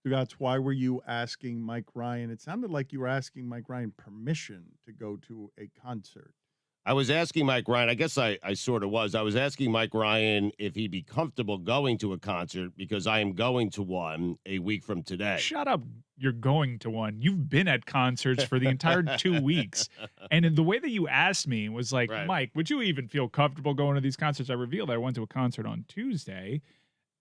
Stugotz, why were you asking Mike Ryan? It sounded like you were asking Mike Ryan permission to go to a concert. I was asking Mike Ryan, I guess I sort of was. I was asking Mike Ryan if he'd be comfortable going to a concert because I am going to one a week from today. Shut up. You're going to one. You've been at concerts for the entire 2 weeks. And in the way that you asked me was like, Right. Mike, would you even feel comfortable going to these concerts? I revealed I went to a concert on Tuesday.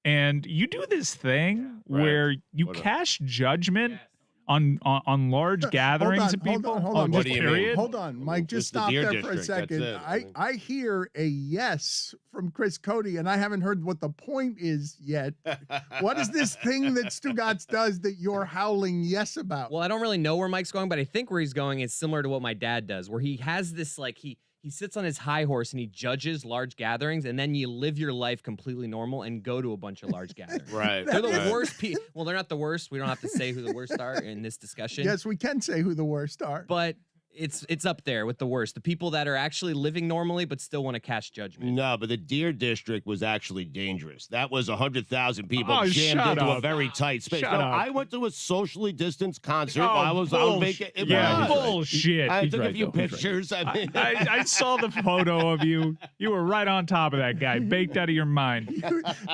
And you do this thing where you cast judgment on large gatherings of people. Hold on. What do you mean? Hold on, Mike. Just It's the stop Deer there for a District, second. that's it. I hear a yes from Chris Cody, and I haven't heard what the point is yet. What is this thing that Stugotz does that you're howling yes about? Well, I don't really know where Mike's going, but I think where he's going is similar to what my dad does, where he has this, like, he sits on his high horse and he judges large gatherings, and then you live your life completely normal and go to a bunch of large gatherings. Right. They're the worst people. Well, they're not the worst. We don't have to say who the worst are in this discussion. Yes, we can say who the worst are. But it's up there with the worst. The people that are actually living normally but still want to cast judgment. No, but the Deer District was actually dangerous. That was 100,000 people Oh, jammed shut into a up. very tight space. Shut No, up. I went to a socially distanced concert Oh, while I was on bullshit. vacation. Yeah, bullshit. I He's took a right, few though. He's right. pictures. I mean, I saw the photo of you. You were right on top of that guy, baked out of your mind.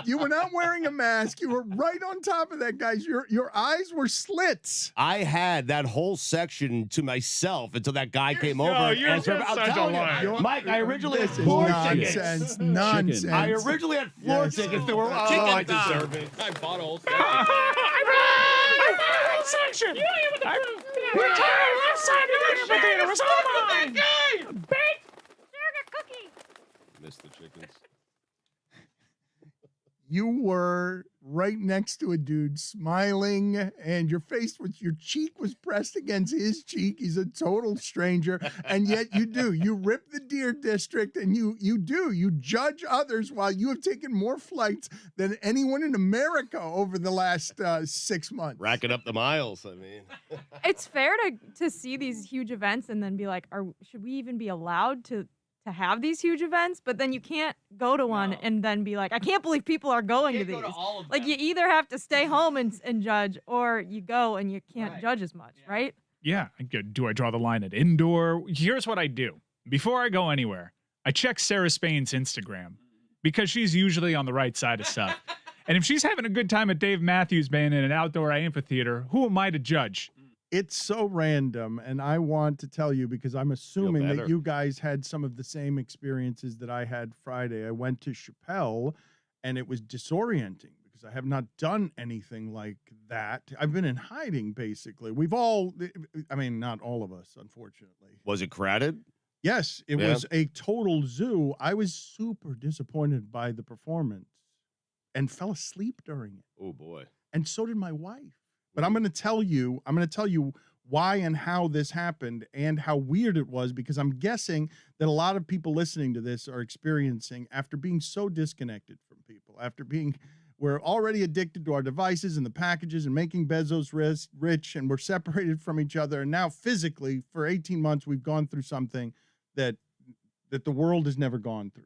You were not wearing a mask. You were right on top of that, guys. Your eyes were slits. I had that whole section to myself until that guy came over. you're and just I'm such a telling liar. you, Mike, I originally had This is floor tickets. nonsense. Nonsense. I originally had floor Yes. tickets that were. Oh, I deserve it. I bought a whole Section. We're tired left side of the theater was all mine. Missed the chickens. You were right next to a dude smiling, and your cheek was pressed against his cheek. He's a total stranger, and yet you rip the Deer District, and you judge others while you have taken more flights than anyone in America over the last 6 months. Racking up the miles. I mean, It's fair to see these huge events and then be like, should we even be allowed to have these huge events? But then you can't go to one and then be like, I can't believe people are going to these. Like, you either have to stay home and judge, or you go and you can't judge as much, right? Yeah. Do I draw the line at indoor? Here's what I do. Before I go anywhere, I check Sarah Spain's Instagram because she's usually on the right side of stuff. And if she's having a good time at Dave Matthews Band in an outdoor amphitheater, who am I to judge? It's so random, and I want to tell you because I'm assuming that better. you guys had some of the same experiences that I had Friday. I went to Chappelle, and it was disorienting because I have not done anything like that. I've been in hiding, basically. I mean, not all of us, unfortunately. was it crowded? Yes, it Yeah. was a total zoo. I was super disappointed by the performance and fell asleep during it. Oh boy. And so did my wife. But I'm going to tell you why and how this happened and how weird it was, because I'm guessing that a lot of people listening to this are experiencing, after being so disconnected from people, we're already addicted to our devices and the packages and making Bezos rich, and we're separated from each other. And now physically for 18 months, we've gone through something that the world has never gone through.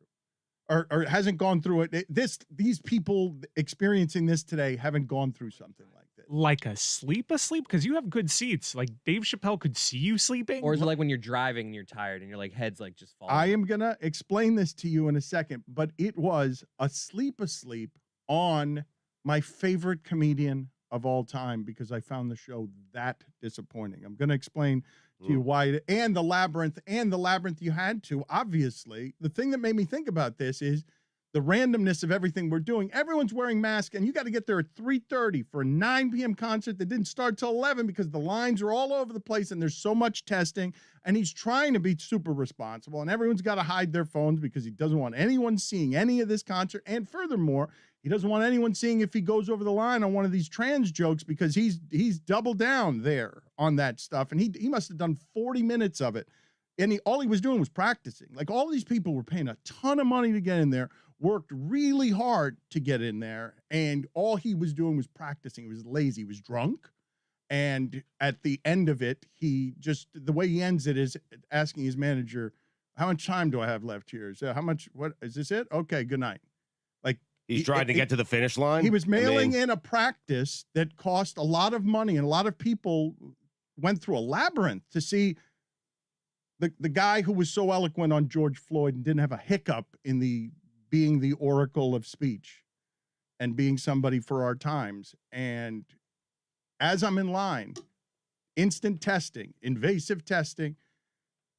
Or hasn't gone through it. These people experiencing this today haven't gone through something like this. Like asleep? Because you have good seats. Like Dave Chappelle could see you sleeping. Or is it like when you're driving and you're tired and your like head's like just falling? I am gonna explain this to you in a second, but it was asleep on my favorite comedian of all time, because I found the show that disappointing. I'm gonna explain to you why, and the labyrinth you had to. Obviously, the thing that made me think about this is the randomness of everything we're doing. Everyone's wearing masks, and you got to get there at 3:30 for a 9 p.m. concert that didn't start till 11 because the lines are all over the place and there's so much testing. And he's trying to be super responsible, and everyone's got to hide their phones because he doesn't want anyone seeing any of this concert. And furthermore, he doesn't want anyone seeing if he goes over the line on one of these trans jokes, because he's doubled down there on that stuff. And he must have done 40 minutes of it. And all he was doing was practicing. Like, all these people were paying a ton of money to get in there, worked really hard to get in there, and all he was doing was practicing. He was lazy. He was drunk. And at the end of it, the way he ends it is asking his manager, how much time do I have left here? So what is this it? Okay, good night. Like, He's trying to get to the finish line. He was mailing I mean, in a practice that cost a lot of money, and a lot of people went through a labyrinth to see the guy who was so eloquent on George Floyd and didn't have a hiccup in being the oracle of speech and being somebody for our times. And as I'm in line, instant testing, invasive testing,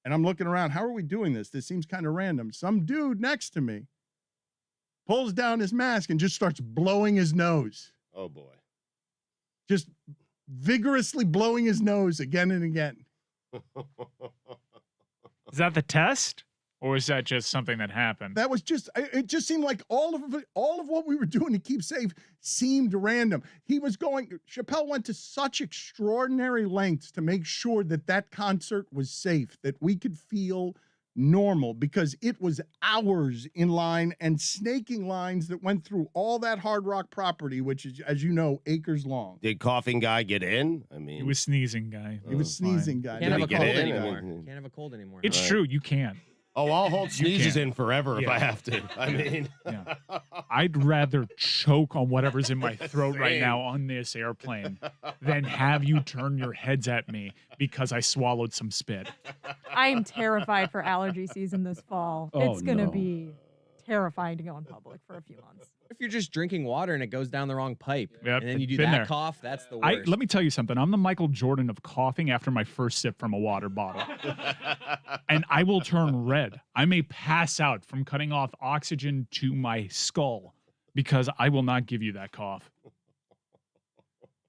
and I'm looking around, how are we doing this? This seems kind of random. Some dude next to me pulls down his mask and just starts blowing his nose. oh boy. Just vigorously blowing his nose again and again. Is that the test? Or is that just something that happened? That was just, it just seemed like all of what we were doing to keep safe seemed random. Chappelle went to such extraordinary lengths to make sure that that concert was safe, that we could feel normal, because it was hours in line and snaking lines that went through all that Hard Rock property, which is, as you know, acres long. Did coughing guy get in? I mean, He was sneezing, guy. He was sneezing, guy. Can't have a Did he cold get in? anymore. I mean, Can't have a cold anymore. It's Right. true. You can. oh, I'll hold sneezes can't. in forever if Yeah. I have to. I mean, Yeah. I'd rather choke on whatever's in my throat right Same. now on this airplane than have you turn your heads at me because I swallowed some spit. I am terrified for allergy season this fall. Oh, It's going to no. be terrifying to go in public for a few months. If you're just drinking water and it goes down the wrong pipe, Yep, and then you do been that there. cough, that's the worst. Let me tell you something. I'm the Michael Jordan of coughing after my first sip from a water bottle. And I will turn red. I may pass out from cutting off oxygen to my skull because I will not give you that cough.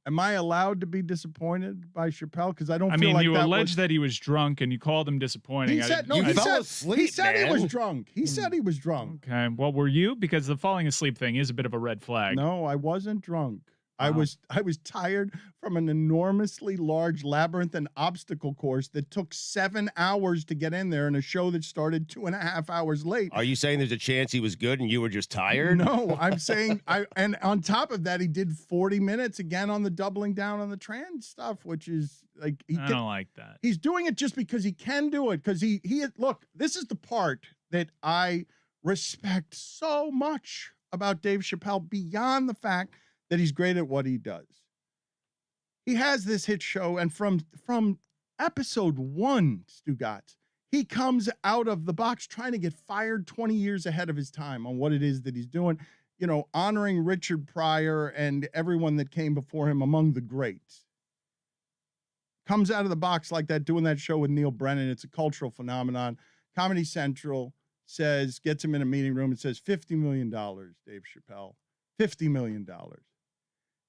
Am I allowed to be disappointed by Chappelle? Because I don't I feel mean, like you that alleged was... that he was drunk and you called him disappointing. He said, no, You he fell said, asleep, he said he was man. drunk. He said he was drunk. Okay. Well, were you? Because the falling asleep thing is a bit of a red flag. No, I wasn't drunk. I Wow. was tired from an enormously large labyrinth and obstacle course that took 7 hours to get in there in a show that started 2.5 hours late. are you saying there's a chance he was good and you were just tired? No, I'm saying and on top of that, he did 40 minutes again on the doubling down on the trans stuff, which is like I don't like that. he's doing it just because he can do it. Because he look, this is the part that I respect so much about Dave Chappelle beyond the fact that he's great at what he does. He has this hit show, and from episode 1, Stugotz, he comes out of the box trying to get fired 20 years ahead of his time on what it is that he's doing, you know, honoring Richard Pryor and everyone that came before him among the greats. Comes out of the box like that, doing that show with Neil Brennan. It's a cultural phenomenon. Comedy Central gets him in a meeting room and says, $50 million, Dave Chappelle. $50 million.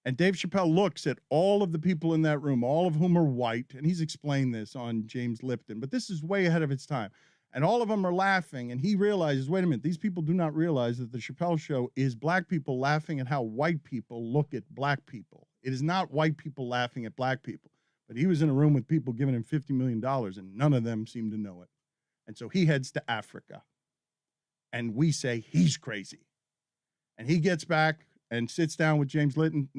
And Dave Chappelle looks at all of the people in that room, all of whom are white, and he's explained this on James Lipton, but this is way ahead of its time. And all of them are laughing, and he realizes, wait a minute, these people do not realize that the Chappelle Show is black people laughing at how white people look at black people. It is not white people laughing at black people. But he was in a room with people giving him $50 million, and none of them seemed to know it. And so he heads to Africa. And we say, he's crazy. And he gets back and sits down with James Lipton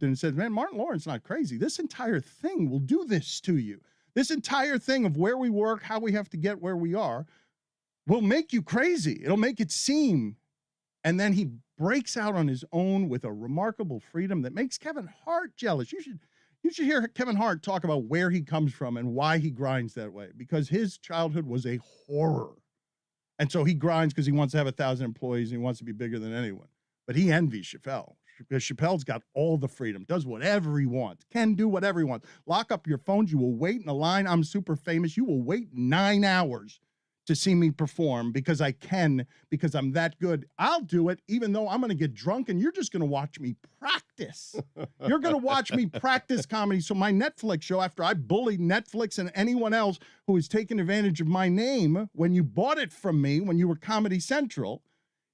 and says, man, Martin Lawrence not crazy. This entire thing will do this to you. This entire thing of where we work, how we have to get where we are, will make you crazy. It'll make it seem. And then he breaks out on his own with a remarkable freedom that makes Kevin Hart jealous. You should hear Kevin Hart talk about where he comes from and why he grinds that way, because his childhood was a horror. And so he grinds because he wants to have 1,000 employees and he wants to be bigger than anyone. But he envies Chappelle because Chappelle's got all the freedom, does whatever he wants, can do whatever he wants. Lock up your phones. You will wait in a line. I'm super famous. You will wait 9 hours to see me perform because I can, because I'm that good. I'll do it even though I'm going to get drunk and you're just going to watch me practice. You're going to watch me practice comedy. So my Netflix show, after I bullied Netflix and anyone else who has taken advantage of my name when you bought it from me, when you were Comedy Central,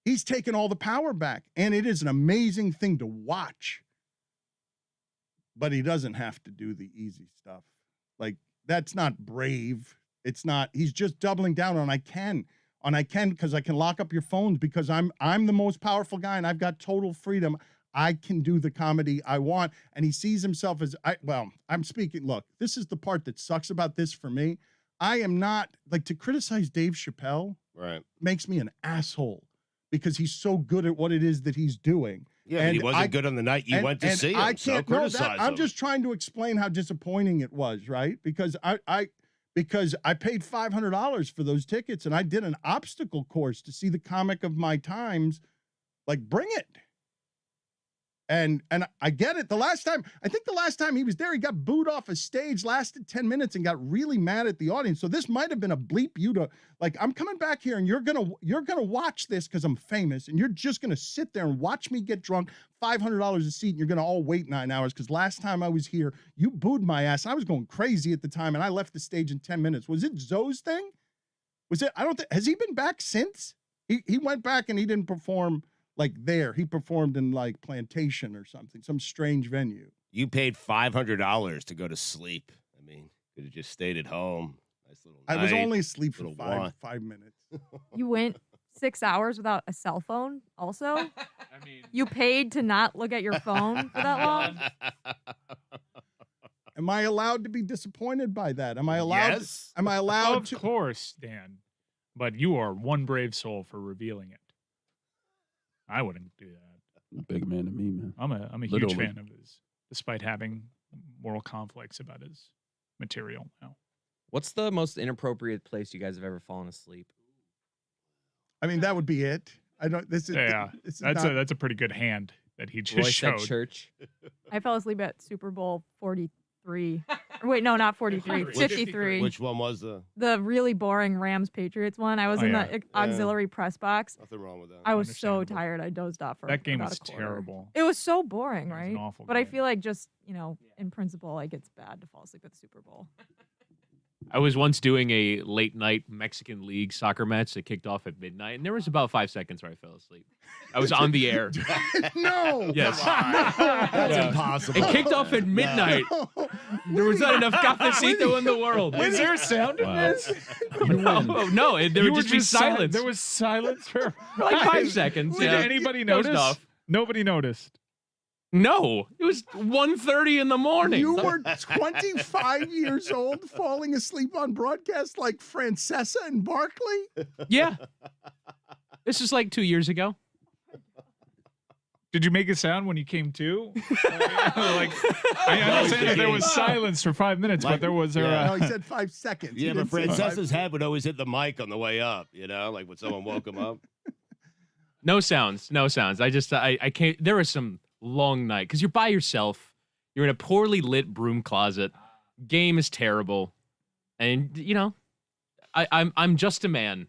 he's taken all the power back, and it is an amazing thing to watch. But he doesn't have to do the easy stuff. Like, that's not brave. It's not. He's just doubling down on I can because I can lock up your phones because I'm the most powerful guy and I've got total freedom. I can do the comedy I want. And he sees himself as I'm speaking. Look, this is the part that sucks about this for me. I am not like to criticize Dave Chappelle Right. makes me an asshole. because he's so good at what it is that he's doing. Yeah, but he And wasn't I- good on the night you went to see him. I So can't know criticize that. I'm him. just trying to explain how disappointing it was, right? Because I paid $500 for those tickets and I did an obstacle course to see the comic of my times. Like, bring it. And I get it. I think the last time he was there, he got booed off a stage, lasted 10 minutes, and got really mad at the audience. So this might have been a bleep you to, like, I'm coming back here and you're gonna watch this because I'm famous, and you're just gonna sit there and watch me get drunk, $500 a seat, and you're gonna all wait 9 hours because last time I was here, you booed my ass. I was going crazy at the time, and I left the stage in 10 minutes. Was it Zoe's thing? Was it? I don't think, has he been back since? He went back and he didn't perform like there. He performed in like Plantation or something, some strange venue. You paid $500 to go to sleep. I mean, could have just stayed at home. Nice little I was night, only asleep for little five walk. 5 minutes. You went 6 hours without a cell phone. Also, I mean, you paid to not look at your phone for that long. Am I allowed to be disappointed by that? Am I allowed? Yes. Am I allowed of to? course, Dan. But you are one brave soul for revealing it. I wouldn't do that. Big man to me, man. I'm a huge Literally. fan of his, despite having moral conflicts about his material now. What's the most inappropriate place you guys have ever fallen asleep? I mean, that would be it. I don't. This is. Yeah, This is that's not, a pretty good hand that he just Royce at showed. church. I fell asleep at Super Bowl 43. Or wait, no, not 43. Which- 53. Which one was the? The really boring Rams Patriots one. I was Oh, in yeah. the auxiliary press box. Nothing wrong with that. I was so Understandable. tired. I dozed off for That game about was a quarter. terrible. It was so boring, It was right? an awful But I game. feel like just, in principle, like it's bad to fall asleep at the Super Bowl. I was once doing a late night Mexican League soccer match that kicked off at midnight, and there was about 5 seconds where I fell asleep. I was on the air. no. Yes. That's Yeah. impossible. It kicked off at midnight. There was not enough cafecito in the world. Was there sound in Wow. this? No, there You would were just be silence. There was silence for like 5 seconds. Did Yeah. anybody Dozed notice? off. Nobody noticed. No, it was 1:30 in the morning. You were 25 years old, falling asleep on broadcast like Francesa and Barkley. Yeah. This is like 2 years ago. Did you make a sound when you came to? Like, I understand that there was silence for 5 minutes, but Like- there was yeah. No, he said 5 seconds. He Yeah, but didn't say five- Francesa's head would always hit the mic on the way up. Like when someone woke him up. No sounds. I can't. There was some long night because you're by yourself. You're in a poorly lit broom closet. Game is terrible, and I'm just a man.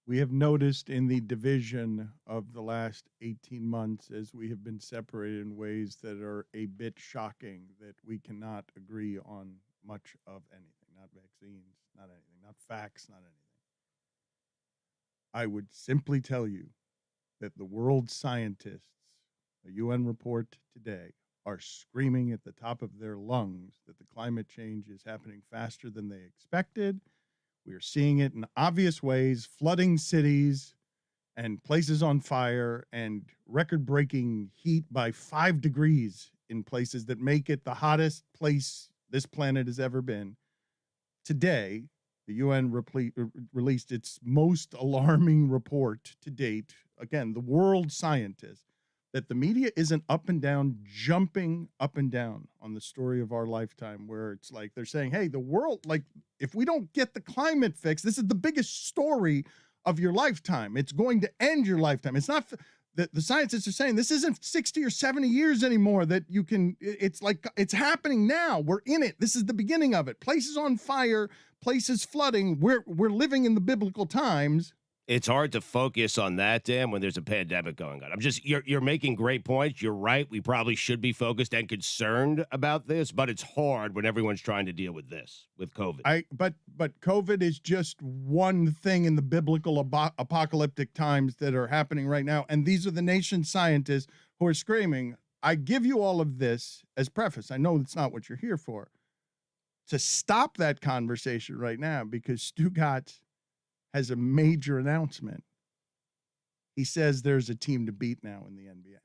We have noticed in the division of the last 18 months, as we have been separated in ways that are a bit shocking, that we cannot agree on much of anything. Not vaccines, not anything, not facts, not anything. I would simply tell you that the world scientists, a UN report today, are screaming at the top of their lungs that the climate change is happening faster than they expected. We are seeing it in obvious ways, flooding cities and places on fire and record-breaking heat by 5 degrees in places that make it the hottest place this planet has ever been. Today, the UN released its most alarming report to date. Again, the world scientists, that the media isn't up and down, jumping up and down on the story of our lifetime, where it's like they're saying, hey, the world, like, if we don't get the climate fixed, this is the biggest story of your lifetime. It's going to end your lifetime. It's not the scientists are saying this isn't 60 or 70 years anymore that you can, it's like, it's happening now. We're in it. This is the beginning of it. Places on fire, places flooding. We're living in the biblical times. It's hard to focus on that, Dan, when there's a pandemic going on. You're making great points. You're right. We probably should be focused and concerned about this, but it's hard when everyone's trying to deal with this, with COVID. But COVID is just one thing in the biblical apocalyptic times that are happening right now. And these are the nation scientists who are screaming. I give you all of this as preface. I know it's not what you're here for. To stop that conversation right now, because Stugotz has a major announcement. He says there's a team to beat now in the NBA.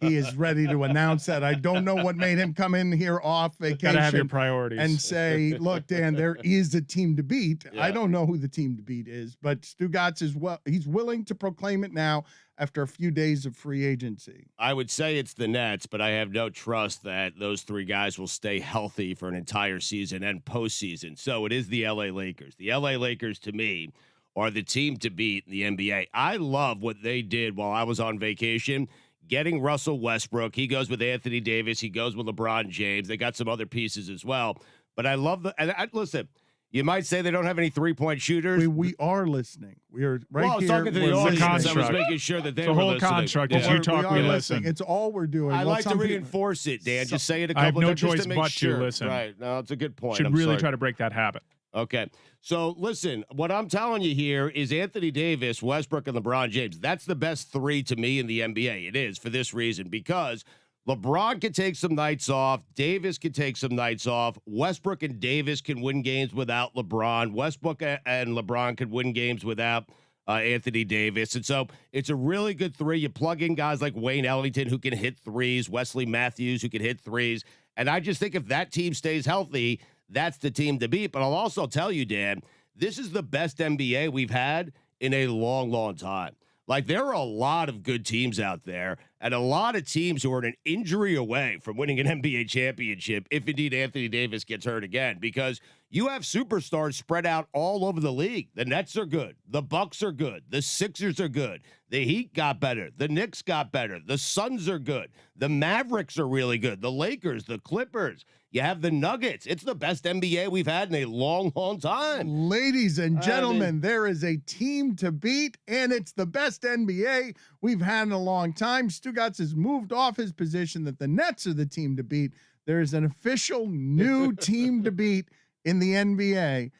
He is ready to announce that. I don't know what made him come in here off vacation. Gotta have your priorities. And say, look, Dan, there is a team to beat. Yeah. I don't know who the team to beat is, but Stugotz is he's willing to proclaim it now after a few days of free agency. I would say it's the Nets, but I have no trust that those 3 guys will stay healthy for an entire season and postseason. So it is the LA Lakers. The LA Lakers, to me, are the team to beat in the NBA. I love what they did while I was on vacation, getting Russell Westbrook. He goes with Anthony Davis. He goes with LeBron James. They got some other pieces as well. But I love listen, you might say they don't have any 3-point shooters. We are listening. We are right well, I was here. talking to the We're audience. I was construct. making sure that they The were whole listening. construct Yeah. is you talk, we listen. It's all we're doing. I Well, like to some people- reinforce it, Dan. Just say it a I have couple no times just choice to make but to sure. listen. Right. No, it's a good point. Should I'm really sorry. try to break that habit. Okay. So listen, what I'm telling you here is Anthony Davis, Westbrook, and LeBron James. That's the best 3 to me in the NBA. It is for this reason, because LeBron can take some nights off. Davis can take some nights off. Westbrook and Davis can win games without LeBron. Westbrook and LeBron can win games without Anthony Davis. And so it's a really good 3. You plug in guys like Wayne Ellington, who can hit threes, Wesley Matthews, who can hit threes. And I just think if that team stays healthy, that's the team to beat. But I'll also tell you, Dan, this is the best NBA we've had in a long, long time. Like, there are a lot of good teams out there and a lot of teams who are an injury away from winning an NBA championship if indeed Anthony Davis gets hurt again, because you have superstars spread out all over the league. The Nets are good. The Bucks are good. The Sixers are good. The Heat got better. The Knicks got better. The Suns are good. The Mavericks are really good. The Lakers, the Clippers. You have the Nuggets. It's the best NBA we've had in a long, long time. Ladies and gentlemen, there is a team to beat, and it's the best NBA we've had in a long time. Stugotz has moved off his position that the Nets are the team to beat. There is an official new team to beat in the NBA.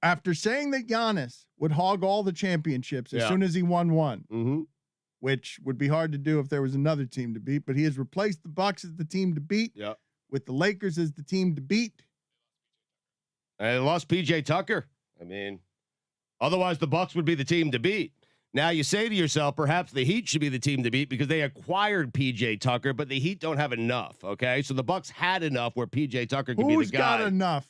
After saying that Giannis would hog all the championships as soon as he won one, Mm-hmm. which would be hard to do if there was another team to beat, but he has replaced the Bucks as the team to beat. Yeah. With the Lakers as the team to beat. And they lost PJ Tucker. I mean, otherwise the Bucks would be the team to beat. Now you say to yourself, perhaps the Heat should be the team to beat because they acquired PJ Tucker, but the Heat don't have enough. Okay, so the Bucks had enough where PJ Tucker could be the guy. Who's got enough?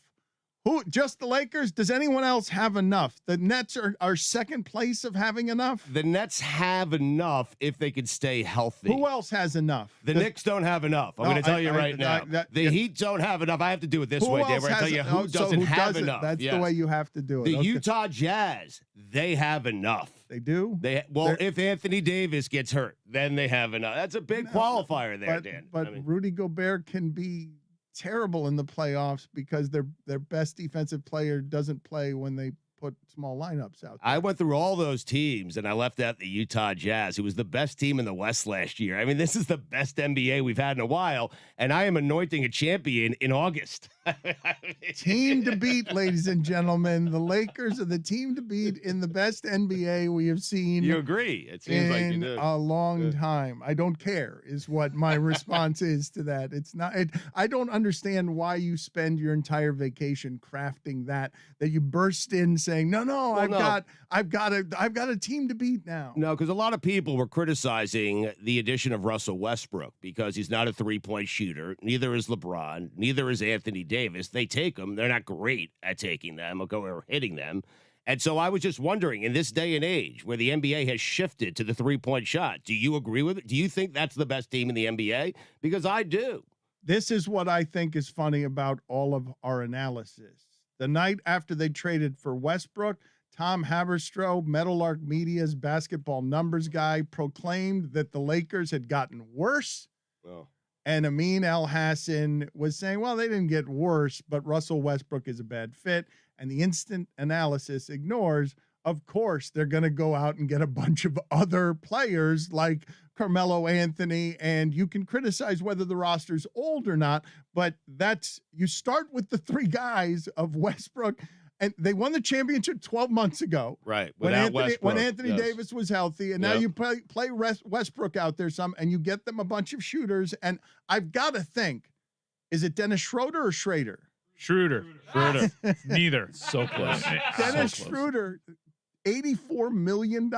Who? Just the Lakers? Does anyone else have enough? The Nets are second place of having enough. The Nets have enough if they could stay healthy. Who else has enough? The Knicks don't have enough. I'm going to tell you right now. The Heat don't have enough. I have to do it this way, Dave. I tell you who doesn't have enough. That's the way you have to do it. The Utah Jazz, they have enough. They do? If Anthony Davis gets hurt, then they have enough. That's a big qualifier there, Dan. But Rudy Gobert can be terrible in the playoffs because their best defensive player doesn't play when they put small lineups out there. I went through all those teams, and I left out the Utah Jazz, who was the best team in the West last year. I mean, this is the best NBA we've had in a while, and I am anointing a champion in August. Team to beat, ladies and gentlemen. The Lakers are the team to beat in the best NBA we have seen. You agree? It seems like you in do. a long time. I don't care is what my response is to that. It's not. I don't understand why you spend your entire vacation crafting that you burst in saying, no, I've got a team to beat now. No, because a lot of people were criticizing the addition of Russell Westbrook because he's not a three-point shooter. Neither is LeBron. Neither is Anthony Davis. They take them. They're not great at taking them or hitting them. And so I was just wondering, in this day and age where the NBA has shifted to the three-point shot, do you agree with it? Do you think that's the best team in the NBA? Because I do. This is what I think is funny about all of our analysis. The night after they traded for Westbrook, Tom Haberstroh, Meadowlark Media's basketball numbers guy, proclaimed that the Lakers had gotten worse. Oh. And Amin Al-Hassan was saying, well, they didn't get worse, but Russell Westbrook is a bad fit. And the instant analysis ignores, of course, they're going to go out and get a bunch of other players like Carmelo Anthony. And you can criticize whether the roster's old or not, but you start with the three guys of Westbrook. And they won the championship 12 months ago. Right. When Anthony yes. Davis was healthy. And now Yep. you play Westbrook out there and you get them a bunch of shooters. And I've got to think, is it Dennis Schroeder or Schrader? Schroeder. Neither. So close. Dennis So close. Schroeder, $84 million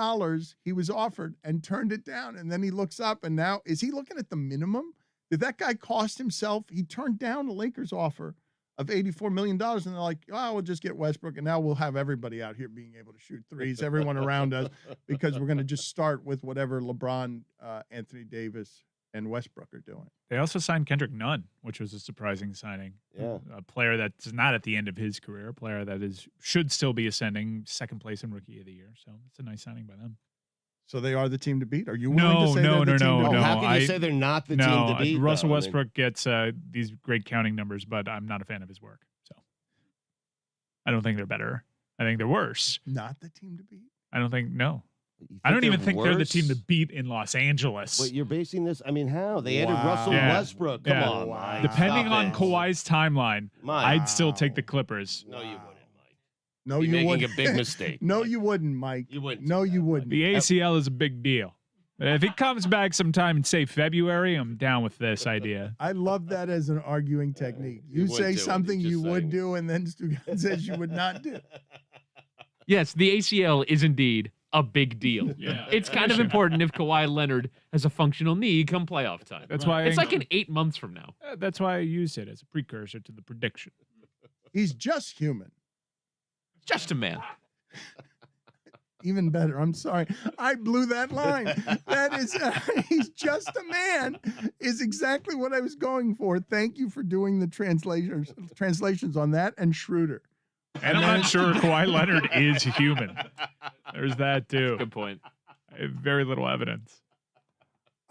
he was offered and turned it down. And then he looks up and now, is he looking at the minimum? Did that guy cost himself? He turned down the Lakers offer of $84 million. And they're like, oh, we'll just get Westbrook. And now we'll have everybody out here being able to shoot threes, everyone around us, because we're going to just start with whatever LeBron, Anthony Davis, and Westbrook are doing. They also signed Kendrick Nunn, which was a surprising signing. Yeah. A player that's not at the end of his career, a player that should still be ascending, second place in Rookie of the Year. So it's a nice signing by them. So they are the team to beat? Are you willing to say they're the team to beat? How can you say they're not the team to beat? Russell though? Westbrook gets these great counting numbers, but I'm not a fan of his work. So I don't think they're better. I think they're worse. Not the team to beat? I don't think, no. You I don't they're even think they're the team to worse? beat in Los Angeles. Wait, you're basing this? I mean, how? They added Wow. Russell Yeah. Westbrook. Come Yeah. on, Wow. Mike. Depending Stop on it. Kawhi's timeline, Mike. I'd still take the Clippers. No, you wouldn't, Mike. No, You're you making wouldn't. a big mistake. No, Mike. you wouldn't, Mike. You wouldn't No, do you that, wouldn't. The ACL is a big deal. If he comes back sometime in, say, February, I'm down with this idea. I love that as an arguing technique. You You would say do it, something he's you just would saying. do, and then Stugotz says you would not do. Yes, the ACL is indeed a big deal. Yeah. It's kind of important if Kawhi Leonard has a functional knee come playoff time. That's why It's like in 8 months from now. that's why I used it as a precursor to the prediction. He's just human. Just a man. Even better. I'm sorry. I blew that line. That is, he's just a man is exactly what I was going for. Thank you for doing the translations on that and Schroeder. And I'm not sure Kawhi Leonard is human. There's that too. Good point. I have very little evidence.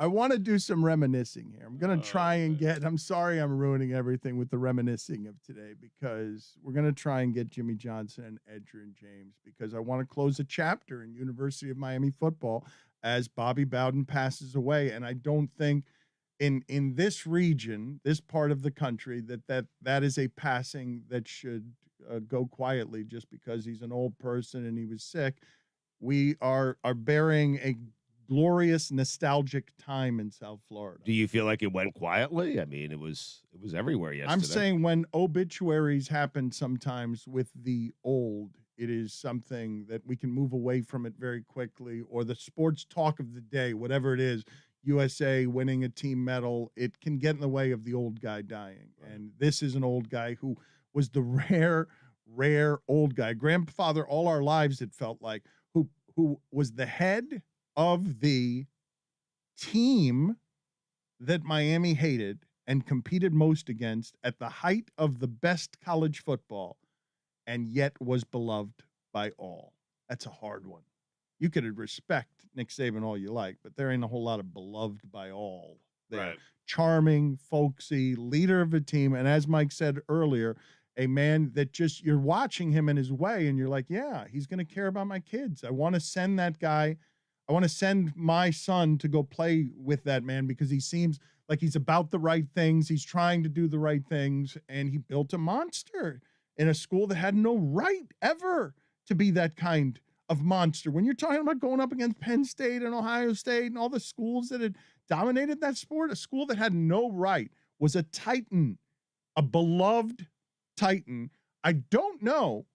I want to do some reminiscing here. I'm going to try and I'm sorry I'm ruining everything with the reminiscing of today, because we're going to try and get Jimmy Johnson and Edgerrin James, because I want to close a chapter in University of Miami football as Bobby Bowden passes away. And I don't think in this region, this part of the country, that is a passing that should go quietly just because he's an old person and he was sick. We are burying a glorious, nostalgic time in South Florida. Do you feel like it went quietly? I mean, it was everywhere yesterday. I'm saying when obituaries happen sometimes with the old, it is something that we can move away from it very quickly, or the sports talk of the day, whatever it is, USA winning a team medal, it can get in the way of the old guy dying. Right. And this is an old guy who was the rare old guy. Grandfather all our lives, it felt like, who was the head of the team that Miami hated and competed most against at the height of the best college football, and yet was beloved by all. That's a hard one. You could respect Nick Saban all you like, but there ain't a whole lot of beloved by all there. Right. Charming, folksy, leader of a team, and as Mike said earlier, a man that just, you're watching him in his way and you're like, yeah, he's going to care about my kids. I want to send that guy. I want to send my son to go play with that man because he seems like he's about the right things. He's trying to do the right things. And he built a monster in a school that had no right ever to be that kind of monster. When you're talking about going up against Penn State and Ohio State and all the schools that had dominated that sport, a school that had no right was a titan, a beloved titan. I don't know.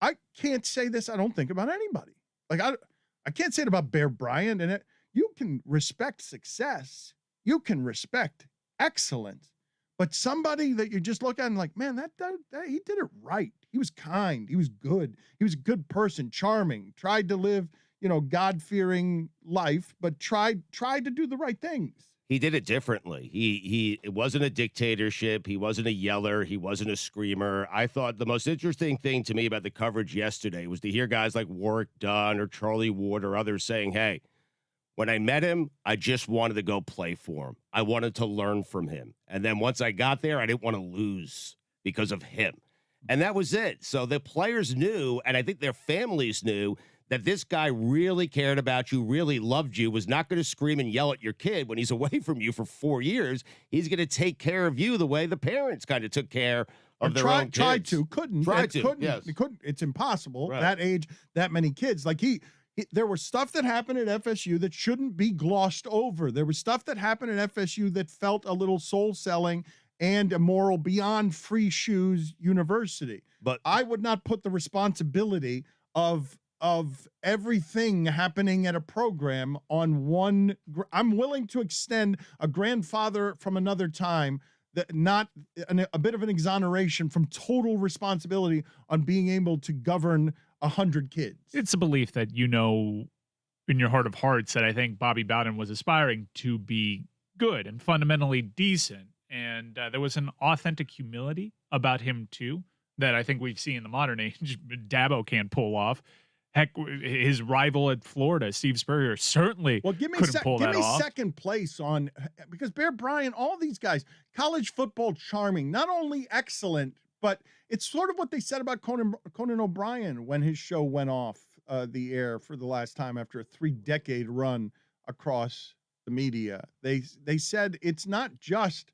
I can't say this, I don't think, about anybody. Like, I can't say it about Bear Bryant. And you can respect success. You can respect excellence. But somebody that you just look at and like, man, that he did it right. He was kind. He was good. He was a good person, charming, tried to live, God-fearing life, but tried to do the right things. He did it differently. It wasn't a dictatorship. He wasn't a yeller. He wasn't a screamer. I thought the most interesting thing to me about the coverage yesterday was to hear guys like Warwick Dunn or Charlie Ward or others saying, hey, when I met him, I just wanted to go play for him. I wanted to learn from him. And then once I got there, I didn't want to lose because of him. And that was it. So the players knew, and I think their families knew, that this guy really cared about you, really loved you, was not going to scream and yell at your kid when he's away from you for 4 years. He's going to take care of you the way the parents kind of took care of their own kids. Tried to, couldn't. Yes. He couldn't. It's impossible. Right. That age, that many kids. Like there was stuff that happened at FSU that shouldn't be glossed over. There was stuff that happened at FSU that felt a little soul-selling and immoral beyond Free Shoes University. But I would not put the responsibility of everything happening at a program on one. I'm willing to extend a grandfather from another time, that not a bit of an exoneration from total responsibility on being able to govern 100 kids. It's a belief that in your heart of hearts that I think Bobby Bowden was aspiring to be good and fundamentally decent. And there was an authentic humility about him, too, that I think we've seen in the modern age. Dabo can't pull off. Heck, his rival at Florida, Steve Spurrier, certainly couldn't pull that off. Give me second place on, because Bear Bryant, all these guys, college football charming, not only excellent, but it's sort of what they said about Conan O'Brien when his show went off the air for the last time after a 3-decade run across the media. They said it's not just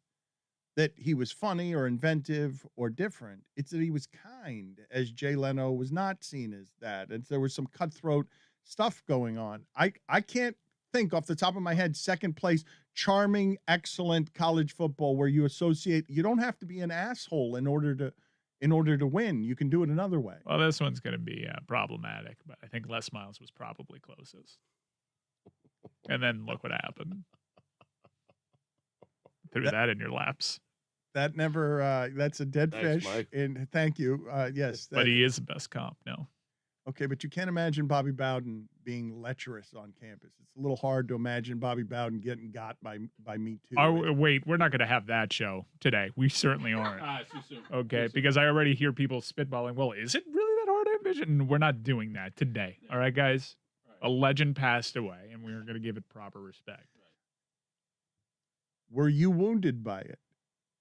that he was funny or inventive or different. It's that he was kind, as Jay Leno was not seen as that. And there was some cutthroat stuff going on. I can't think off the top of my head, second place, charming, excellent college football where you don't have to be an asshole in order to win. You can do it another way. Well, this one's going to be problematic, but I think Les Miles was probably closest. And then look what happened. Threw that in your laps. That never, that's a dead Thanks, fish. Mike. And thank you. Yes. But he is the best comp, no. Okay, but you can't imagine Bobby Bowden being lecherous on campus. It's a little hard to imagine Bobby Bowden getting got by Me Too. Wait, we're not going to have that show today. We certainly aren't. Too soon. Okay, because I already hear people spitballing, well, is it really that hard to envision? We're not doing that today. All right, guys? A legend passed away, and we're going to give it proper respect. Were you wounded by it?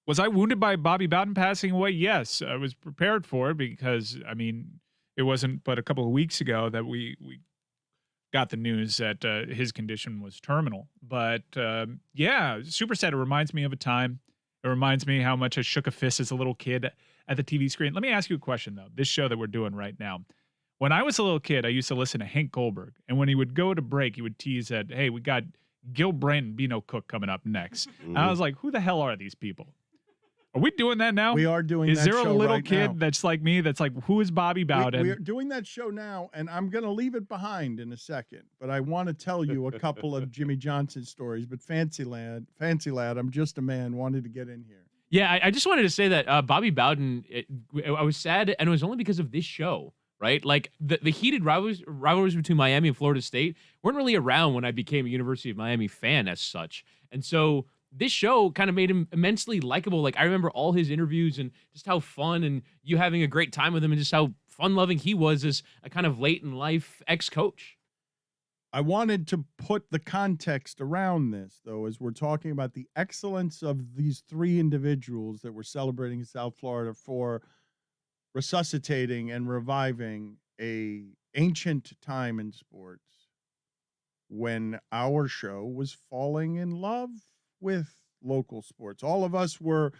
Was I wounded by Bobby Bowden passing away? Yes, I was prepared for it because, it wasn't but a couple of weeks ago that we got the news that his condition was terminal. But, yeah, super sad. It reminds me of a time. It reminds me how much I shook a fist as a little kid at the TV screen. Let me ask you a question, though. This show that we're doing right now. When I was a little kid, I used to listen to Hank Goldberg. And when he would go to break, he would tease that, hey, we got Gil Brandt and Beano Cook coming up next. And I was like, who the hell are these people? Are we doing that now? We are doing Is that there a show little right kid now. that's like me that's like, who is Bobby Bowden? We're doing that show now, and I'm going to leave it behind in a second. But I want to tell you a couple of Jimmy Johnson stories. But Fancy Lad, I'm just a man, wanted to get in here. Yeah, I just wanted to say that Bobby Bowden, I was sad, and it was only because of this show, right? Like, the heated rivalries between Miami and Florida State weren't really around when I became a University of Miami fan as such. And so this show kind of made him immensely likable. Like, I remember all his interviews and just how fun and you having a great time with him and just how fun-loving he was as a kind of late-in-life ex-coach. I wanted to put the context around this, though, as we're talking about the excellence of these three individuals that we're celebrating in South Florida for resuscitating and reviving a ancient time in sports when our show was falling in love with local sports. All of us were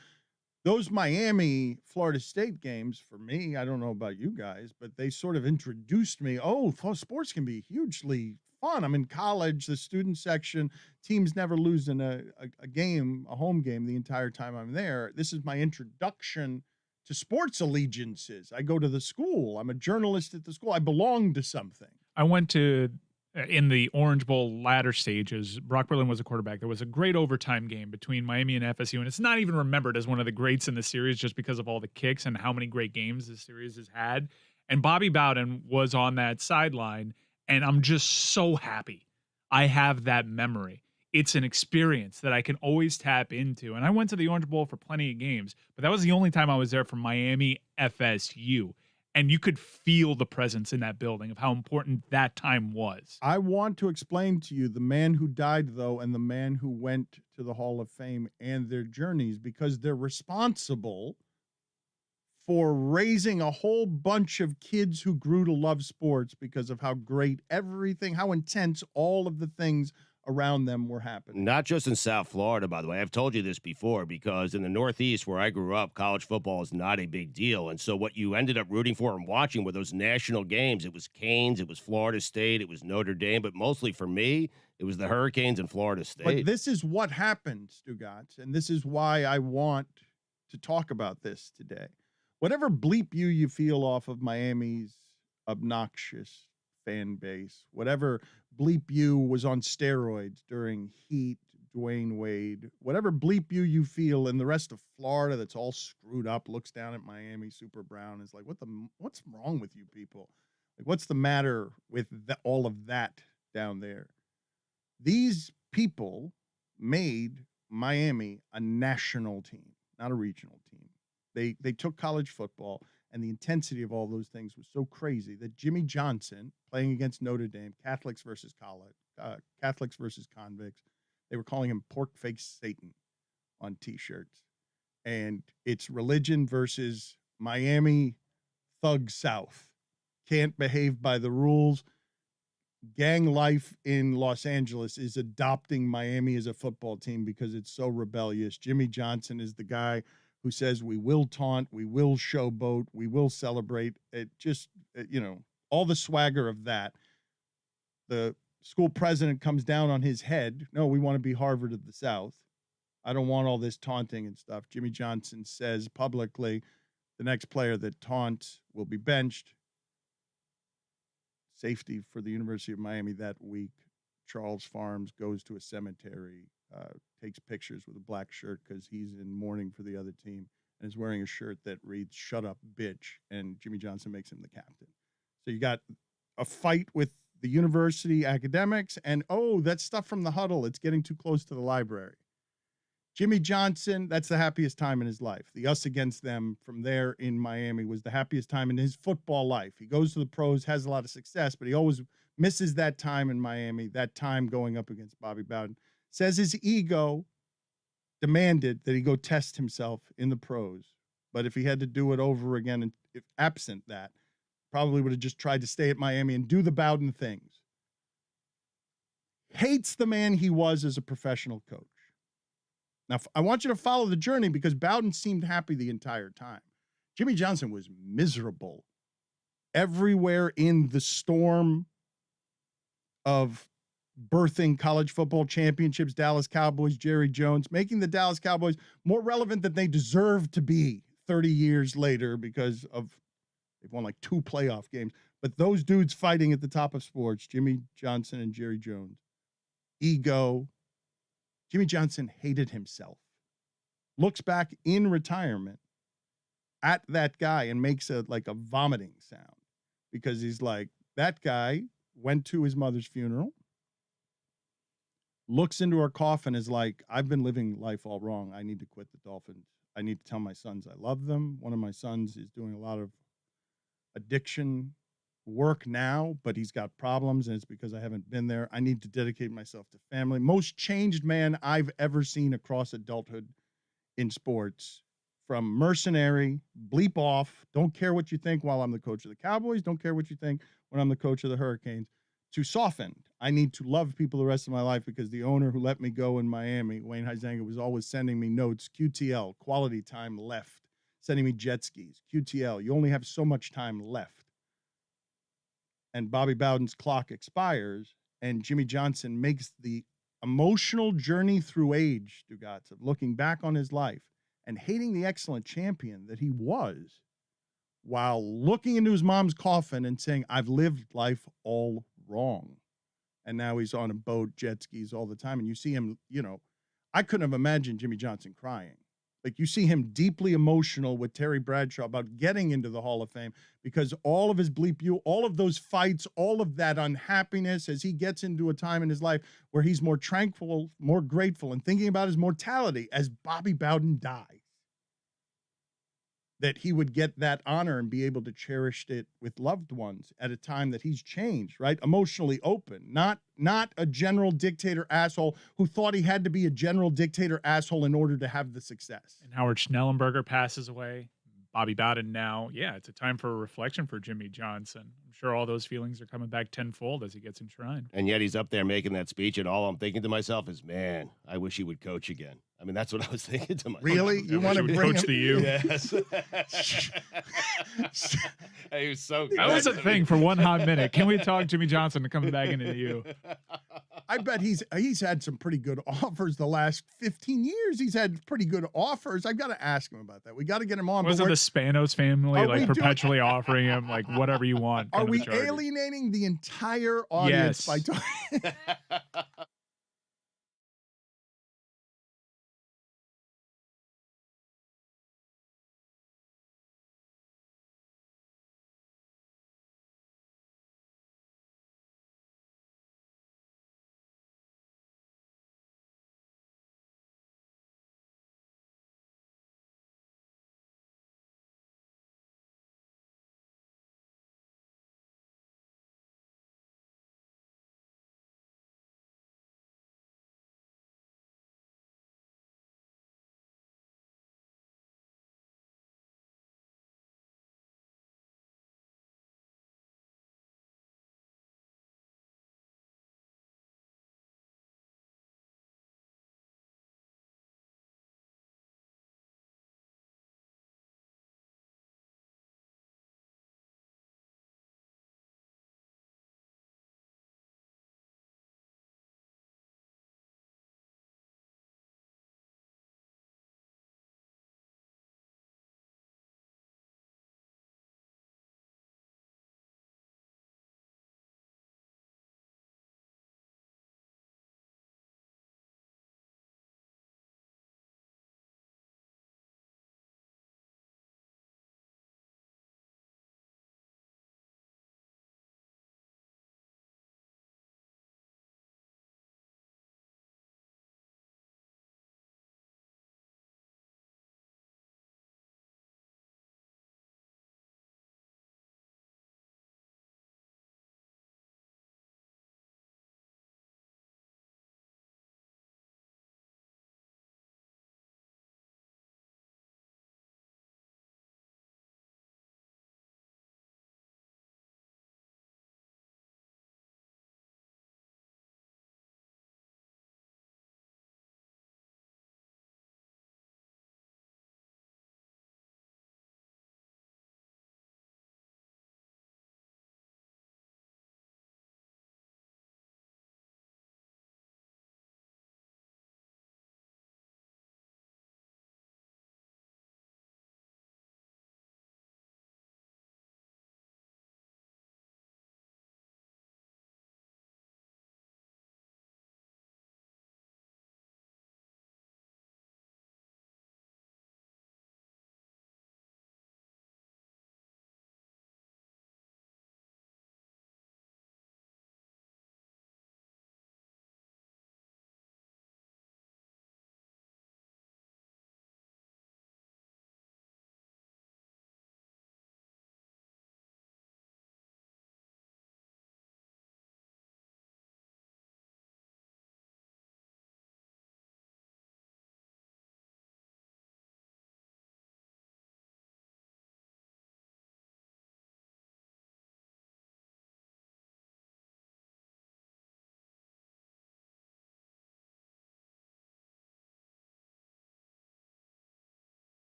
those Miami Florida State games for me. I don't know about you guys, but they sort of introduced me. Oh, sports can be hugely fun. I'm in college, the student section, teams never lose in a game, a home game, the entire time I'm there. This is my introduction to sports allegiances. I go to the school. I'm a journalist at the school. I belong to something. I went to in the Orange Bowl latter stages. Brock Berlin was a quarterback. There was a great overtime game between Miami and FSU, and it's not even remembered as one of the greats in the series just because of all the kicks and how many great games this series has had. And Bobby Bowden was on that sideline, and I'm just so happy I have that memory. It's an experience that I can always tap into. And I went to the Orange Bowl for plenty of games, but that was the only time I was there for Miami FSU. And you could feel the presence in that building of how important that time was. I want to explain to you the man who died, though, and the man who went to the Hall of Fame and their journeys, because they're responsible for raising a whole bunch of kids who grew to love sports because of how great everything, how intense all of the things around them were happening. Not just in South Florida, by the way. I've told you this before, because in the Northeast where I grew up, college football is not a big deal. And so what you ended up rooting for and watching were those national games. It was Canes, it was Florida State, it was Notre Dame, but mostly for me, it was the Hurricanes and Florida State. But this is what happened, Stugotz, and this is why I want to talk about this today. Whatever bleep you feel off of Miami's obnoxious fan base, whatever bleep you was on steroids during Heat, Dwayne Wade, whatever bleep you feel in the rest of Florida that's all screwed up, looks down at Miami, super brown, is like, what's wrong with you people? Like, what's the matter with all of that down there? These people made Miami a national team, not a regional team. They took college football, and the intensity of all those things was so crazy that Jimmy Johnson, playing against Notre Dame, Catholics versus convicts, they were calling him pork-faced Satan on T-shirts. And it's religion versus Miami thug South. Can't behave by the rules. Gang life in Los Angeles is adopting Miami as a football team because it's so rebellious. Jimmy Johnson is the guy who says we will taunt, we will showboat, we will celebrate. It just, all the swagger of that. The school president comes down on his head. No, we want to be Harvard of the South. I don't want all this taunting and stuff. Jimmy Johnson says publicly the next player that taunts will be benched. Safety for the University of Miami that week. Charles Farms goes to a cemetery, takes pictures with a black shirt because he's in mourning for the other team, and is wearing a shirt that reads "Shut up, bitch," and Jimmy Johnson makes him the captain. So you got a fight with the university academics, and that's stuff from the huddle. It's getting too close to the library. Jimmy Johnson, that's the happiest time in his life. The us against them from there in Miami was the happiest time in his football life. He goes to the pros, has a lot of success, but he always misses that time in Miami, that time going up against Bobby Bowden. Says his ego demanded that he go test himself in the pros. But if he had to do it over again, and if absent that, probably would have just tried to stay at Miami and do the Bowden things. Hates the man he was as a professional coach. Now, I want you to follow the journey because Bowden seemed happy the entire time. Jimmy Johnson was miserable everywhere in the storm of birthing college football championships, Dallas Cowboys, Jerry Jones, making the Dallas Cowboys more relevant than they deserve to be 30 years later because of they've won like 2 playoff games. But those dudes fighting at the top of sports, Jimmy Johnson and Jerry Jones, ego. Jimmy Johnson hated himself. Looks back in retirement at that guy and makes a vomiting sound because he's like, that guy went to his mother's funeral, looks into her coffin, is like, I've been living life all wrong. I need to quit the Dolphins. I need to tell my sons I love them. One of my sons is doing a lot of addiction work now, but he's got problems, and it's because I haven't been there. I need to dedicate myself to family. Most changed man I've ever seen across adulthood in sports from mercenary, bleep off, don't care what you think while I'm the coach of the Cowboys, don't care what you think when I'm the coach of the Hurricanes, to softened. I need to love people the rest of my life because the owner who let me go in Miami, Wayne Huizenga, was always sending me notes, QTL, quality time left, sending me jet skis, QTL, you only have so much time left. And Bobby Bowden's clock expires, and Jimmy Johnson makes the emotional journey through age, Stugotz, of looking back on his life and hating the excellent champion that he was, while looking into his mom's coffin and saying, I've lived life all wrong. And now he's on a boat, jet skis all the time. And you see him, I couldn't have imagined Jimmy Johnson crying. Like, you see him deeply emotional with Terry Bradshaw about getting into the Hall of Fame because all of his all of those fights, all of that unhappiness as he gets into a time in his life where he's more tranquil, more grateful, and thinking about his mortality as Bobby Bowden dies, that he would get that honor and be able to cherish it with loved ones at a time that he's changed, right? Emotionally open, not a general dictator asshole who thought he had to be a general dictator asshole in order to have the success. And Howard Schnellenberger passes away. Bobby Bowden now. Yeah, it's a time for a reflection for Jimmy Johnson. I'm sure all those feelings are coming back tenfold as he gets enshrined. And yet he's up there making that speech, and all I'm thinking to myself is, man, I wish he would coach again. I mean, that's what I was thinking to myself. Really? You want to bring coach him? the U? Yes. He was so good. That was a thing for one hot minute. Can we talk Jimmy Johnson to come back into the U? I bet he's had some pretty good offers the last 15 years. He's had pretty good offers. I've got to ask him about that. We got to get him on. Wasn't the Spanos family Are like we perpetually offering him like whatever you want? Are come to we the Chargers? alienating the entire audience by talking?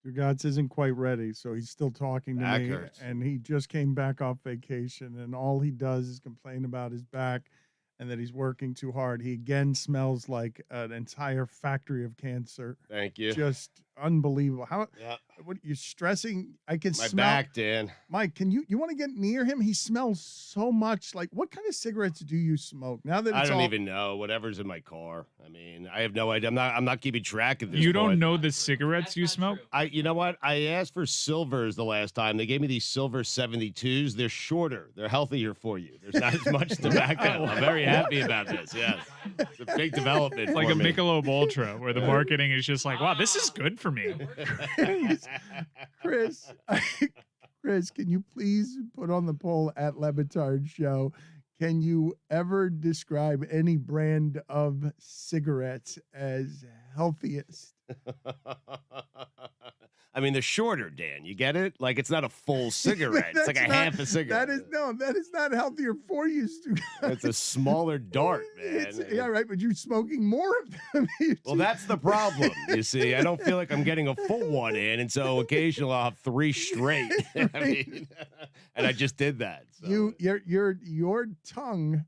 Stugotz isn't quite ready, so he's still talking to Back me. hurts. And he just came back off vacation, and all he does is complain about his back and that he's working too hard. He again smells like an entire factory of cancer. Thank you. Just unbelievable. How? Yeah. What you're stressing? I can My smell. back, Dan. Mike, can you want to get near him? He smells so much. Like, what kind of cigarettes do you smoke? Now that I it's don't all, even know. Whatever's in my car. I mean, I have no idea. I'm not keeping track of this. You don't point. know the cigarettes you smoke? You know what? I asked for silvers the last time. They gave me these silver 72s. They're shorter. They're healthier for you. There's not as much tobacco. I'm very happy about this. Yes. It's a big development. Like for a me. Michelob Ultra, where the marketing is just like, wow, this is good for me. Chris, Chris, can you please put on the poll at Batard Show? Can you ever describe any brand of cigarettes as healthiest? I mean, they're shorter, Dan. You get it? Like, it's not a full cigarette. It's like a That's not- half a cigarette. That is not healthier for you, Stu. It's a smaller dart, man. Yeah, right, but you're smoking more of them. Well, that's the problem. You see, I don't feel like I'm getting a full one in, and so occasionally I'll have 3 straight. I mean, and I just did that. So. Your tongue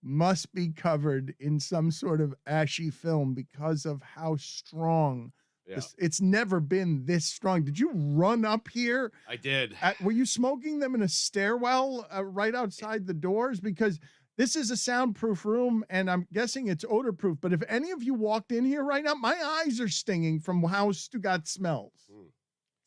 must be covered in some sort of ashy film because of how strong. Yeah. It's never been this strong. Did you run up here? I did. Were you smoking them in a stairwell right outside the doors? Because this is a soundproof room, and I'm guessing it's odor-proof. But if any of you walked in here right now, my eyes are stinging from how Stugotz smells.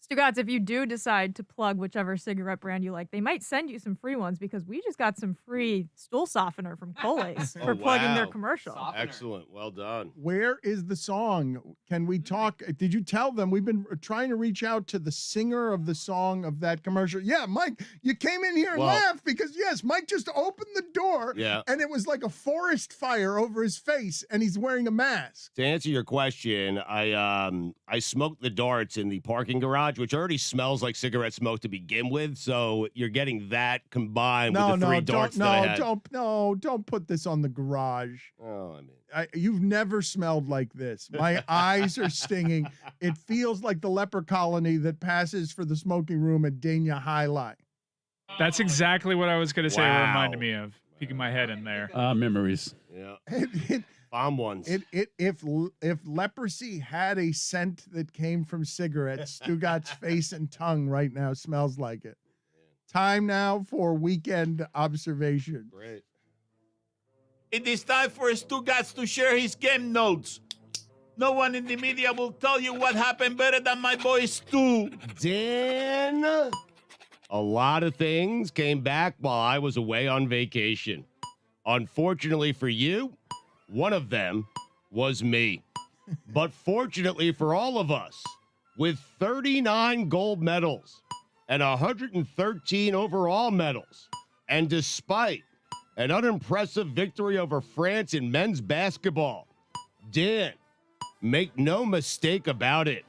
Stugotz, if you do decide to plug whichever cigarette brand you like, they might send you some free ones because we just got some free stool softener from Coles for plugging their wow. commercial. Excellent. Well done. Where is the song? Can we talk? Did you tell them? We've been trying to reach out to the singer of the song of that commercial. Yeah, Mike, you came in here and Well- laughed because, yes, Mike just opened the door Yeah. and it was like a forest fire over his face and he's wearing a mask. To answer your question, I smoked the darts in the parking garage, which already smells like cigarette smoke to begin with. So you're getting that combined with the 3 darts that I had. Don't put this on the garage. Oh, I mean. You've never smelled like this. My eyes are stinging. It feels like the leper colony that passes for the smoking room at Dania Highlight. That's exactly what I was going to say. It Wow. reminded me of peeking my head in there. Memories. Yeah. It, Bomb ones. if leprosy had a scent that came from cigarettes, Stugotz's face and tongue right now smells like it. Time now for weekend observation. Great. It is time for Stugotz to share his game notes. No one in the media will tell you what happened better than my boy Stu. Dan, a lot of things came back while I was away on vacation. Unfortunately for you, one of them was me. But fortunately for all of us, with 39 gold medals and 113 overall medals, and despite an unimpressive victory over France in men's basketball, Dan, make no mistake about it,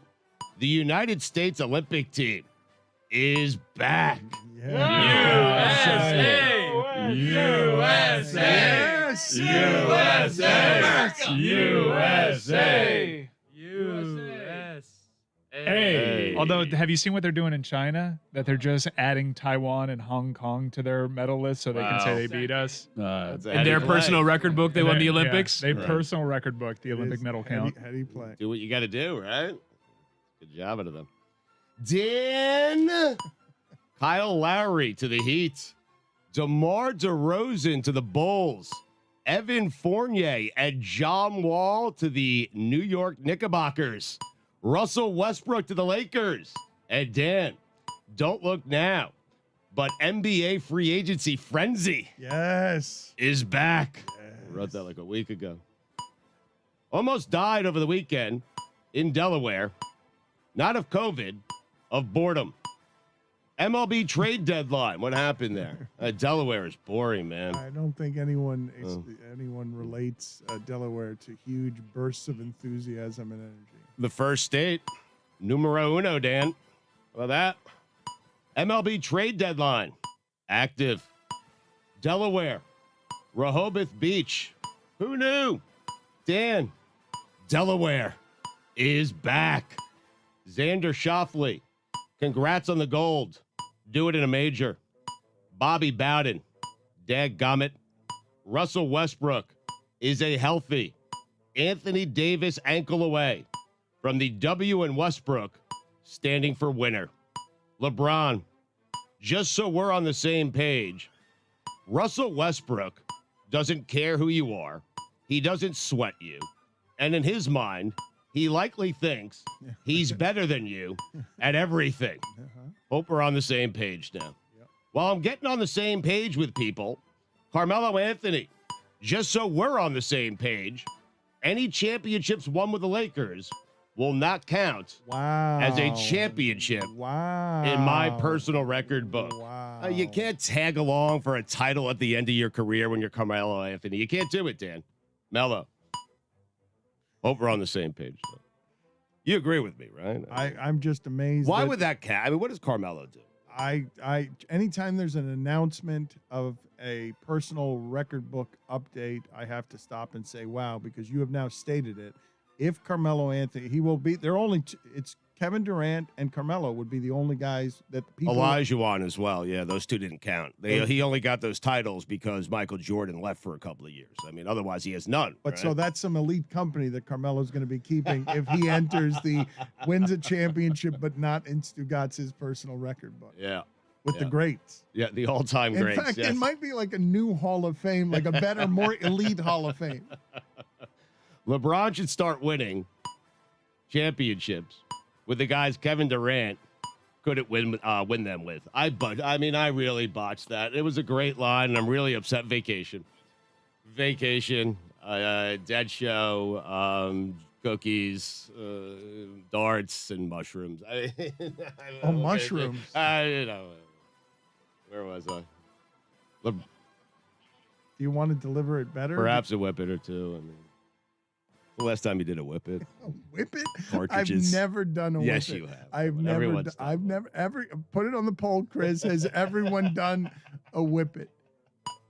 the United States Olympic team is back. USA! USA! USA! Hey. Although, have you seen what they're doing in China? That they're just adding Taiwan and Hong Kong to their medal list so they can say Wow. they beat us. That's a In heady their play. personal record book, they won the Olympics. They Right. personal record book the Olympic medal count. How do you play? Do what you got to do, right? Good job out of them. Dan, Kyle Lowry to the Heat, DeMar DeRozan to the Bulls, Evan Fournier and John Wall to the New York Knickerbockers, Russell Westbrook to the Lakers, and Dan, don't look now, but NBA free agency frenzy Yes. is back. I wrote that like a week ago. Almost died over the weekend in Delaware. Not of COVID, of boredom. MLB trade deadline. What happened there? Delaware is boring, man. I don't think anyone relates Delaware to huge bursts of enthusiasm and energy. The first state, numero uno, Dan. How about that? MLB trade deadline. Active. Delaware. Rehoboth Beach. Who knew? Dan, Delaware is back. Xander Schauffele, congrats on the gold. Do it in a major. Bobby Bowden, dadgummit. Russell Westbrook is a healthy. Anthony Davis ankle away from the W in Westbrook, standing for winner. LeBron, just so we're on the same page, Russell Westbrook doesn't care who you are. He doesn't sweat you. And in his mind, he likely thinks he's better than you at everything. Hope we're on the same page now. While I'm getting on the same page with people, Carmelo Anthony, just so we're on the same page, any championships won with the Lakers will not count as a championship in my personal record book. You can't tag along for a title at the end of your career when you're Carmelo Anthony. You can't do it, Dan. Mello. Hope we're on the same page. Though. You agree with me, right? I'm just amazed. Why would that cat? I mean, what does Carmelo do? Anytime there's an announcement of a personal record book update, I have to stop and say, wow, because you have now stated it. If Carmelo Anthony, he will be, it's Kevin Durant and Carmelo would be the only guys that the people. Olajuwon as well. Yeah, those two didn't count. He only got those titles because Michael Jordan left for a couple of years. I mean, otherwise he has none. But right? so that's some elite company that Carmelo's going to be keeping if he enters wins a championship, but not in Stugotz's personal record book. Yeah. With the greats. Yeah, the all-time greats. In fact, yes. it might be like a new Hall of Fame, like a better, more elite Hall of Fame. LeBron should start winning championships with the guys Kevin Durant couldn't win them with. I really botched that. It was a great line, and I'm really upset. Vacation, dead show, cookies, darts, and mushrooms. Mushrooms. Where was I? Do you want to deliver it better? Perhaps a whip it or two. I mean, the last time you did a whip it. A whip it? Cartridges. I've never done a whip it. Yes, you have. I've never put it on the poll, Chris. Has everyone done a whip it?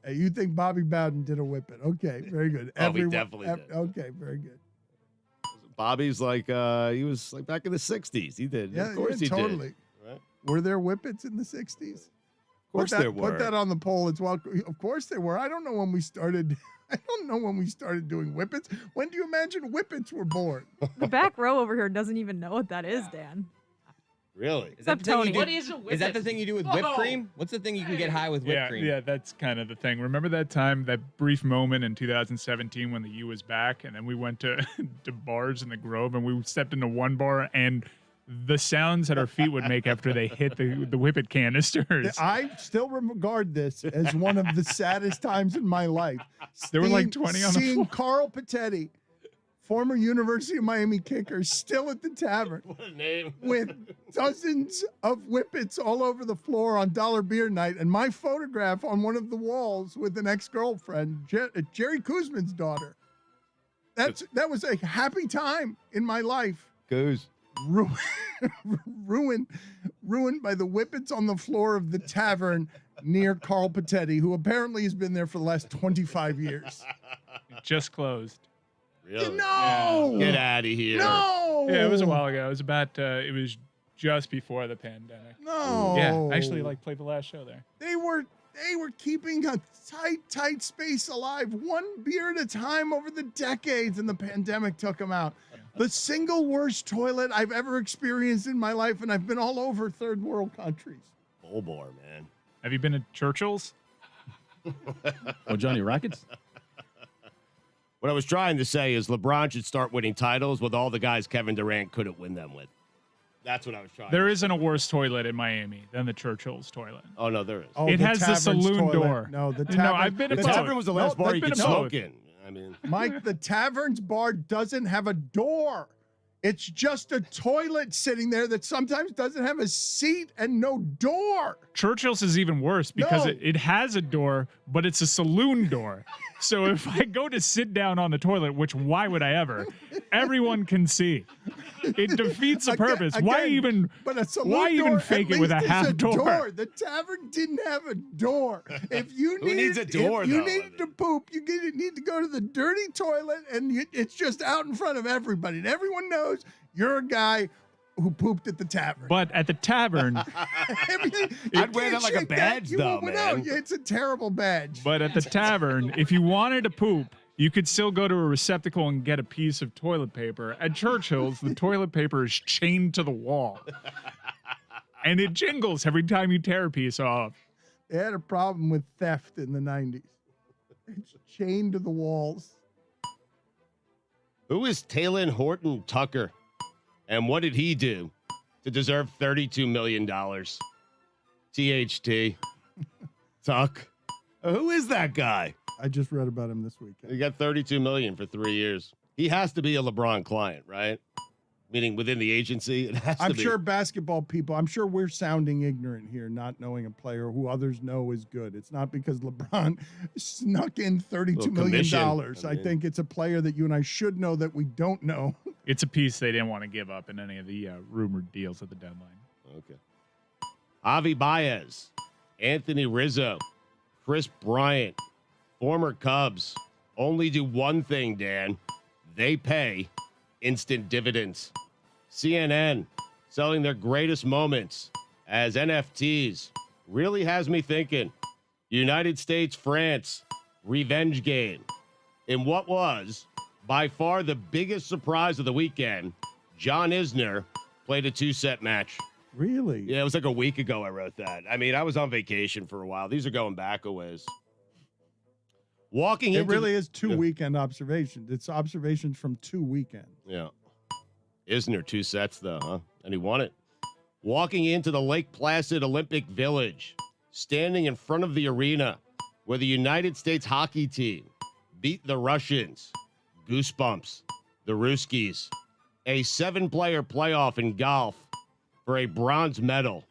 You think Bobby Bowden did a whip it? Okay, very good. We definitely did. Okay, very good. Bobby's like he was like back in the 60s. He did. Yeah, of course he totally. did. Right? Were there whippets in the 60s? Of course there were. Put that on the poll as well. Of course there were. I don't know when we started. I don't know when we started doing whippets. When do you imagine whippets were born? The back row over here doesn't even know what that is, Dan. Really? Is that Except Tony. what is a whippet? Is that the thing you do with whipped cream? What's the thing you can get high with whipped cream? Yeah, that's kind of the thing. Remember that time, that brief moment in 2017 when the U was back, and then we went to bars in the Grove, and we stepped into one bar, and the sounds that our feet would make after they hit the whippet canisters. I still regard this as one of the saddest times in my life. There were like 20 on the seeing floor. Carl Patetti, former University of Miami kicker, still at the tavern. What a name. With dozens of whippets all over the floor on dollar beer night, and my photograph on one of the walls with an ex-girlfriend, Jerry Kuzman's daughter. That was a happy time in my life. Goose. Ruined by the whippets on the floor of the tavern near Carl Patetti, who apparently has been there for the last 25 years. It just closed. Really? No! Get out of here. No! Yeah, it was a while ago. It was it was just before the pandemic. No! Yeah, I actually played the last show there. They were keeping a tight space alive, one beer at a time over the decades, and the pandemic took them out. The single worst toilet I've ever experienced in my life, and I've been all over third world countries. Bull bar, man. Have you been to Churchill's? Oh, Johnny Rockets? What I was trying to say is LeBron should start winning titles with all the guys Kevin Durant couldn't win them with. That's what I was trying to say. There isn't a worse toilet in Miami than the Churchill's toilet. Oh, no, there is. Oh, It has the tavern's saloon toilet. door. No, the No, tavern. I've been The to both. tavern was the last bar you been could to smoke both. in. I mean, Mike, the tavern's bar doesn't have a door. It's just a toilet sitting there that sometimes doesn't have a seat and no door. Churchill's is even worse because No. it has a door, but it's a saloon door. So if I go to sit down on the toilet, which why would I ever? Everyone can see. It defeats the purpose. Why Again, even? But a saloon Why even door, fake at it with a least there's half door? The tavern didn't have a door. If you Who needs a door, if you though? needed to poop, you need to go to the dirty toilet, and it's just out in front of everybody, and everyone knows you're a guy who pooped at the tavern. But at the tavern, I'd wear that like a badge, though, man. It's a terrible badge. but at the tavern, if you wanted to poop, you could still go to a receptacle and get a piece of toilet paper. At Churchill's, the toilet paper is chained to the wall. And it jingles every time you tear a piece off. They had a problem with theft in the 90s. It's chained to the walls. Who is Talon Horton Tucker? And what did he do to deserve $32 million? THT. Tuck. Who is that guy? I just read about him this weekend. He got $32 million for 3 years. He has to be a LeBron client, right? Meaning within the agency, it has I'm to be. sure basketball people, I'm sure we're sounding ignorant here, not knowing a player who others know is good. It's not because LeBron snuck in $32 million. I think it's a player that you and I should know that we don't know. It's a piece they didn't want to give up in any of the rumored deals at the deadline. Okay. Javi Baez, Anthony Rizzo, Chris Bryant, former Cubs, only do one thing, Dan. They pay instant dividends. CNN selling their greatest moments as NFTs really has me thinking. United States, France, revenge game. In what was by far the biggest surprise of the weekend, John Isner played a 2-set match. Really? Yeah, it was like a week ago I wrote that. I mean, I was on vacation for a while. These are going back a ways. Walking It into really is 2 weekend observations. It's observations from 2 weekends. Yeah. Isner 2 sets, though, huh? And he won it. Walking into the Lake Placid Olympic Village, standing in front of the arena where the United States hockey team beat the Russians. Goosebumps. The Ruskies. A 7-player playoff in golf for a bronze medal.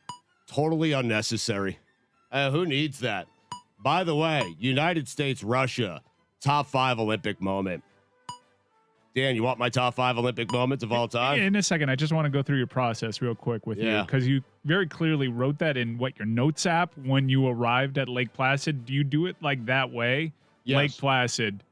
Totally unnecessary. Who needs that? By the way, United States, Russia, top 5 Olympic moment. Dan, you want my top 5 Olympic moments of all time? In a second, I just want to go through your process real quick with you, because you very clearly wrote that in your notes app when you arrived at Lake Placid. Do you do it like that way? Yes. Lake Placid,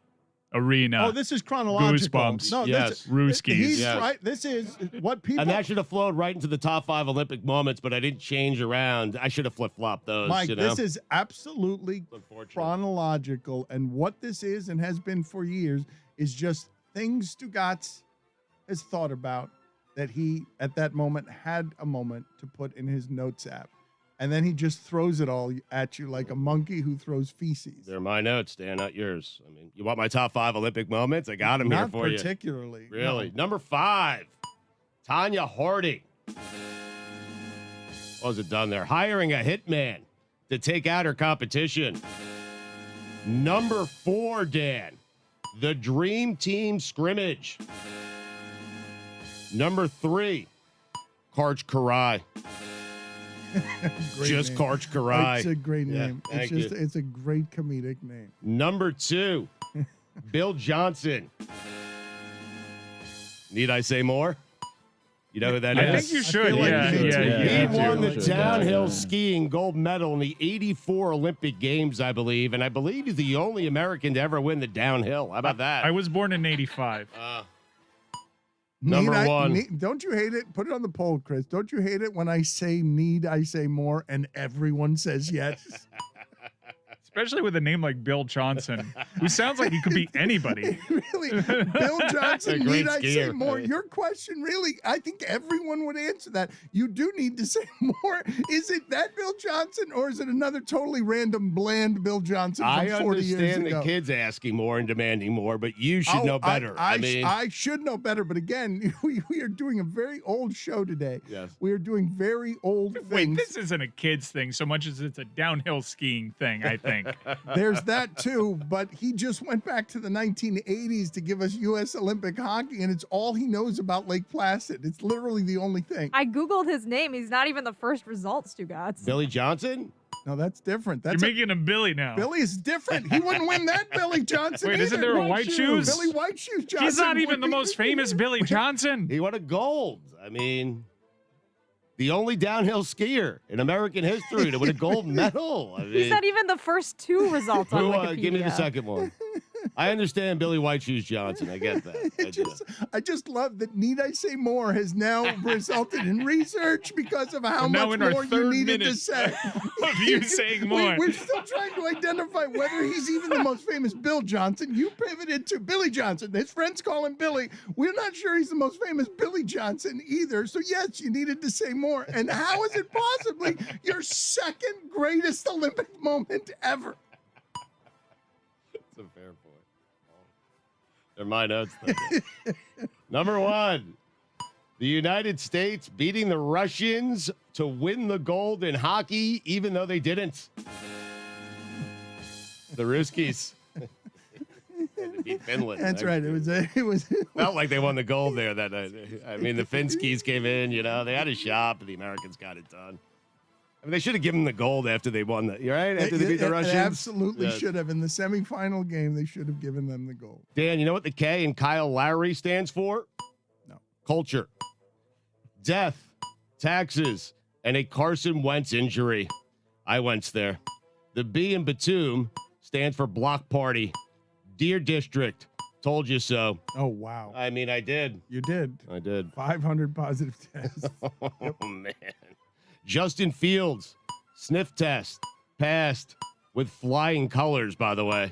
arena. Oh, this is chronological. Goosebumps. No, Yes. Ruskies. He's Yes. right. This is what people. And that should have flowed right into the top 5 Olympic moments, but I didn't change around. I should have flip-flopped those. Mike, you know? this is absolutely Unfortunate. chronological, and what this is and has been for years is just things Stugotz has thought about that he at that moment had a moment to put in his notes app, and then he just throws it all at you like a monkey who throws feces. They're my notes, Dan, not yours. I mean, you want my top 5 Olympic moments? I got them here Not for you. particularly. Really? No. Number 5, Tanya Harding. What was it done there? Hiring a hitman to take out her competition. Number 4, Dan, the Dream Team scrimmage. Number 3, Karch Karai. Great Just name. Karch Karai. It's a great Yeah, name. thank It's just you. it's a great comedic name. Number 2, Bill Johnson. Need I say more? You know who that is? I think you should. feel like Yeah, you need to. yeah, He yeah. Yeah, won the sure. downhill Yeah. skiing gold medal in the 84 Olympic Games, I believe. And I believe he's the only American to ever win the downhill. How about that? I was born in '85. Number 1. Don't you hate it? Put it on the poll, Chris. Don't you hate it when I say need I say more and everyone says yes? Especially with a name like Bill Johnson, who sounds like he could be anybody. Really? Bill Johnson, A great need I say skier. more? Your question, really, I think everyone would answer that. You do need to say more. Is it that Bill Johnson or is it another totally random, bland Bill Johnson from I 40 years understand ago? the kids asking more and demanding more, but you should know better. I should know better, but again, we are doing a very old show today. Yes. We are doing very old Wait, things. this isn't a kids thing so much as it's a downhill skiing thing, I think. There's that too, but he just went back to the 1980s to give us U.S. Olympic hockey, and it's all he knows about Lake Placid. It's literally the only thing. I Googled his name. He's not even the first result, Stugotz. Billy Johnson? No, that's different. You're That's making him Billy now. Billy is different. He wouldn't win that Billy Johnson. Wait, isn't either. there a White Shoes? Billy White Shoes Johnson. He's not even would the be- most famous Billy Johnson. He won a gold. I mean, the only downhill skier in American history to win a gold medal. I mean, He's not even the first 2 results on who, Wikipedia. give me the second one. I understand Billy White Shoes Johnson. I get that. I just love that Need I Say More has now resulted in research because of how Now much in our more you third needed to minute say. of you saying more. We're still trying to identify whether he's even the most famous Bill Johnson. You pivoted to Billy Johnson. His friends call him Billy. We're not sure he's the most famous Billy Johnson either. So yes, you needed to say more. And how is it possibly your second greatest Olympic moment ever? That's a fair point. They're my notes, though. Number 1, the United States beating the Russians to win the gold in hockey, even though they didn't. The Ruskies. They beat Finland. That's right. It was Felt like they won the gold there that night. I mean, the Finskis came in, they had a shot, but the Americans got it done. I mean, they should have given them the gold after they won that, right? After they beat the Russians. They absolutely Yes. should have. In the semifinal game, they should have given them the gold. Dan, you know what the K in Kyle Lowry stands for? No. Culture. Death, taxes, and a Carson Wentz injury. I went there. The B in Batum stands for block party. Deer District. Told you so. Oh, wow. I mean, I did. You did. I did. 500 positive tests. Oh, man. Justin Fields, sniff test, passed with flying colors, by the way.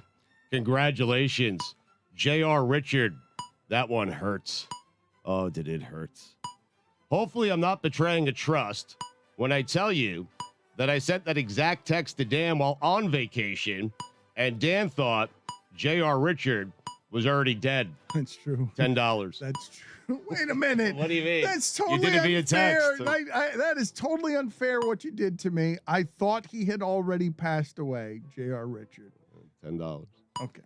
Congratulations. J.R. Richard, that one hurts. Oh, did it hurt? Hopefully I'm not betraying a trust when I tell you that I sent that exact text to Dan while on vacation, and Dan thought J.R. Richard was already dead. That's true. $10. That's true. Wait a minute. What do you mean? That's totally You did it via unfair. text. That is totally unfair what you did to me. I thought he had already passed away, J.R. Richard. $10. Okay.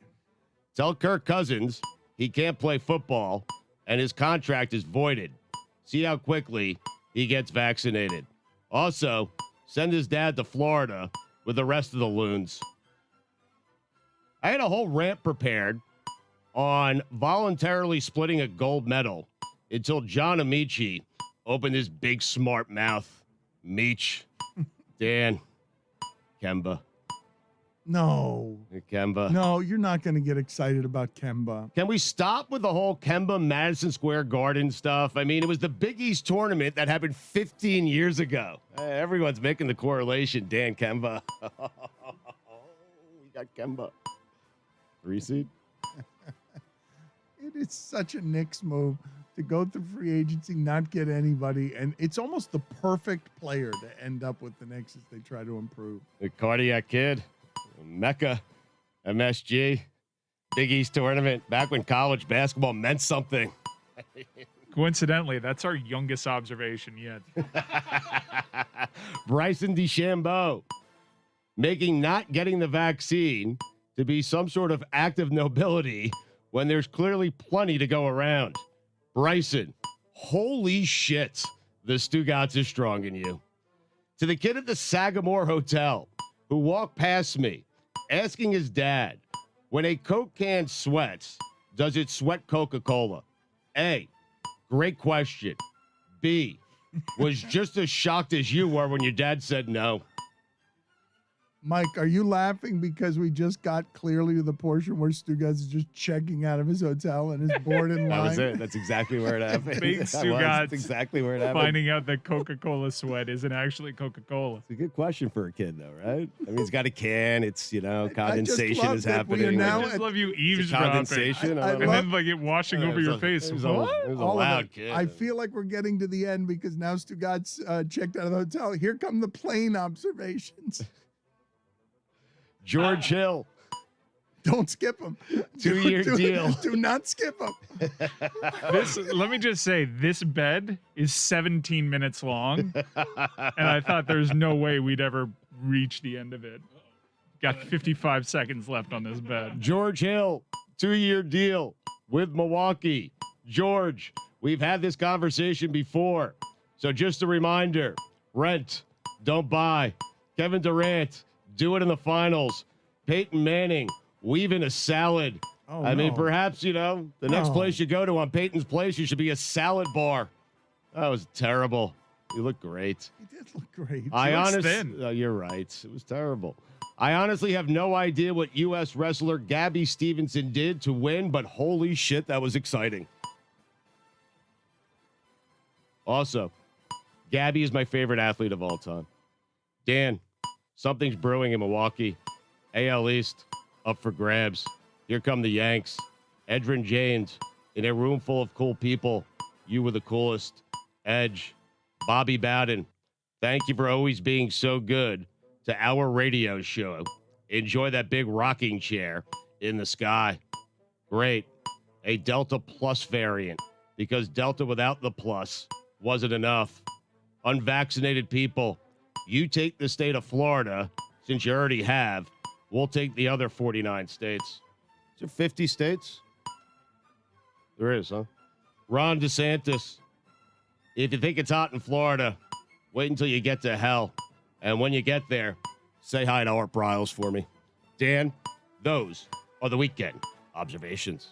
Tell Kirk Cousins he can't play football and his contract is voided. See how quickly he gets vaccinated. Also, send his dad to Florida with the rest of the loons. I had a whole rant prepared on voluntarily splitting a gold medal until John Amici opened his big smart mouth. Meech. Dan. Kemba. No. Kemba. No, you're not going to get excited about Kemba. Can we stop with the whole Kemba Madison Square Garden stuff? I mean, it was the Big East tournament that happened 15 years ago. Everyone's making the correlation. Dan Kemba. We got Kemba. 3 seed. It is such a Knicks move to go through free agency, not get anybody, and it's almost the perfect player to end up with the Knicks as they try to improve. The Cardiac Kid. Mecca. MSG. Big East tournament. Back when college basketball meant something. Coincidentally, that's our youngest observation yet. Bryson DeChambeau making not getting the vaccine to be some sort of act of nobility when there's clearly plenty to go around. Bryson, holy shit, the Stugotz is strong in you. To the kid at the Sagamore Hotel who walked past me asking his dad, when a Coke can sweats, does it sweat Coca-Cola? A, great question. B, was just as shocked as you were when your dad said no. Mike, are you laughing because we just got clearly to the portion where Stugotz is just checking out of his hotel and is bored in line? That was it. That's exactly where it happened. Big Stugotz That's exactly where it happened. finding out that Coca-Cola sweat isn't actually Coca-Cola. It's a good question for a kid, though, right? I mean, he's got a can. It's, condensation love is that we are happening. now I just at- love you It's eavesdropping. condensation. I And love- then like it washing over your face. It was What? a All of loud it. kid. I feel like we're getting to the end because now Stugotz checked out of the hotel. Here come the plane observations. George Hill. Don't skip them. 2-year deal. Do not skip them. Let me just say, this bed is 17 minutes long, and I thought there's no way we'd ever reach the end of it. Got 55 seconds left on this bed. George Hill, 2-year deal with Milwaukee. George, we've had this conversation before. So just a reminder, rent, don't buy. Kevin Durant, do it in the finals. Peyton Manning, weave in a salad. Oh, I mean, no. perhaps, the next No. place you go to on Peyton's Place, you should be a salad bar. That was terrible. You look great. He did look great. I looks honestly, thin. you're right. It was terrible. I honestly have no idea what U.S. wrestler Gabby Stevenson did to win, but holy shit, that was exciting. Also, Gabby is my favorite athlete of all time. Dan, something's brewing in Milwaukee. AL East, up for grabs. Here come the Yanks. Edrin James, in a room full of cool people. You were the coolest. Edge, Bobby Bowden, thank you for always being so good to our radio show. Enjoy that big rocking chair in the sky. Great. A Delta Plus variant, because Delta without the plus wasn't enough. Unvaccinated people, you take the state of Florida, since you already have. We'll take the other 49 states. Is there 50 states? There is, huh? Ron DeSantis, if you think it's hot in Florida, wait until you get to hell. And when you get there, say hi to Art Briles for me. Dan, those are the weekend observations.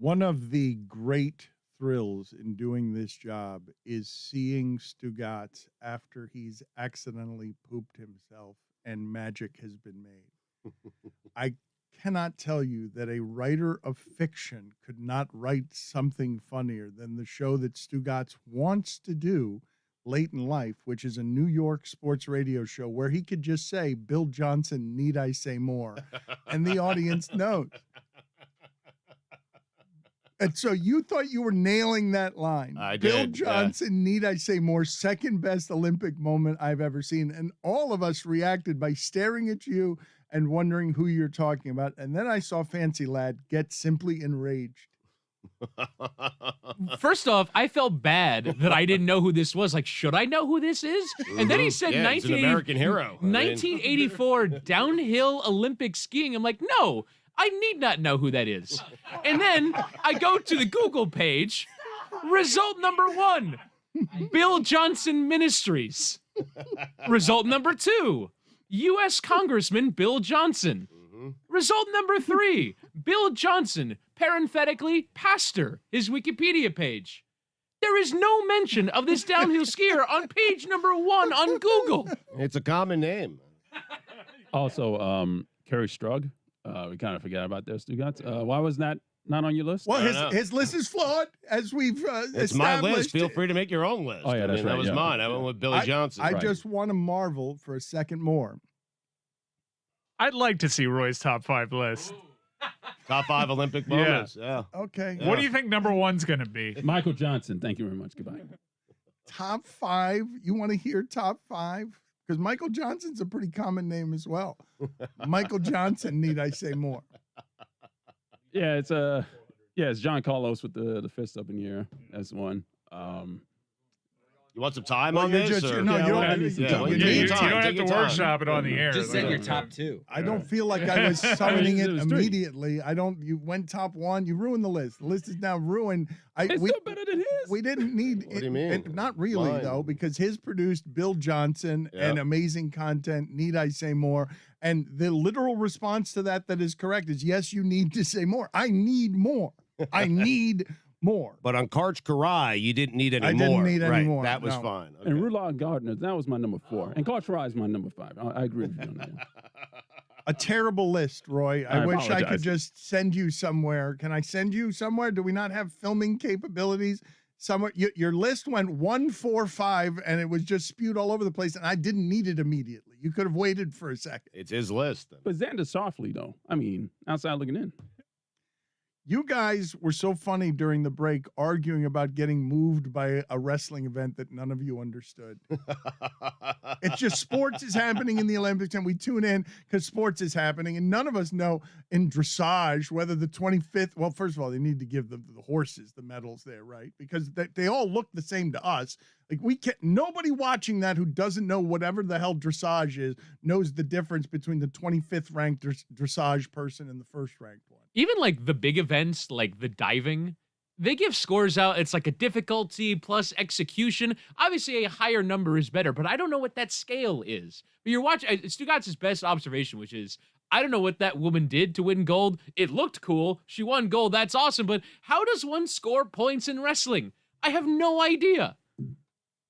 One of the great thrills in doing this job is seeing Stugotz after he's accidentally pooped himself and magic has been made. I cannot tell you that a writer of fiction could not write something funnier than the show that Stugotz wants to do late in life, which is a New York sports radio show where he could just say, Bill Johnson, need I say more? And the audience knows. And so you thought you were nailing that line. I Bill did, Johnson, need I say more? Second best Olympic moment I've ever seen. And all of us reacted by staring at you and wondering who you're talking about. And then I saw Fancy Lad get simply enraged. First off, I felt bad that I didn't know who this was. Like, should I know who this is? And then he said Yeah, he's an American hero. I mean- 1984 downhill Olympic skiing. I'm like, no, I need not know who that is. And then I go to the Google page. Result number 1, Bill Johnson Ministries. Result number 2, U.S. Congressman Bill Johnson. Result number 3, Bill Johnson, parenthetically, pastor, his Wikipedia page. There is no mention of this downhill skier on page number 1 on Google. It's a common name. Also, Kerry Strug. We kind of forgot about this, Stugotz. Why was that not on your list? Well, I don't know. his list is flawed, as we've It's my list. established. Feel free to make your own list. Oh, yeah, I that's mean, right, That was yeah. mine. I went with Billy Johnson. I Right. just want to marvel for a second more. I'd like to see Roy's top 5 list. Top 5 Olympic moments. Yeah. Okay. What do you think number 1's going to be? Michael Johnson. Thank you very much. Goodbye. Top 5? You want to hear top 5? Because Michael Johnson's a pretty common name as well. Michael Johnson, need I say more? Yeah, it's John Carlos with the fist up in the air. That's one. You want some time Well, on you're this? just- or? no, Yeah, you well, don't- I need some yeah, time. well, you take need your You time. time. don't have Take to your time. workshop it on the air. Just Like, said your top 2. I don't feel like I was summoning it It was three. immediately. You went top 1. You ruined the list. The list is now ruined. It's We still better than his. we didn't need What do you mean? and not really, Mine. though, because his produced Bill Johnson and Yeah. amazing content. Need I say more? And the literal response to that is correct is yes, you need to say more. I need more. I need more. But on Karch Karai, you didn't need any I more. didn't need any Right, more, That was no. fine. And Okay. Rulon Gardner, that was my number 4. And Coach Fry is my number 5. I agree with you on that one. A terrible list, Roy. I I wish I could apologize. just send you somewhere. Can I send you somewhere? Do we not have filming capabilities? Somewhere your list went 1, 4, 5, and it was just spewed all over the place, and I didn't need it immediately. You could have waited for a second. It's his list. But Xander Softly, though. I mean, outside looking in. You guys were so funny during the break arguing about getting moved by a wrestling event that none of you understood. It's just sports is happening in the Olympics, and we tune in because sports is happening, and none of us know in dressage whether the 25th. Well, first of all, they need to give the horses the medals there, right? Because they all look the same to us. Like we can't. Nobody watching that who doesn't know whatever the hell dressage is knows the difference between the 25th ranked dressage person and the first ranked one. Even like the big events, like the diving, they give scores out. It's like a difficulty plus execution. Obviously, a higher number is better, but I don't know what that scale is. But you're watching Stugotz's best observation, which is, I don't know what that woman did to win gold. It looked cool. She won gold. That's awesome. But how does one score points in wrestling? I have no idea.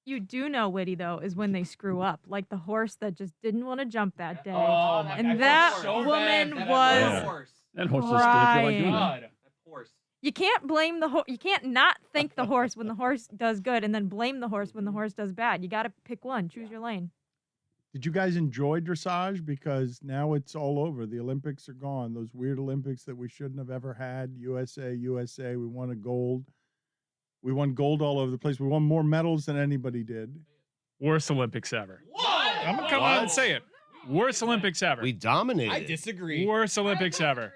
You do know, Witty, though, is when they screw up. Like the horse that just didn't want to jump that day. And that woman was That horse just didn't feel like doing it. crying. You can't blame the horse. You can't not thank the horse when the horse does good and then blame the horse when the horse does bad. You got to pick one. Choose your lane. Did you guys enjoy dressage? Because now it's all over. The Olympics are gone. Those weird Olympics that we shouldn't have ever had. USA. We won a gold. We won gold all over the place. We won more medals than anybody did. Worst Olympics ever. I'm going to come out and say it. Worst Olympics ever. We dominated. I disagree. Worst Olympics ever.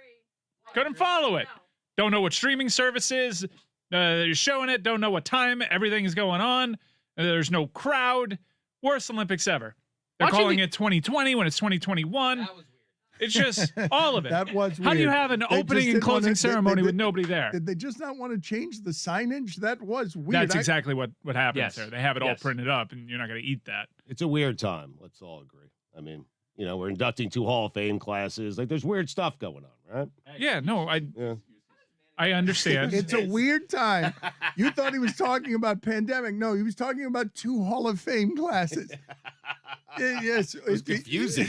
Couldn't follow it. Don't know what streaming service is. They're showing it. Don't know what time everything is going on. There's no crowd. Worst Olympics ever. They're Watching calling the- it 2020 when it's 2021. That was weird. It's just all of it. That was weird. How do you have an They opening just and didn't closing wanna- ceremony they- with nobody there? Did they just not want to change the signage? That was weird. That's exactly what happens Yes. there. They have it all Yes. printed up, and you're not going to eat that. It's a weird time. Let's all agree. I mean, we're inducting 2 Hall of Fame classes. Like, there's weird stuff going on, right? Yeah, no, Yeah. I understand. It's a weird time. You thought he was talking about pandemic. No, he was talking about 2 Hall of Fame classes. Yes, It's confusing.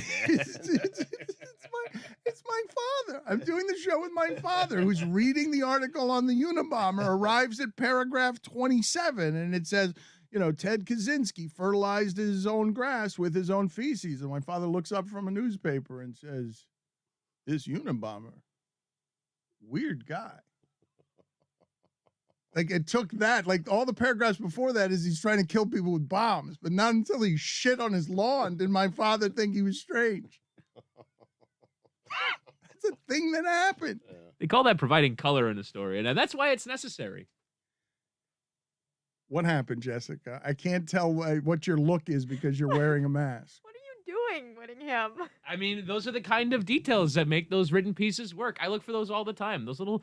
It's my father. I'm doing the show with my father, who's reading the article on the Unabomber, arrives at paragraph 27, and it says, Ted Kaczynski fertilized his own grass with his own feces. And my father looks up from a newspaper and says, this Unabomber, weird guy. Like, it took that, like, all the paragraphs before that is he's trying to kill people with bombs, but not until he shit on his lawn did my father think he was strange. That's a thing that happened. They call that providing color in a story, and that's why it's necessary. What happened, Jessica? I can't tell what your look is because you're wearing a mask. What are you doing, Whittingham? I mean, those are the kind of details that make those written pieces work. I look for those all the time. Those little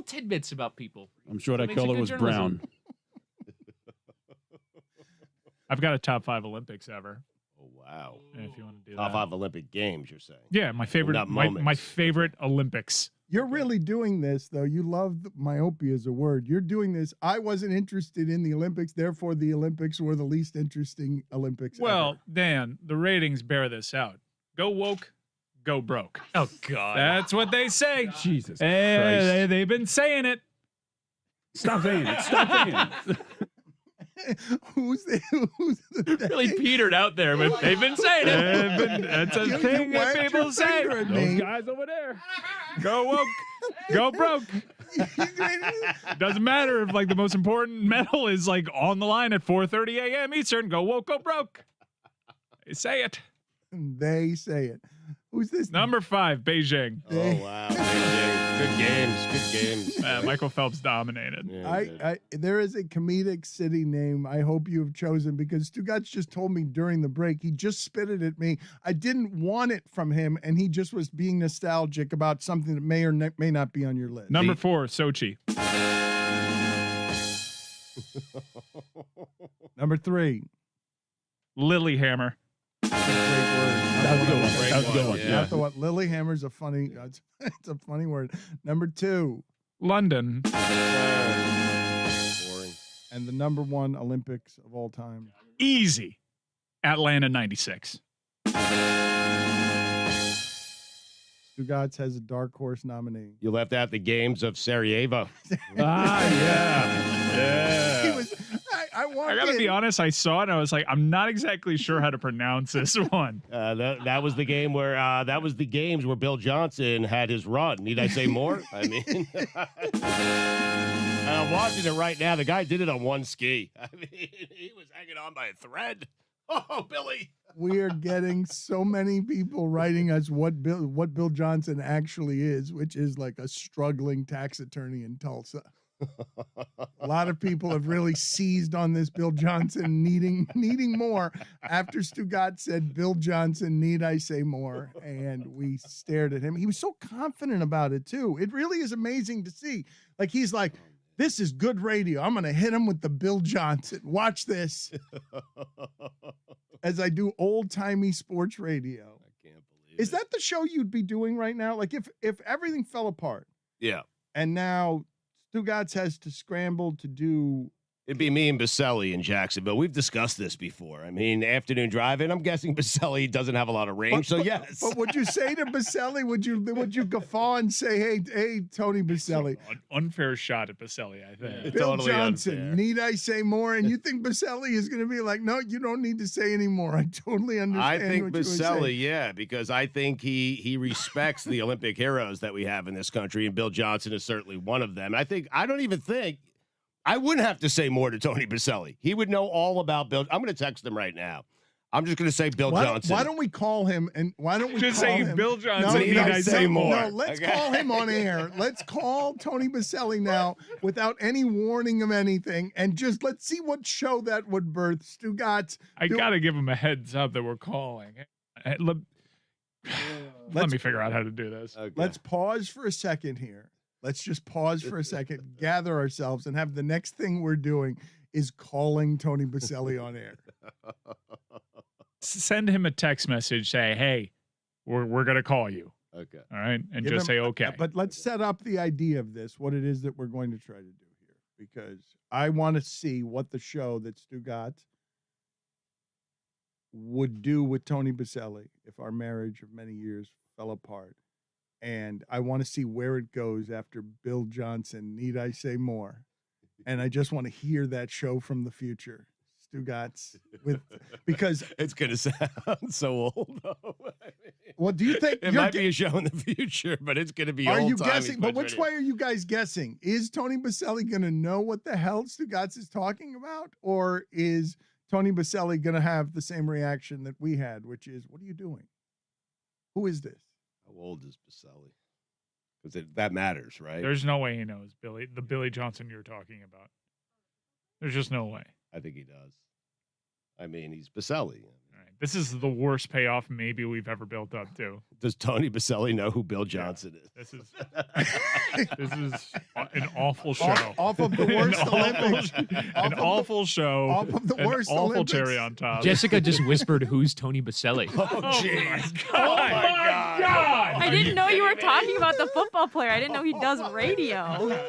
tidbits about people. I'm sure that makes it color good was journalism. brown. I've got a top 5 Olympics ever. Oh, wow. If you want to do Top that. 5 Olympic Games, you're saying? Yeah, my favorite. Not My moments. favorite Olympics. You're really doing this, though. You love myopia as a word. You're doing this. I wasn't interested in the Olympics, therefore the Olympics were the least interesting Olympics Well, ever. Dan, the ratings bear this out. Go woke, go broke. Oh, God. That's what they say. Jesus Hey, Christ. they've been saying it. Stop saying it. Stop saying it. Who's the Really petered out there, but they've been saying it. That's a You thing that wagged people your say. finger at Those me. guys over there. Go woke, go broke. Doesn't matter if like the most important medal is like on the line at 4:30 a.m. Eastern. Go woke, go broke. They say it. They say it. Who's this? Number 5, Beijing. Oh, wow. Good games. Good games. Michael Phelps dominated. Yeah, There is a comedic city name I hope you have chosen because Stugotz just told me during the break. He just spit it at me. I didn't want it from him, and he just was being nostalgic about something that may or may not be on your list. Number 4, Sochi. Number 3. Lilyhammer. That was a good one. That was a good one. Yeah. Yeah. Not the one. Lilyhammer's a funny. It's a funny word. Number 2, London. Boring. and the number 1 Olympics of all time. Easy. Atlanta 96. Stugotz has a dark horse nominee. You left out the games of Sarajevo. Yeah. He was. I walked I gotta in. be honest, I saw it and I was like, I'm not exactly sure how to pronounce this one. That was the game where that was the games where Bill Johnson had his run. Need I say more? I mean, and I'm watching it right now. The guy did it on one ski. I mean, he was hanging on by a thread. Oh, Billy. We are getting so many people writing us what Bill Johnson actually is, which is like a struggling tax attorney in Tulsa. A lot of people have really seized on this Bill Johnson needing more after Stugotz said, Bill Johnson, need I say more? And we stared at him. He was so confident about it, too. It really is amazing to see. Like, he's like, this is good radio. I'm going to hit him with the Bill Johnson. Watch this. As I do old-timey sports radio. I can't believe Is that the show you'd be doing right now? Like, if everything fell apart Yeah. and now Stugotz has to scramble to do. It'd be me and Baselli in Jacksonville. We've discussed this before. I mean, afternoon driving. I'm guessing Baselli doesn't have a lot of range, so yes. But would you say to Baselli, would you guffaw and say, hey, Tony Baselli, An unfair shot at Baselli, I think. Bill Totally Johnson, unfair. need I say more? And you think Baselli is going to be like, no, you don't need to say any more. I totally understand. I think what you would say. Baselli, yeah, because I think he respects the Olympic heroes that we have in this country, and Bill Johnson is certainly one of them. And I wouldn't have to say more to Tony Baselli. He would know all about Bill. I'm going to text him right now. I'm just going to say Bill Johnson. Why don't we call him and why don't we Just call say him? Bill Johnson, need I say more? No, let's Okay. call him on air. Let's call Tony Baselli now without any warning of anything, and just let's see what show that would birth. Stugotz, I gotta give him a heads up that we're calling. Let me figure out how to do this. Okay. let's pause for a second here. Let's just pause for a second, gather ourselves, and have the next thing we're doing is calling Tony Baselli on air. Send him a text message. Say, hey, we're gonna call you. Okay. All right, and Give just him- say okay. But let's set up the idea of this, what it is that we're going to try to do here, because I want to see what the show that Stugotz would do with Tony Baselli if our marriage of many years fell apart. And I want to see where it goes after Bill Johnson. Need I say more? And I just want to hear that show from the future. Stugotz because it's gonna sound so old though. Well, do you think it might be a show in the future, but it's gonna be Are you old-timey guessing? But Sports which Radio. way are you guys guessing? Is Tony Baselli gonna know what the hell Stugotz is talking about? Or is Tony Baselli gonna have the same reaction that we had, which is, what are you doing? Who is this? How old is Baselli? Because that matters, right? There's no way he knows the Billy Johnson you're talking about. There's just no way. I think he does. I mean, he's Baselli. All right. This is the worst payoff maybe we've ever built up to. Does Tony Baselli know who Bill Johnson is? This is an awful show. Off of the worst Olympics. An awful show. Off of the an worst awful Olympics. cherry on top. Jessica just whispered, "Who's Tony Baselli?" Oh, jeez. Oh, my God. I didn't know you were talking about the football player. I didn't know he does radio.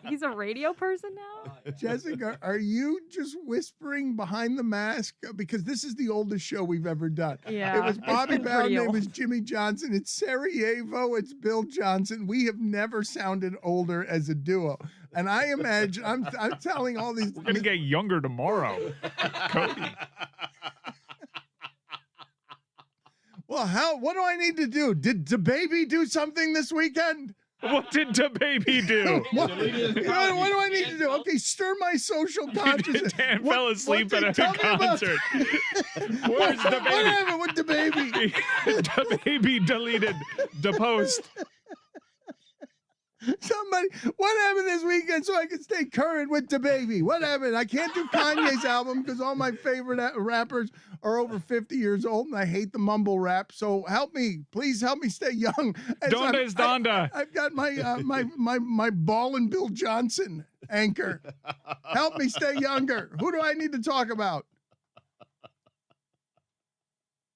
He's a radio person now? Jessica, are you just whispering behind the mask? Because this is the oldest show we've ever done. Yeah, It was it's Bobby been pretty Bowden. It old. was Jimmy Johnson. It's Sarajevo. It's Bill Johnson. We have never sounded older as a duo. And I imagine, I'm telling all these. We're going to get younger tomorrow. Cody. Well, what do I need to do? Did DeBaby do something this weekend? What did DeBaby do? What do I need to do? Okay, stir my social consciousness. Dan fell asleep at a tell me about- concert. Where's What DeBaby? happened with DeBaby? DeBaby deleted the post. Somebody, what happened this weekend so I can stay current with DeBaby? What happened? I can't do Kanye's album because all my favorite rappers are over 50 years old and I hate the mumble rap. So help me, please help me stay young. As Donda is Donda. I've got my ball and Bill Johnson anchor. Help me stay younger. Who do I need to talk about?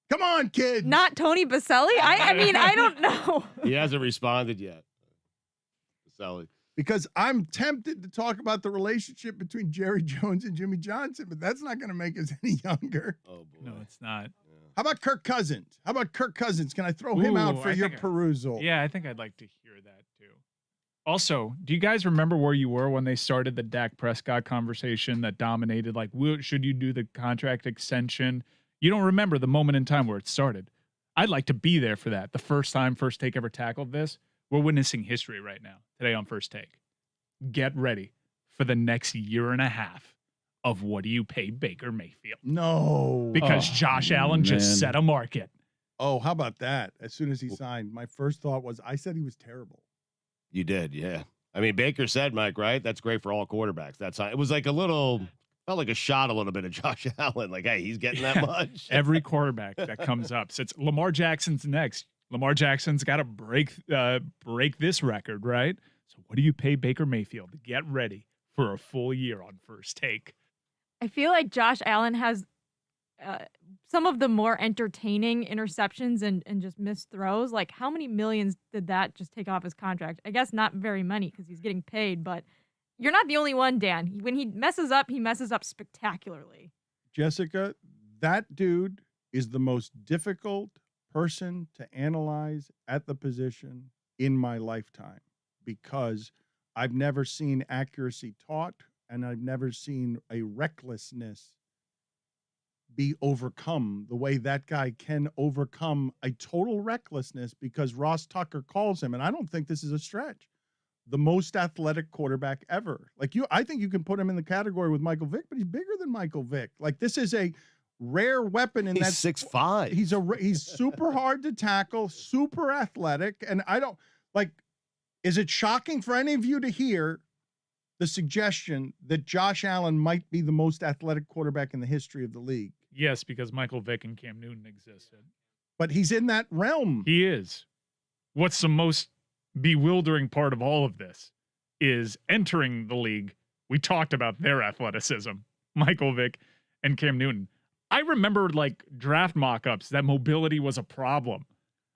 Come on, kid. Not Tony Baselli? I mean, I don't know. He hasn't responded yet. Baselli. Because I'm tempted to talk about the relationship between Jerry Jones and Jimmy Johnson, but that's not going to make us any younger. Oh boy. No, it's not. How about Kirk Cousins? Can I throw him out Ooh, for I your think perusal? Yeah, I think I'd like to hear that too. Also, do you guys remember where you were when they started the Dak Prescott conversation that dominated? Like, should you do the contract extension? You don't remember the moment in time where it started. I'd like to be there for that. The first time First Take ever tackled this. We're witnessing history right now, today on First Take. Get ready for the next year and a half of what do you pay Baker Mayfield? No. Because Josh Allen just man. set a market. Oh, how about that? As soon as he signed, my first thought was, I said he was terrible. You did, yeah. I mean, Baker said, Mike, right? That's great for all quarterbacks. That's it was like felt like a shot a little bit of Josh Allen. Like, hey, he's getting that much. Every quarterback that comes up sits. Lamar Jackson's next. Lamar Jackson's got to break this record, right? So what do you pay Baker Mayfield? Get ready for a full year on First Take. I feel like Josh Allen has some of the more entertaining interceptions and just missed throws. Like, how many millions did that just take off his contract? I guess not very many because he's getting paid, but you're not the only one, Dan. When he messes up spectacularly. Jessica, that dude is the most difficult person to analyze at the position in my lifetime because I've never seen accuracy taught and I've never seen a recklessness be overcome the way that guy can overcome a total recklessness because Ross Tucker calls him, and I don't think this is a stretch, the most athletic quarterback ever. Like I think you can put him in the category with Michael Vick, but he's bigger than Michael Vick. Like this is a rare weapon in He's that 6'5". He's super hard to tackle, super athletic, and I don't like. Is it shocking for any of you to hear the suggestion that Josh Allen might be the most athletic quarterback in the history of the league? Yes, because Michael Vick and Cam Newton existed. But he's in that realm. He is. What's the most bewildering part of all of this is entering the league. We talked about their athleticism, Michael Vick and Cam Newton. I remember like draft mock-ups that mobility was a problem.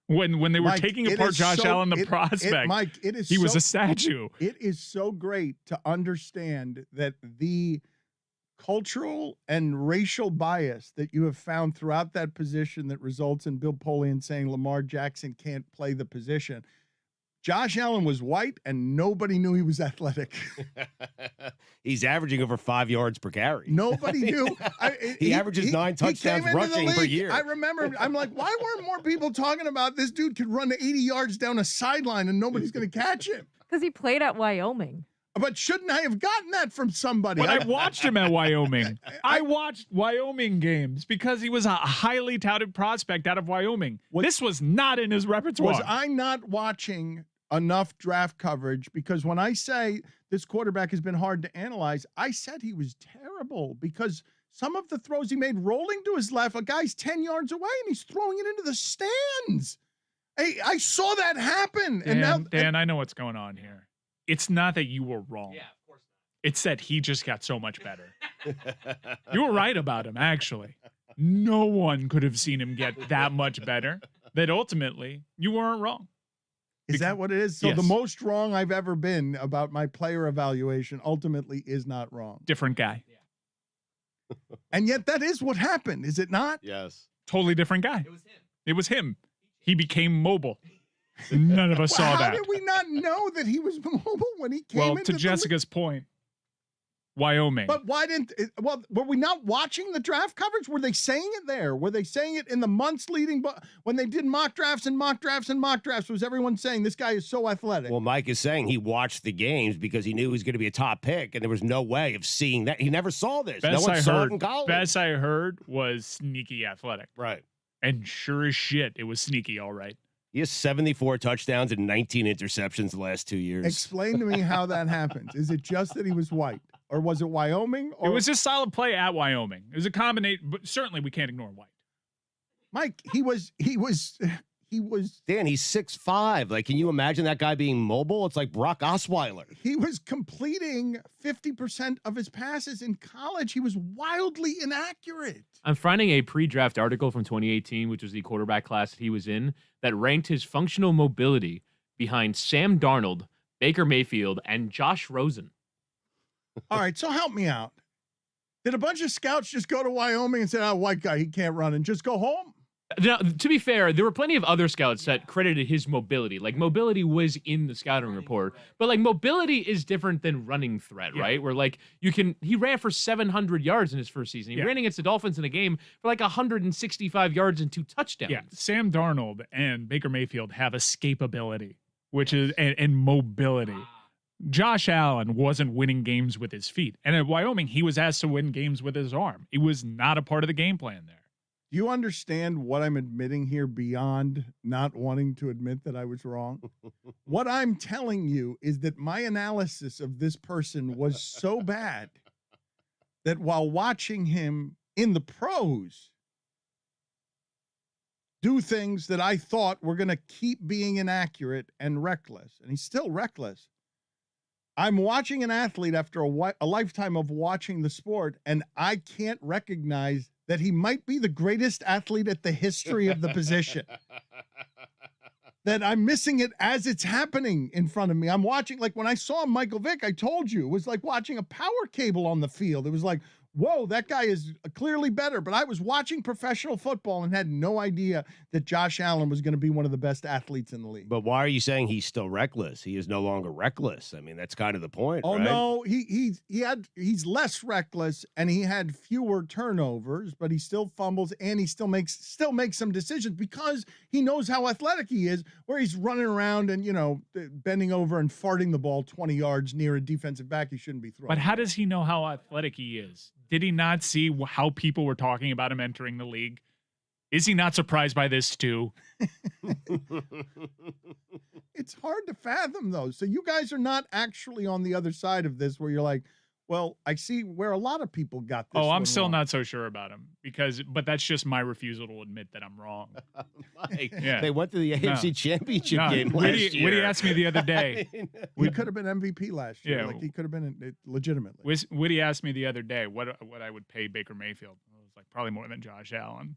When they were Mike, taking it apart is Josh so- Allen, the it- prospect, Mike, it is he was so- a statue. It is so great to understand that the cultural and racial bias that you have found throughout that position that results in Bill Polian saying Lamar Jackson can't play the position. Josh Allen was white and nobody knew he was athletic. He's averaging over 5 yards per carry. Nobody knew. He averages 9 he touchdowns came into the rushing per league. year. I remember, I'm like, why weren't more people talking about this dude could run 80 yards down a sideline and nobody's going to catch him? Because he played at Wyoming. But shouldn't I have gotten that from somebody? But I watched him at Wyoming. I watched Wyoming games because he was a highly touted prospect out of Wyoming. This was not in his repertoire. Was I not watching enough draft coverage? Because when I say this quarterback has been hard to analyze, I said he was terrible because some of the throws he made rolling to his left, a guy's 10 yards away and he's throwing it into the stands. Hey, I saw that happen. Dan, I know what's going on here. It's not that you were wrong. Yeah, of course It's that he just got so much better. You were right about him, actually. No one could have seen him get that much better. That ultimately, you weren't wrong. Is that what it is? So Yes. the most wrong I've ever been about my player evaluation ultimately is not wrong. Different guy. And yet that is what happened, is it not? Yes. Totally different guy. It was him. It was him. He became mobile. None of us saw How that. did we not know that he was mobile when he came Well, into to the Jessica's point, Wyoming. But why didn't well, were we not watching the draft coverage? Were they saying it there? Were they saying it in the months leading, but when they did mock drafts and mock drafts and mock drafts, was everyone saying this guy is so athletic? Well, Mike is saying he watched the games because he knew he was going to be a top pick, and there was no way of seeing that. He never saw this. No one saw it in college. Best I heard was sneaky athletic. Right. And sure as shit, it was sneaky, all right. He has 74 touchdowns and 19 interceptions the last 2 years. Explain to me how that happens. Is it just that he was white? Or was it Wyoming? Or It was just solid play at Wyoming. It was a combination, but certainly we can't ignore white. Mike, he was Dan, he's 6'5". Like, can you imagine that guy being mobile? It's like Brock Osweiler. he was completing 50% of his passes in college. He was wildly inaccurate. I'm finding a pre-draft article from 2018, which was the quarterback class that he was in, that ranked his functional mobility behind Sam Darnold, Baker Mayfield, and Josh Rosen. All right, so help me out. Did a bunch of scouts just go to Wyoming and say, "Oh, white guy, he can't run," and just go home? Now, to be fair, there were plenty of other scouts that credited his mobility. Like, mobility was in the scouting report, but like mobility is different than running threat, right? Where like he ran for 700 yards in his first season. He ran against the Dolphins in a game for like 165 yards and 2 touchdowns. Yeah, Sam Darnold and Baker Mayfield have escapability, which is and mobility. Josh Allen wasn't winning games with his feet. And at Wyoming, he was asked to win games with his arm. It was not a part of the game plan there. Do you understand what I'm admitting here beyond not wanting to admit that I was wrong? What I'm telling you is that my analysis of this person was so bad that while watching him in the pros do things that I thought were going to keep being inaccurate and reckless, and he's still reckless, I'm watching an athlete after a lifetime of watching the sport, and I can't recognize that he might be the greatest athlete at the history of the position. That I'm missing it as it's happening in front of me. I'm watching, like when I saw Michael Vick, I told you, it was like watching a power cable on the field. It was like, whoa, that guy is clearly better. But I was watching professional football and had no idea that Josh Allen was going to be one of the best athletes in the league. But why are you saying he's still reckless? He is no longer reckless. I mean, that's kind of the point. Oh right? no, he's less reckless and he had fewer turnovers, but he still fumbles and he still makes some decisions because he knows how athletic he is, where he's running around and bending over and farting the ball 20 yards near a defensive back he shouldn't be throwing. But how does he know how athletic he is? Did he not see how people were talking about him entering the league? Is he not surprised by this too? It's hard to fathom though. So you guys are not actually on the other side of this where you're like, well, I see where a lot of people got this. Oh, I'm one still wrong. not so sure about him but that's just my refusal to admit that I'm wrong. Mike, Yeah. They went to the AFC Championship No, game Woody, last year. Woody asked me the other day. I mean, He could have been MVP last year. Yeah. Like he could have been legitimately. Woody asked me the other day what I would pay Baker Mayfield. I was like, probably more than Josh Allen.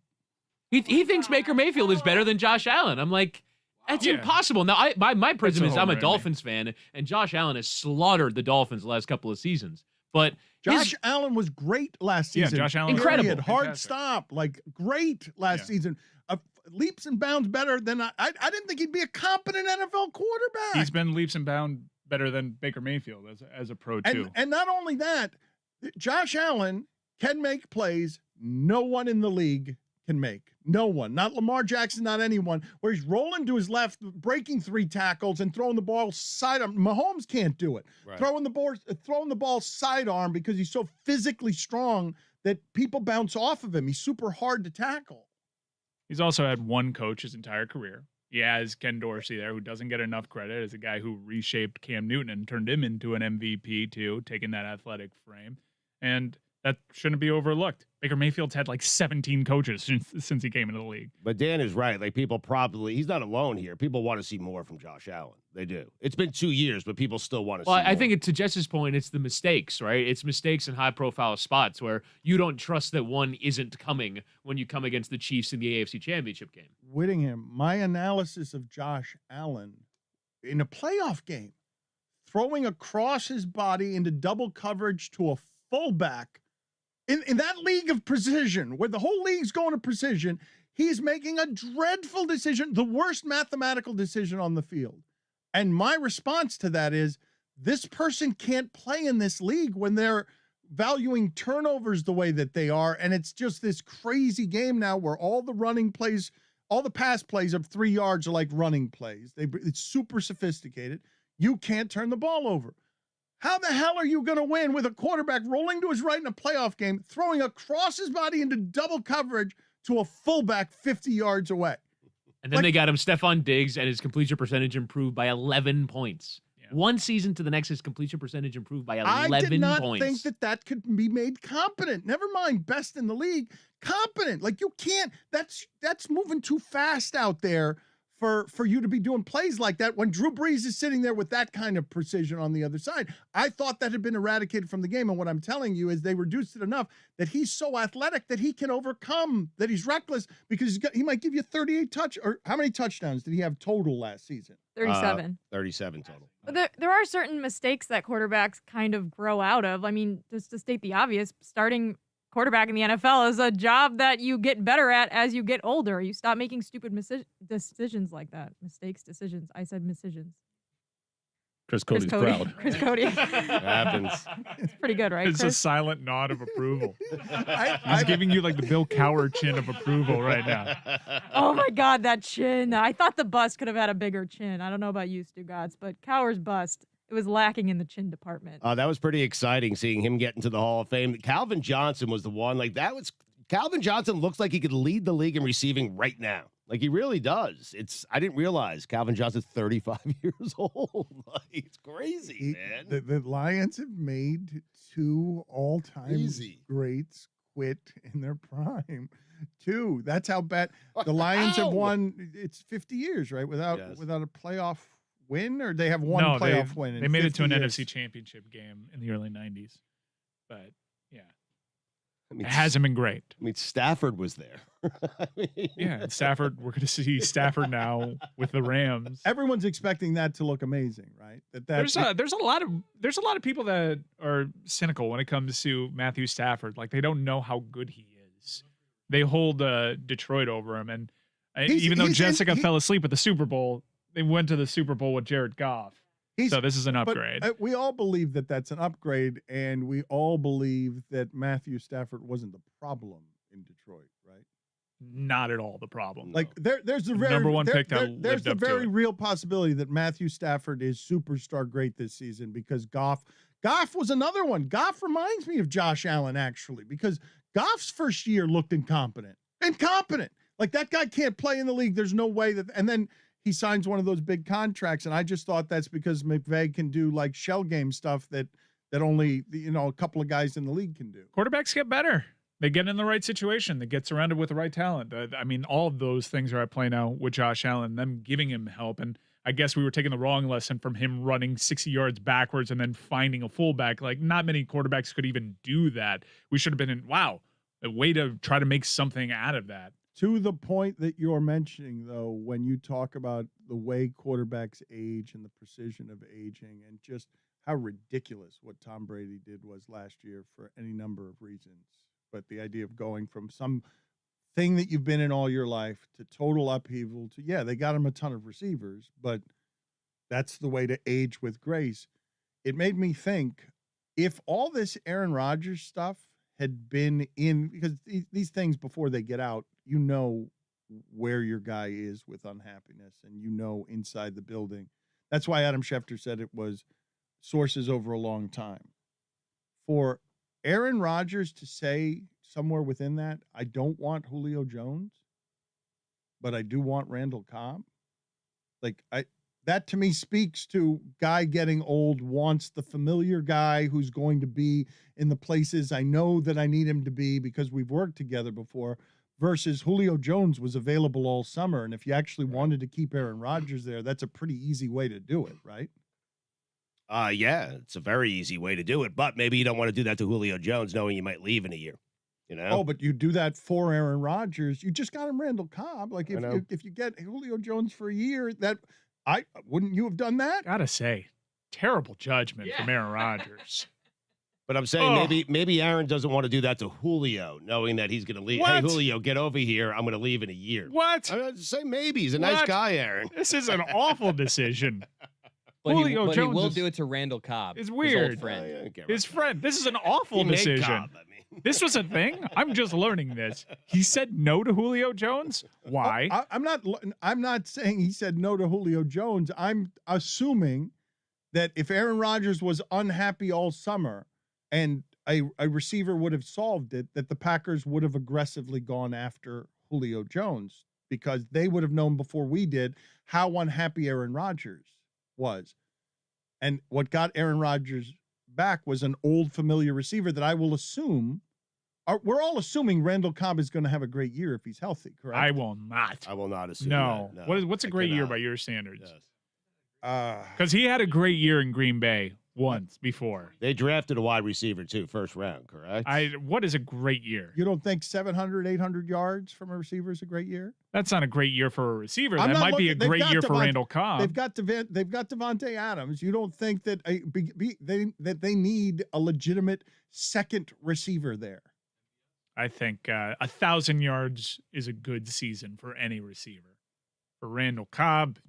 He thinks Baker Mayfield is better than Josh Allen. I'm like, that's Yeah. impossible. Now, my prism is whole I'm a nightmare. Dolphins fan, and Josh Allen has slaughtered the Dolphins the last couple of seasons. But Josh Allen was great last Yeah, season. Josh Allen was Incredible. Period. Hard fantastic. stop. Like, great last Yeah. season. Leaps and bounds better than I didn't think he'd be a competent NFL quarterback. He's been leaps and bounds better than Baker Mayfield as a pro too. And not only that, Josh Allen can make plays no one in the league can make. No one. Not Lamar Jackson, not anyone. Where he's rolling to his left, breaking 3 tackles and throwing the ball sidearm. Mahomes can't do it. Right. Throwing the ball sidearm because he's so physically strong that people bounce off of him. He's super hard to tackle. He's also had one coach his entire career. He has Ken Dorsey there, who doesn't get enough credit as a guy who reshaped Cam Newton and turned him into an MVP too, taking that athletic frame. And that shouldn't be overlooked. Baker Mayfield's had like 17 coaches since he came into the league. But Dan is right. Like, people he's not alone here. People want to see more from Josh Allen. They do. It's been 2 years, but people still want to see Well, more. I think to Jess's point, it's the mistakes, right? It's mistakes in high-profile spots where you don't trust that one isn't coming when you come against the Chiefs in the AFC Championship game. Whittingham, my analysis of Josh Allen in a playoff game, throwing across his body into double coverage to a fullback in that league of precision, where the whole league's going to precision, he's making a dreadful decision, the worst mathematical decision on the field. And my response to that is, this person can't play in this league when they're valuing turnovers the way that they are. And it's just this crazy game now where all the running plays, all the pass plays of 3 yards are like running plays. It's super sophisticated. You can't turn the ball over. How the hell are you going to win with a quarterback rolling to his right in a playoff game, throwing across his body into double coverage to a fullback 50 yards away? And then they got him Stephon Diggs, and his completion percentage improved by 11 points. Yeah. One season to the next, his completion percentage improved by 11 I did not points. think that could be made competent. Never mind best in the league, competent. Like, you can't. That's moving too fast out there for you to be doing plays like that when Drew Brees is sitting there with that kind of precision on the other side. I thought that had been eradicated from the game, and what I'm telling you is they reduced it enough that he's so athletic that he can overcome, that he's reckless, because he might give you 38 or how many touchdowns did he have total last season? 37. 37 total. But there are certain mistakes that quarterbacks kind of grow out of. I mean, just to state the obvious, starting quarterback in the NFL is a job that you get better at as you get older. You stop making stupid decisions like that. Decisions. I said decisions. Chris Cody's Cody. proud. Chris Cody. Happens. It's pretty good, right, It's a Chris? silent nod of approval. I- He's giving you like the Bill Cowher chin of approval right now. Oh my God, that chin. I thought the bust could have had a bigger chin. I don't know about you, Stugotz, but Cowher's bust, it was lacking in the chin department. That was pretty exciting seeing him get into the Hall of Fame. Calvin Johnson was the one. Calvin Johnson looks like he could lead the league in receiving right now. Like, he really does. I didn't realize Calvin Johnson's 35 years old. Like, it's crazy, man. The Lions have made 2 all-time Crazy. greats quit in their prime. 2. That's how bad the Lions have How? won. It's 50 years, right? Without Yes. a playoff win, or they have one No, playoff win. in They made it to 50 an years. NFC Championship game in the early 90s. But yeah, I mean, it hasn't been great. I mean, Stafford was there. I mean, Yeah, and Stafford, we're going to see Stafford now with the Rams. Everyone's expecting that to look amazing, right? There's a lot of people that are cynical when it comes to Matthew Stafford. Like, they don't know how good he is. They hold Detroit over him, and even though Jessica fell asleep at the Super Bowl, they went to the Super Bowl with Jared Goff. So this is an upgrade. But we all believe that that's an upgrade, and we all believe that Matthew Stafford wasn't the problem in Detroit, right? Not at all the problem. Like, there's the very number one pick that there's lived the up to very it. real possibility that Matthew Stafford is superstar great this season, because Goff was another one. Goff reminds me of Josh Allen, actually, because Goff's first year looked incompetent. Like, that guy can't play in the league. There's no way that, and then he signs one of those big contracts, and I just thought that's because McVay can do like shell game stuff that only a couple of guys in the league can do. Quarterbacks get better. They get in the right situation. They get surrounded with the right talent. I mean, all of those things are at play now with Josh Allen, them giving him help. And I guess we were taking the wrong lesson from him running 60 yards backwards and then finding a fullback. Like, not many quarterbacks could even do that. We should have been a way to try to make something out of that. To the point that you're mentioning, though, when you talk about the way quarterbacks age and the precision of aging and just how ridiculous what Tom Brady did was last year for any number of reasons. But the idea of going from some thing that you've been in all your life to total upheaval to, yeah, they got him a ton of receivers, but that's the way to age with grace. It made me think, if all this Aaron Rodgers stuff had been in, because these things before they get out, you know where your guy is with unhappiness and you know inside the building. That's why Adam Schefter said it was sources over a long time. For Aaron Rodgers to say somewhere within that, I don't want Julio Jones, but I do want Randall Cobb. Like, that to me speaks to guy getting old, wants the familiar guy who's going to be in the places I know that I need him to be because we've worked together before, versus Julio Jones was available all summer. And if you actually wanted to keep Aaron Rodgers there, that's a pretty easy way to do it, right? Yeah, it's a very easy way to do it. But maybe you don't want to do that to Julio Jones knowing you might leave in a year. You know? Oh, but you do that for Aaron Rodgers. You just got him Randall Cobb. Like, I know. if you get Julio Jones for a year, wouldn't you have done that? Gotta say, terrible judgment from Aaron Rodgers. But I'm saying maybe Aaron doesn't want to do that to Julio, knowing that he's going to leave. What? Hey, Julio, get over here. I'm going to leave in a year. What? I'm just saying maybe. He's a nice What? guy, Aaron. This is an awful decision. But Julio he Jones will is- do it to Randall Cobb. It's his weird. old friend. I don't care His about friend. This is an that. awful He made decision. Cobb, I mean. This was a thing? I'm just learning this. He said no to Julio Jones? Why? I'm not saying he said no to Julio Jones. I'm assuming that if Aaron Rodgers was unhappy all summer and a receiver would have solved it, that the Packers would have aggressively gone after Julio Jones because they would have known before we did how unhappy Aaron Rodgers was. And what got Aaron Rodgers back was an old familiar receiver that I will assume we're all assuming Randall Cobb is going to have a great year if he's healthy, correct? I will not. I will not assume No. that. No. What's a I great year cannot. by your standards? Yes. Because he had a great year in Green Bay once before. They drafted a wide receiver, too, first round, correct? What is a great year? You don't think 700, 800 yards from a receiver is a great year? That's not a great year for a receiver. I'm That not might be a looking- they've great got year for Devont- Randall Cobb. They've got Devontae Adams. You don't think that they need a legitimate second receiver there? I think 1,000 yards is a good season for any receiver. For Randall Cobb,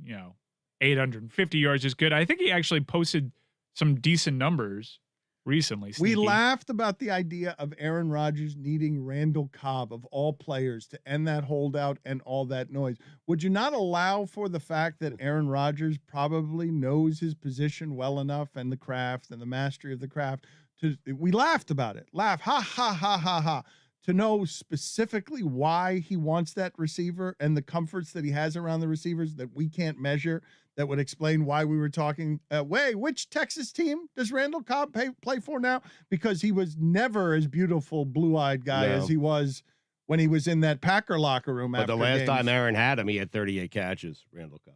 850 yards is good. I think he actually posted some decent numbers recently. We Sneaky. laughed about the idea of Aaron Rodgers needing Randall Cobb, of all players, to end that holdout and all that noise. Would you not allow for the fact that Aaron Rodgers probably knows his position well enough and the craft and the mastery of the craft? We laughed about it. Laugh, ha, ha, ha, ha, ha. To know specifically why he wants that receiver and the comforts that he has around the receivers that we can't measure, that would explain why we were talking, which Texas team does Randall Cobb play for now? Because he was never as beautiful, blue-eyed guy No. as he was when he was in that Packer locker room But after the last games. time Aaron had him, he had 38 catches, Randall Cobb,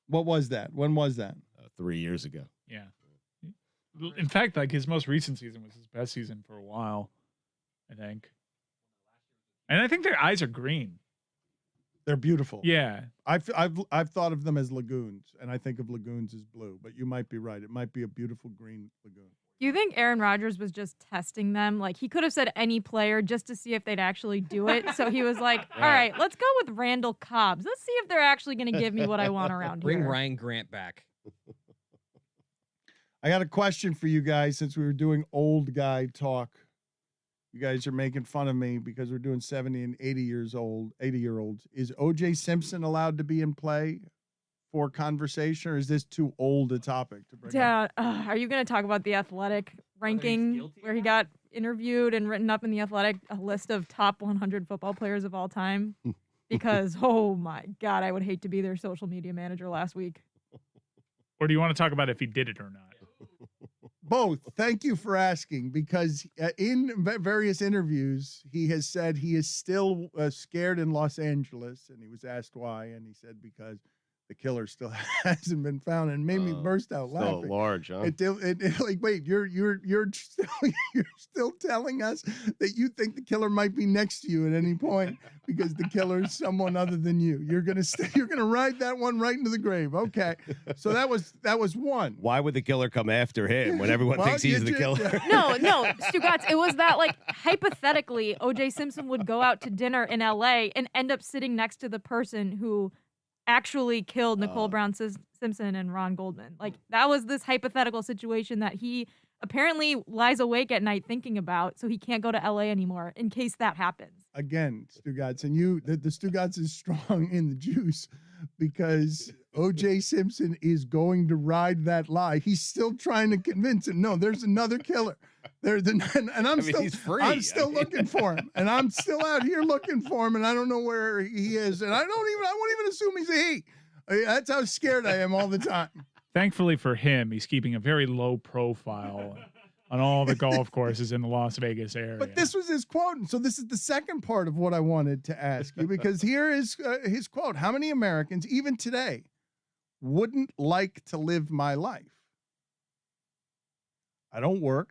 What was that? When was that? 3 years ago. Yeah. In fact, like his most recent season was his best season for a while, I think. And I think their eyes are green. They're beautiful. Yeah. I've thought of them as lagoons, and I think of lagoons as blue, but you might be right. It might be a beautiful green lagoon. Do you think Aaron Rodgers was just testing them? Like, he could have said any player just to see if they'd actually do it. So he was like, all right, let's go with Randall Cobbs. Let's see if they're actually going to give me what I want around Bring here. Ryan Grant back. I got a question for you guys since we were doing old guy talk. You guys are making fun of me because we're doing 70 and 80-year-olds. Is O.J. Simpson allowed to be in play for conversation, or is this too old a topic to bring up? Dad, are you going to talk about the Athletic ranking where he got interviewed and written up in the Athletic a list of top 100 football players of all time? Because, oh my God, I would hate to be their social media manager last week. Or do you want to talk about if he did it or not? Both. Thank you for asking, because in various interviews, he has said he is still scared in Los Angeles, and he was asked why, and he said because the killer still hasn't been found, and made me burst out Still laughing. large, huh? It like, wait, you're still you're still telling us that you think the killer might be next to you at any point because the killer is someone other than you. You're gonna ride that one right into the grave. Okay, so that was one. Why would the killer come after him when everyone Well, thinks he's the killer? No, Stugotz, it was that, like, hypothetically, O.J. Simpson would go out to dinner in L.A. and end up sitting next to the person who actually killed Nicole Brown Simpson and Ron Goldman. Like, that was this hypothetical situation that he apparently lies awake at night thinking about, so he can't go to L.A. anymore in case that happens. Again, Stugotz, and the Stugotz is strong in the juice because O.J. Simpson is going to ride that lie. He's still trying to convince him, no, there's another killer. And he's free. I'm still looking for him, and I'm still out here looking for him, and I don't know where he is, and I won't even assume he's a he. That's how scared I am all the time. Thankfully for him, he's keeping a very low profile on all the golf courses in the Las Vegas area. But this was his quote, and so this is the second part of what I wanted to ask you, because here is his quote: "How many Americans, even today, wouldn't like to live my life? I don't work.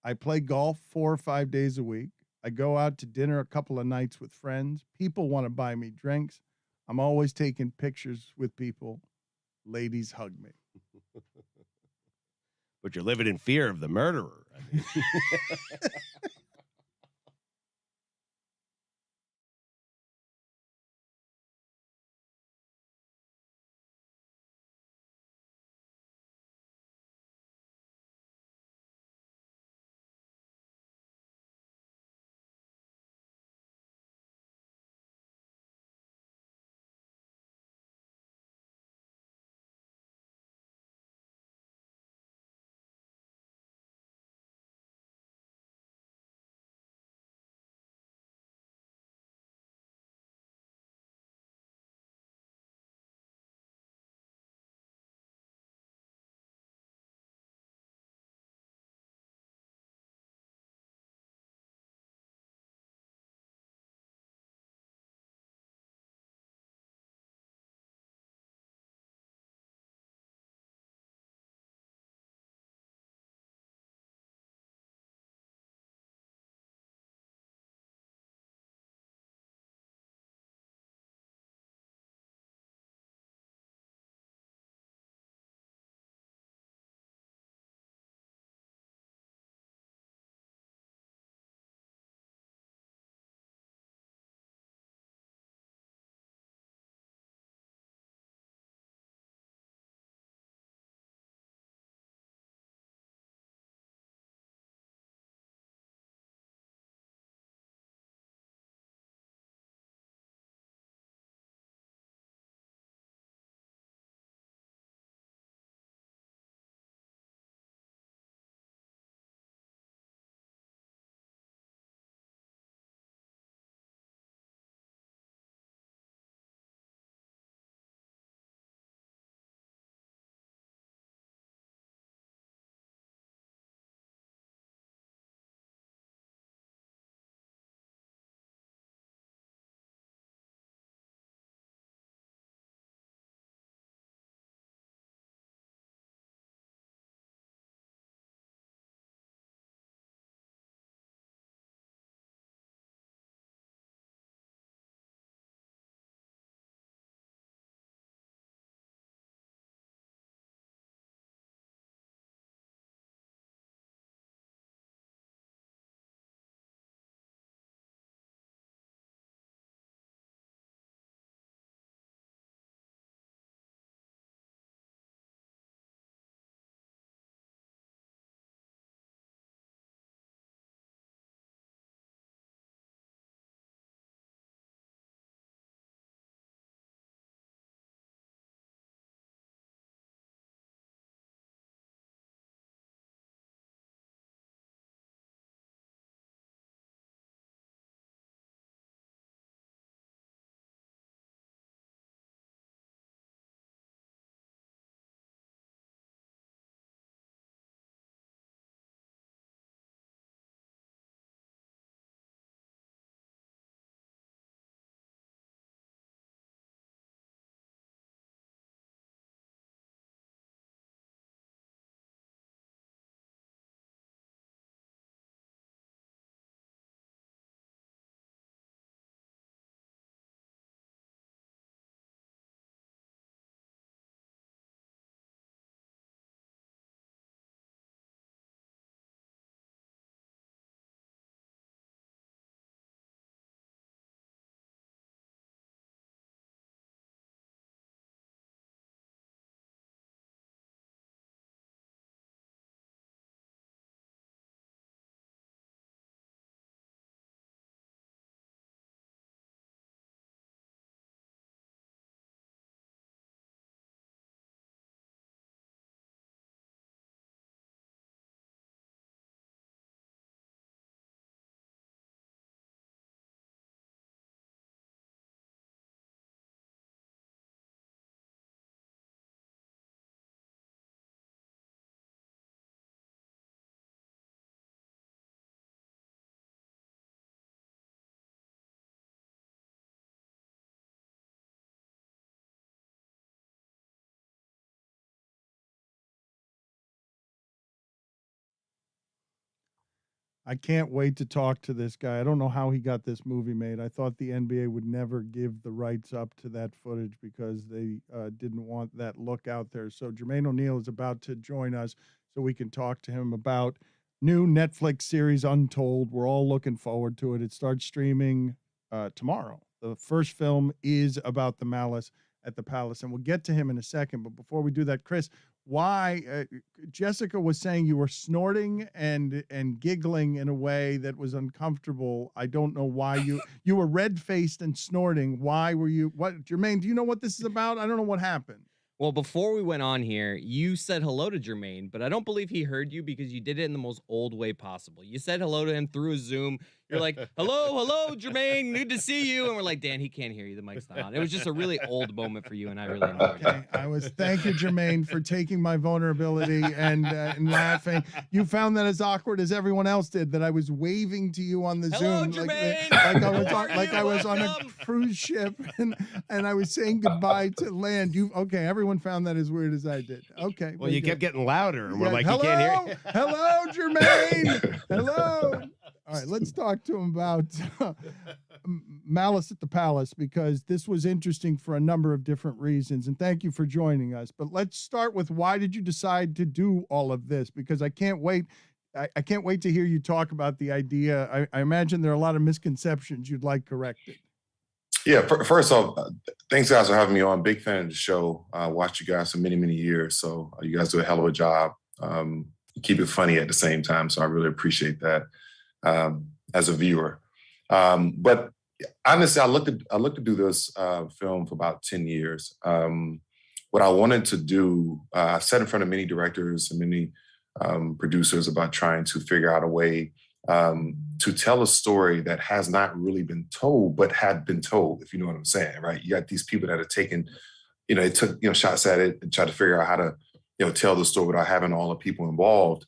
I play golf 4 or 5 days a week. I go out to dinner a couple of nights with friends. People want to buy me drinks. I'm always taking pictures with people. Ladies hug me." But you're living in fear of the murderer. I mean. I can't wait to talk to this guy. I don't know how he got this movie made. I thought the NBA would never give the rights up to that footage because they didn't want that look out there. So Jermaine O'Neal is about to join us so we can talk to him about new Netflix series Untold. We're all looking forward to it. It starts streaming tomorrow. The first film is about the malice at the palace, and we'll get to him in a second. But before we do that, Chris, why Jessica was saying you were snorting and giggling in a way that was uncomfortable. I don't know why you were red-faced and snorting. Why were you? What, Jermaine, do you know what this is about? I don't know what happened. Well, before we went on here, you said hello to Jermaine, but I don't believe he heard you because you did it in the most old way possible. You said hello to him through a Zoom. You're like, hello, Jermaine, good to see you. And we're like, Dan, he can't hear you. The mic's not on. It was just a really old moment for you, and I really enjoyed it. Thank you, Jermaine, for taking my vulnerability and laughing. You found that as awkward as everyone else did, that I was waving to you on the Hello, Zoom. Jermaine. Like I was on a cruise ship and I was saying goodbye to land. Everyone found that as weird as I did. Okay. Well, you kept getting louder, and we're like, hello, you can't hear you. Hello, Jermaine. Hello. All right, let's talk to him about Malice at the Palace, because this was interesting for a number of different reasons. And thank you for joining us. But let's start with, why did you decide to do all of this? Because I can't wait. I can't wait to hear you talk about the idea. I imagine there are a lot of misconceptions you'd like corrected. Yeah, first off, thanks guys for having me on. Big fan of the show. Watched you guys for many, many years. So you guys do a hell of a job. You keep it funny at the same time. So I really appreciate that as a viewer. But honestly, I looked to do this film for about 10 years. What I wanted to do, I sat in front of many directors and many producers about trying to figure out a way to tell a story that has not really been told, but had been told, if you know what I'm saying, right? You got these people that are taking, they took, shots at it and tried to figure out how to, tell the story without having all the people involved.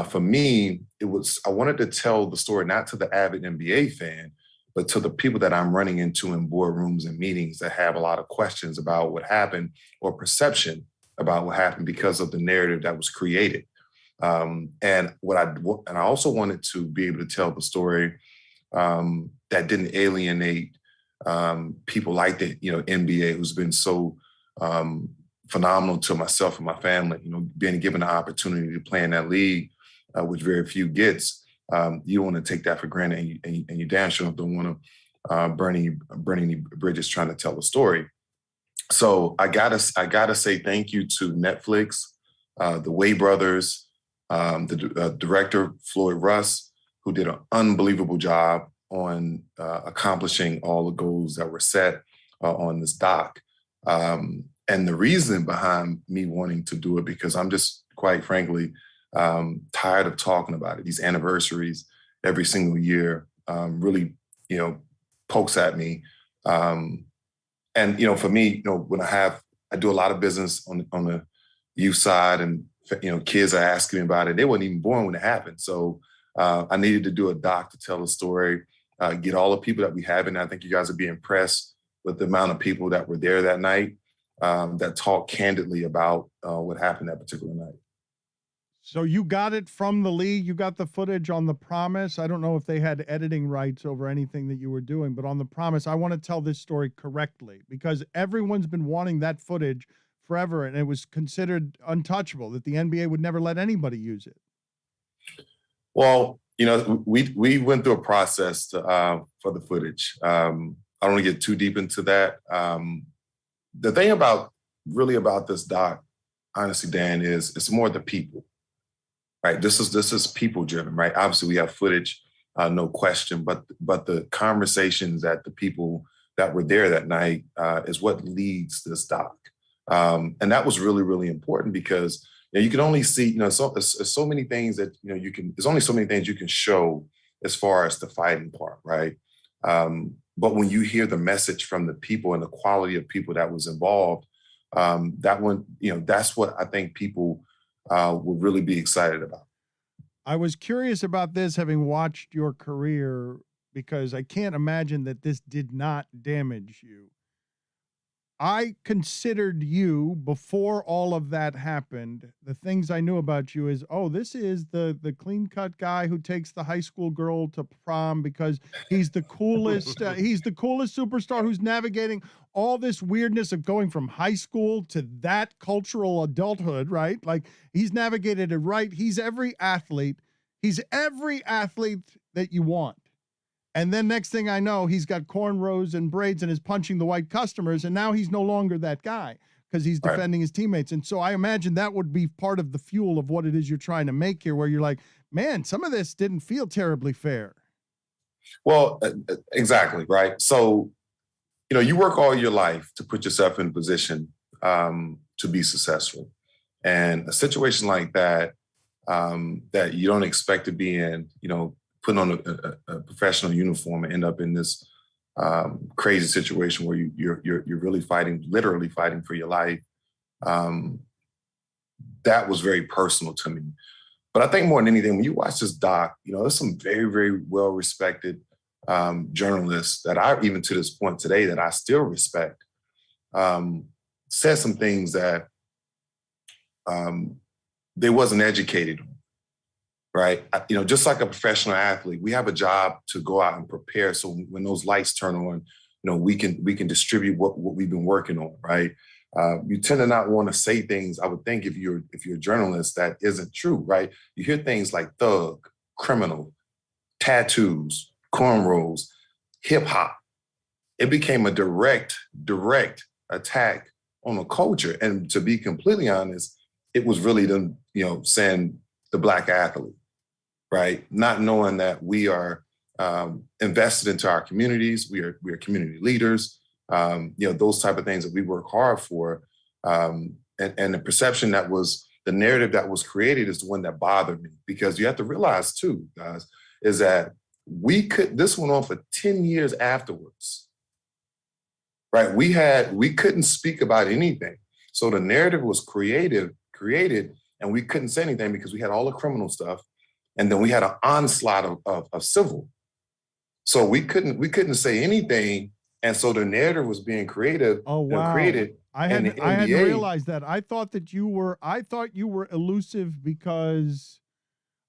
For me, I wanted to tell the story not to the avid NBA fan, but to the people that I'm running into in boardrooms and meetings that have a lot of questions about what happened or perception about what happened because of the narrative that was created. And I also wanted to be able to tell the story that didn't alienate people like the NBA, who's been so phenomenal to myself and my family. Being given the opportunity to play in that league, which very few gets. You don't want to take that for granted, and you damn sure don't want to burn any bridges trying to tell the story. So I gotta say thank you to Netflix, the Way brothers, the director Floyd Russ, who did an unbelievable job on accomplishing all the goals that were set on this doc. And the reason behind me wanting to do it, because I'm just, quite frankly, tired of talking about it. These anniversaries every single year really, pokes at me. And, for me, when I do a lot of business on the youth side, and, kids are asking me about it. They weren't even born when it happened. So I needed to do a doc to tell a story, get all the people that we have. And I think you guys would be impressed with the amount of people that were there that night, that talk candidly about what happened that particular night. So you got it from the league. You got the footage on The Promise. I don't know if they had editing rights over anything that you were doing, but on The Promise, I want to tell this story correctly, because everyone's been wanting that footage forever, and it was considered untouchable, that the NBA would never let anybody use it. Well, we went through a process for the footage. I don't want to get too deep into that. The thing about this doc, honestly, Dan, is it's more the people, right? This is people driven, right? Obviously, we have footage, no question, but the conversations that the people that were there that night is what leads this doc, and that was really, really important, because you can only see, so many things that there's only so many things you can show as far as the fighting part, right? But when you hear the message from the people and the quality of people that was involved, that's what I think people will really be excited about. I was curious about this, having watched your career, because I can't imagine that this did not damage you. I considered you before all of that happened. The things I knew about you is, oh, this is the clean cut guy who takes the high school girl to prom because he's the coolest. He's the coolest superstar who's navigating all this weirdness of going from high school to that cultural adulthood, right? Like he's navigated it right. He's every athlete. He's every athlete that you want. And then next thing I know, he's got cornrows and braids and is punching the white customers. And now he's no longer that guy because he's defending his teammates. And so I imagine that would be part of the fuel of what it is you're trying to make here, where you're like, man, some of this didn't feel terribly fair. Well, exactly, right? So, you know, you work all your life to put yourself in a position to be successful. And a situation like that, that you don't expect to be in, you know, putting on a professional uniform and end up in this crazy situation where you're really fighting, literally fighting for your life. That was very personal to me. But I think more than anything, when you watch this doc, you know, there's some very, very well-respected journalists that I, even to this point today, that I still respect, said some things that they wasn't educated on. Right. You know, just like a professional athlete, we have a job to go out and prepare. So when those lights turn on, you know, we can distribute what we've been working on. Right. You tend to not want to say things, I would think, if you're a journalist, that isn't true. Right. You hear things like thug, criminal, tattoos, cornrows, hip hop. It became a direct attack on the culture. And to be completely honest, it was really them, you know, saying the Black athlete. Right, not knowing that we are invested into our communities, we are community leaders, you know, those type of things that we work hard for, and the perception that was the narrative that was created is the one that bothered me, because you have to realize too, guys, is that this went on for 10 years afterwards, right? We couldn't speak about anything, so the narrative was created, and we couldn't say anything because we had all the criminal stuff. And then we had an onslaught of civil. So we couldn't say anything. And so the narrative was being created. Oh, wow. Created. I hadn't realized that. I thought you were elusive because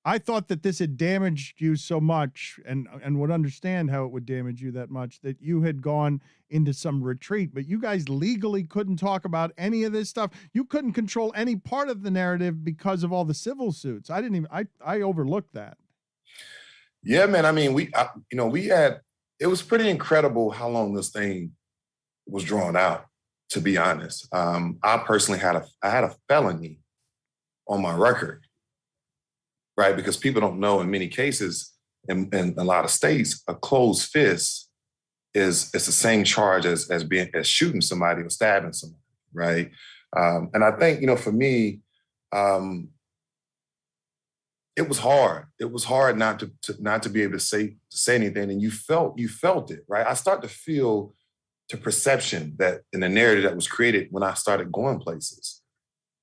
I thought that this had damaged you so much and would understand how it would damage you that much, that you had gone into some retreat. But you guys legally couldn't talk about any of this stuff. You couldn't control any part of the narrative because of all the civil suits. I overlooked that. Yeah, man. I mean, it was pretty incredible how long this thing was drawn out, to be honest. I personally had a felony on my record. Right, because people don't know, in many cases, in a lot of states, a closed fist is the same charge as shooting somebody or stabbing somebody, right? And I think, you know, for me, it was hard. It was hard not to be able to say anything, and you felt it, right? I start to feel the perception that in the narrative that was created when I started going places.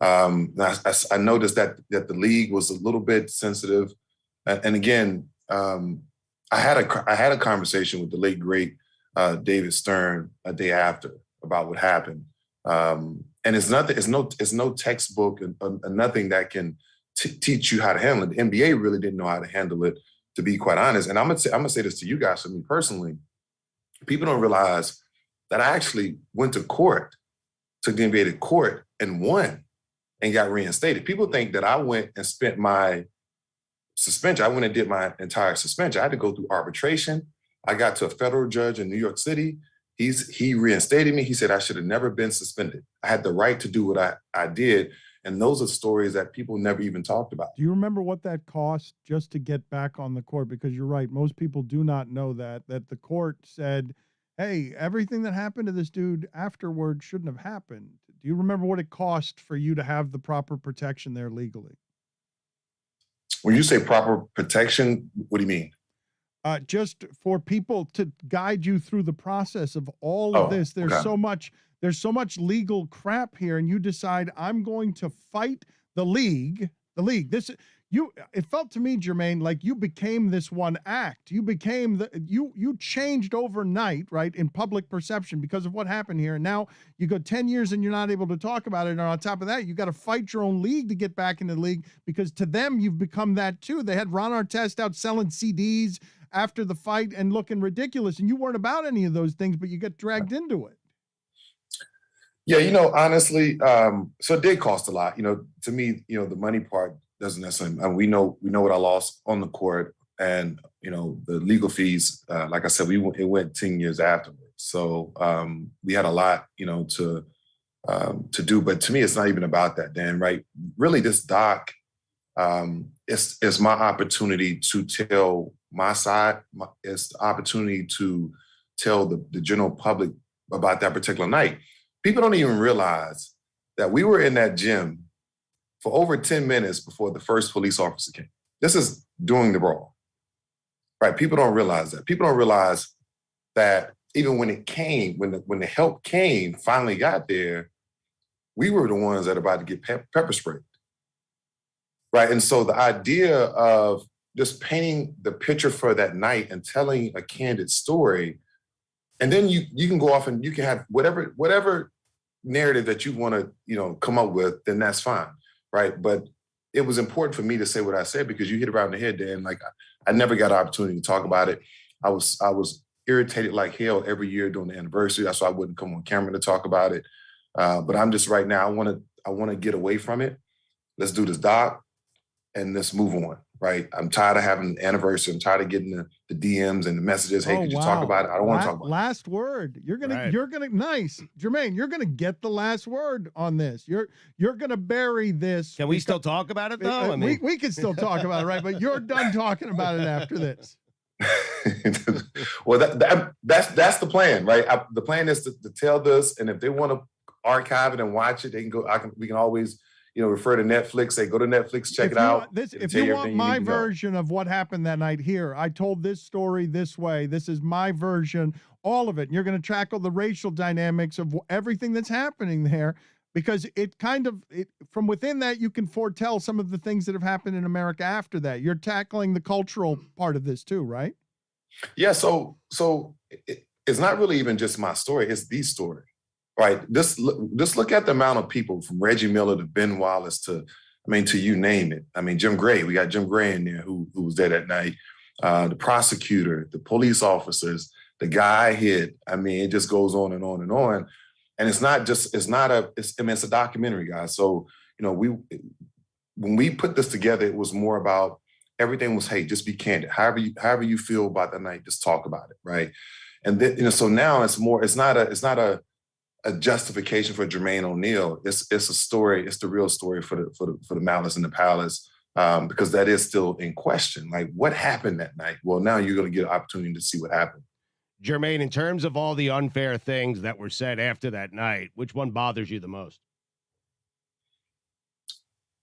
I noticed that the league was a little bit sensitive, and again, I had a conversation with the late great David Stern a day after about what happened, and it's no textbook and nothing that can teach you how to handle it. The NBA really didn't know how to handle it, to be quite honest. And I'm gonna say this to you guys, for me personally, people don't realize that I actually went to court, took the NBA to court, and won. And got reinstated. People think that I went and spent my suspension. I went and did my entire suspension. I had to go through arbitration. I got to a federal judge in New York City. He reinstated me. He said I should have never been suspended. I had the right to do what I did. And those are stories that people never even talked about. Do you remember what that cost just to get back on the court? Because you're right, most people do not know that the court said, hey, everything that happened to this dude afterward shouldn't have happened. Do you remember what it cost for you to have the proper protection there legally? When you say proper protection, what do you mean? Just for people to guide you through the process of all of this. There's so much legal crap here, and you decide, I'm going to fight the league. it felt to me, Jermaine, like you became this one act. You became you changed overnight, right, in public perception because of what happened here. And now you go 10 years and you're not able to talk about it. And on top of that, you got to fight your own league to get back into the league because to them, you've become that too. They had Ron Artest out selling CDs after the fight and looking ridiculous. And you weren't about any of those things, but you got dragged into it. Yeah, honestly, so it did cost a lot. To me, the money part doesn't necessarily. I mean, we know what I lost on the court, and the legal fees. Like I said, it went 10 years afterwards. So we had a lot, to do. But to me, it's not even about that, Dan. Right? Really, this doc, it's my opportunity to tell my side. It's the opportunity to tell the general public about that particular night. People don't even realize that we were in that gym for over 10 minutes before the first police officer came. This is during the brawl, right? People don't realize that. People don't realize that even when it came, when the help came, finally got there, we were the ones that were about to get pepper sprayed, right? And so the idea of just painting the picture for that night and telling a candid story, and then you can go off and you can have whatever narrative that you want to, come up with, then that's fine, right? But it was important for me to say what I said because you hit around the head, Dan. Like I never got an opportunity to talk about it. I was irritated like hell every year during the anniversary. That's why I wouldn't come on camera to talk about it. But I'm just right now. I want to get away from it. Let's do this doc, and let's move on. Right? I'm tired of having the anniversary. I'm tired of getting the DMs and the messages. Hey, could you talk about it? I don't want to talk about it. Last word. You're gonna nice, Jermaine. You're gonna get the last word on this. You're gonna bury this. Can we still talk about it though? We can still talk about it, right? But you're done talking about it after this. Well, that's the plan, right? The plan is to tell this, and if they want to archive it and watch it, they can go. We can always. Refer to Netflix, say, go to Netflix, check it out. If you want my version of what happened that night here, I told this story this way. This is my version, all of it. And you're going to tackle the racial dynamics of everything that's happening there because from within that, you can foretell some of the things that have happened in America after that. You're tackling the cultural part of this too, right? Yeah, so it's not really even just my story, it's the story. Right. Just look at the amount of people from Reggie Miller to Ben Wallace to you name it. Jim Gray. We got Jim Gray in there who was there that night. The prosecutor, the police officers, the guy hit. It just goes on and on and on. And it's a documentary, guys. So, when we put this together, it was more about everything was, hey, just be candid. However you feel about that night, just talk about it. Right. And then, so now it's not a justification for Jermaine O'Neal. It's a story. It's the real story for the Malice in the Palace because that is still in question. Like what happened that night? Well, now you're going to get an opportunity to see what happened. Jermaine, in terms of all the unfair things that were said after that night, which one bothers you the most?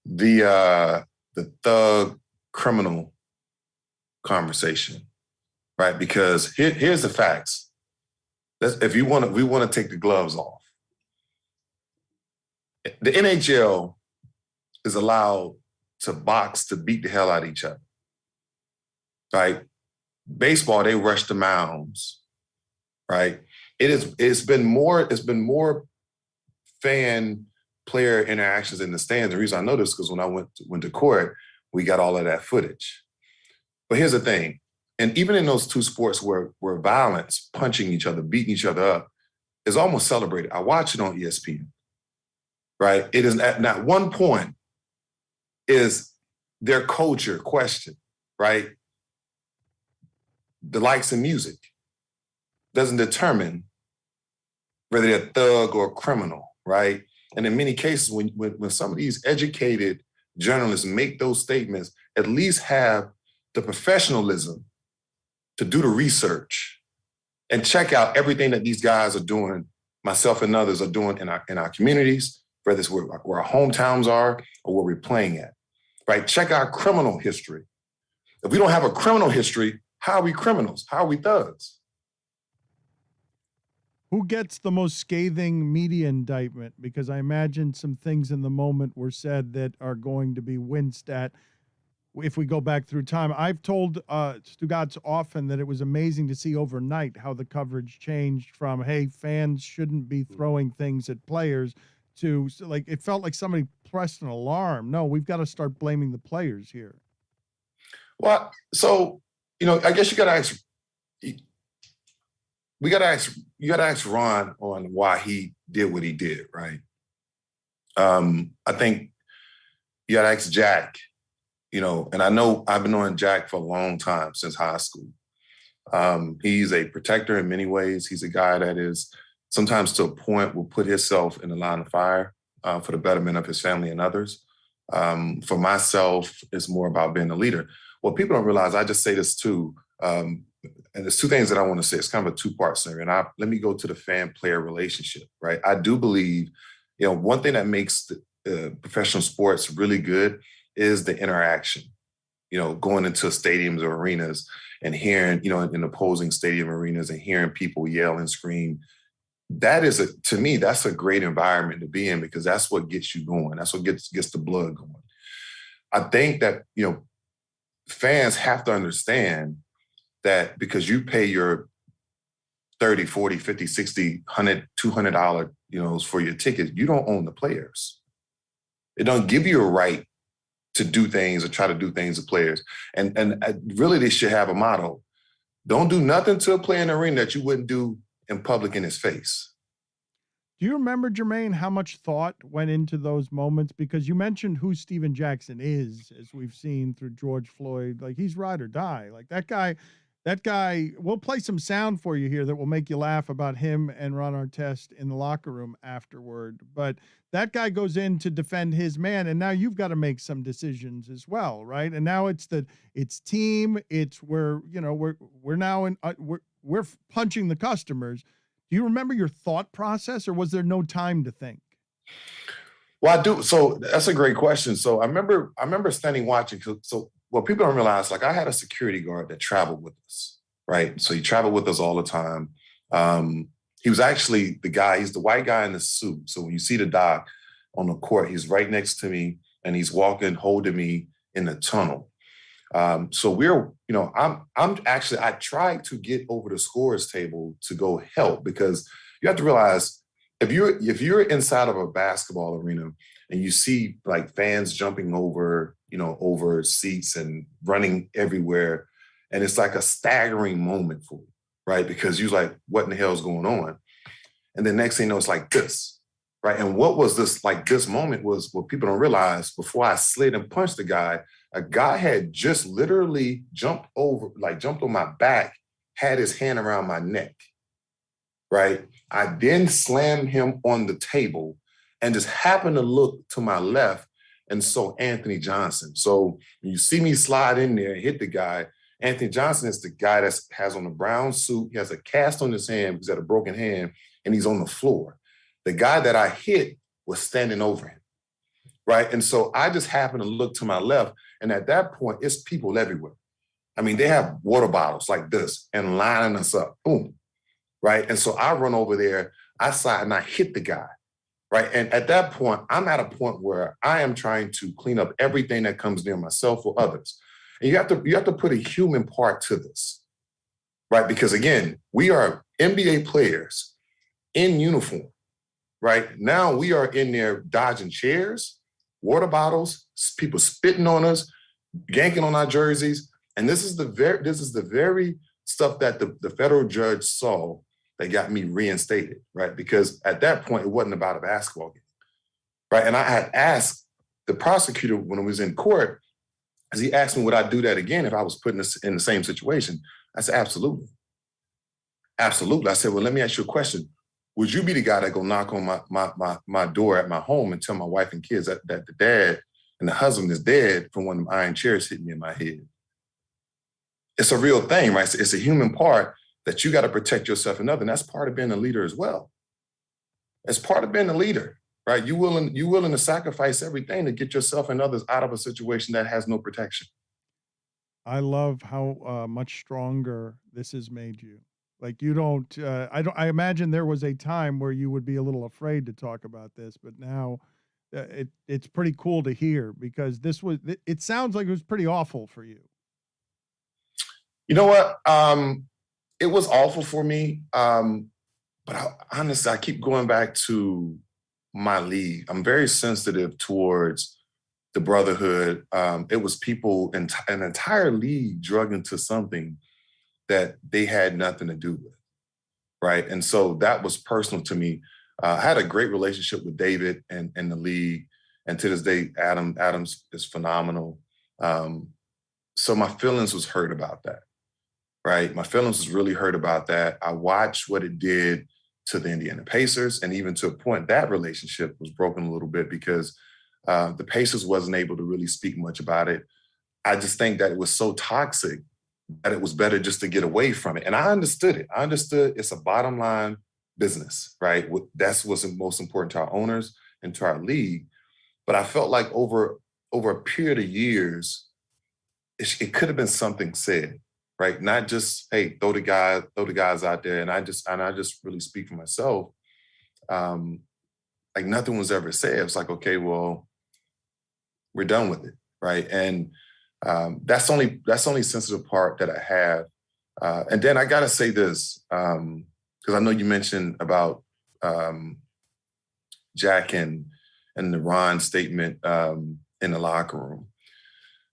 The thug criminal conversation, right? Because here's the facts. If we want to take the gloves off. The NHL is allowed to box to beat the hell out of each other. Right? Baseball, they rush the mounds. Right? It's been more fan player interactions in the stands. The reason I know this is because when I went to court, we got all of that footage. But here's the thing. And even in those two sports where violence, punching each other, beating each other up, is almost celebrated. I watch it on ESPN, right? It is at not one point is their culture questioned, right? The likes of music doesn't determine whether they're a thug or a criminal, right? And in many cases, when some of these educated journalists make those statements, at least have the professionalism to do the research and check out everything that these guys are doing, myself and others are doing in our communities, whether it's where our hometowns are or where we're playing at, right? Check our criminal history. If we don't have a criminal history, how are we criminals? How are we thugs? Who gets the most scathing media indictment? Because I imagine some things in the moment were said that are going to be winced at. if we go back through time. I've told Stugotz often that it was amazing to see overnight how the coverage changed from, hey, fans shouldn't be throwing things at players, to like it felt like somebody pressed an alarm. No, we've got to start blaming the players here. Well, so, I guess you got to ask, you got to ask Ron on why he did what he did, right? I think you got to ask Jack, and I know I've been knowing Jack for a long time, since high school. He's a protector in many ways. He's a guy that is sometimes to a point will put himself in the line of fire for the betterment of his family and others. For myself, it's more about being a leader. What people don't realize, I just say this too, and there's two things that I want to say. It's kind of a two-part scenario. And let me go to the fan-player relationship, right? I do believe, one thing that makes the professional sports really good is the interaction. Going into stadiums or arenas and hearing, in opposing stadium arenas and hearing people yell and scream. That is, to me, that's a great environment to be in, because that's what gets you going. That's what gets the blood going. I think that, fans have to understand that because you pay your $30, $40, $50, $60, $100, $200, for your ticket, you don't own the players. It don't give you a right to do things or try to do things to players. And really, they should have a motto. Don't do nothing to a player in the arena that you wouldn't do in public in his face. Do you remember, Jermaine, how much thought went into those moments? Because you mentioned who Steven Jackson is, as we've seen through George Floyd. Like, he's ride or die. Like, that guy, we'll play some sound for you here that will make you laugh about him and Ron Artest in the locker room afterward. But that guy goes in to defend his man, and now you've got to make some decisions as well, right? And now it's team. It's we're now in we're punching the customers. Do you remember your thought process, or was there no time to think? Well, I do. So that's a great question. So I remember standing watching. So what people don't realize, like, I had a security guard that traveled with us, right? So he traveled with us all the time. He was actually the guy, he's the white guy in the suit. So when you see the doc on the court, he's right next to me and he's walking, holding me in the tunnel. So we're, I tried to get over the scorer's table to go help, because you have to realize, if you're inside of a basketball arena and you see like fans jumping over, over seats and running everywhere, and it's like a staggering moment for you, right? Because you're like, what in the hell is going on? And the next thing you know, it's like this, right? And what was this, like this moment was what people don't realize. Before I slid and punched the guy, a guy had just literally jumped on my back, had his hand around my neck, right? I then slammed him on the table and just happened to look to my left and saw Anthony Johnson. So when you see me slide in there and hit the guy, Anthony Johnson is the guy that has on the brown suit. He has a cast on his hand because he had a broken hand, and he's on the floor. The guy that I hit was standing over him, right? And so I just happened to look to my left, and at that point, it's people everywhere. I mean, they have water bottles like this and lining us up, boom, right? And so I run over there, I slide, and I hit the guy, right? And at that point, I'm at a point where I am trying to clean up everything that comes near myself or others. And you have to put a human part to this, right? Because again, we are NBA players in uniform, right? Now we are in there dodging chairs, water bottles, people spitting on us, yanking on our jerseys. And this is the very stuff that the federal judge saw that got me reinstated, right? Because at that point, it wasn't about a basketball game, right? And I had asked the prosecutor when I was in court, as he asked me, would I do that again if I was put in the same situation? I said, absolutely. Absolutely. I said, well, let me ask you a question. Would you be the guy that go knock on my door at my home and tell my wife and kids that the dad and the husband is dead from one of them iron chairs hitting me in my head? It's a real thing, right? It's a human part that you got to protect yourself and others. And that's part of being a leader as well. It's part of being a leader. Right, you willing to sacrifice everything to get yourself and others out of a situation that has no protection. I love how much stronger this has made you. Like, you don't. I imagine there was a time where you would be a little afraid to talk about this, but now it's pretty cool to hear, because it sounds like it was pretty awful for you. You know what? It was awful for me. But honestly, I keep going back to my league. I'm very sensitive towards the brotherhood. It was people in an entire league drug into something that they had nothing to do with, right? And so that was personal to me. I had a great relationship with David and the league, and to this day, Adams is phenomenal. So my feelings was hurt about that, right? My feelings was really hurt about that. I watched what it did to the Indiana Pacers, and even to a point, that relationship was broken a little bit because the Pacers wasn't able to really speak much about it. I just think that it was so toxic that it was better just to get away from it. And I understood it. I understood it's a bottom line business, right? That's what's most important to our owners and to our league. But I felt like over a period of years, it could have been something said, right? Not just, hey, throw the guys out there. And I just really speak for myself. Like nothing was ever said. It's like, okay, well, we're done with it, right? And that's the only sensitive part that I have. And then I gotta say this, because I know you mentioned about Jack and the Ron statement in the locker room.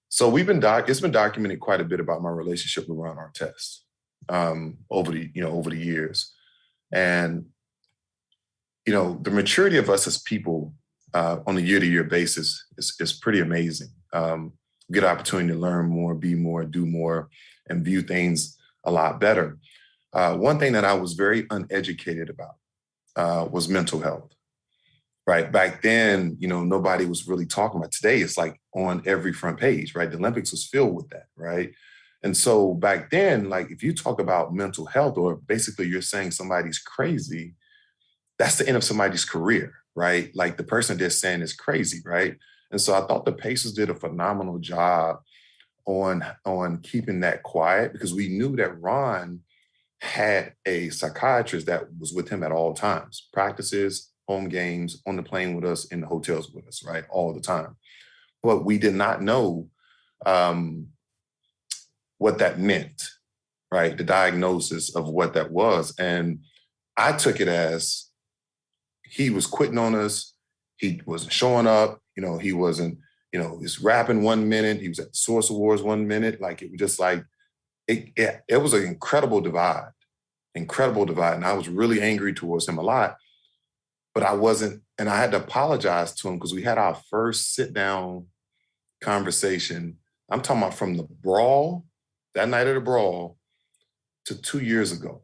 So it's been documented quite a bit about my relationship with Ron Artest over the years. And the maturity of us as people on a year-to-year basis is pretty amazing. Get an opportunity to learn more, be more, do more, and view things a lot better. One thing that I was very uneducated about was mental health. Right. Back then, nobody was really talking about it. Today, it's like on every front page, right? The Olympics was filled with that, right? And so back then, like if you talk about mental health, or basically you're saying somebody's crazy, that's the end of somebody's career, right? Like the person they're saying is crazy, right? And so I thought the Pacers did a phenomenal job on keeping that quiet, because we knew that Ron had a psychiatrist that was with him at all times, practices, home games, on the plane with us, in the hotels with us, right? All the time. But we did not know what that meant, right? The diagnosis of what that was. And I took it as he was quitting on us. He wasn't showing up. He wasn't, he's rapping 1 minute. He was at the Source Awards 1 minute. Like, it was just like, it was an incredible divide. And I was really angry towards him a lot. But I wasn't, and I had to apologize to him because we had our first sit-down conversation. I'm talking about from the brawl, that night of the brawl, to 2 years ago.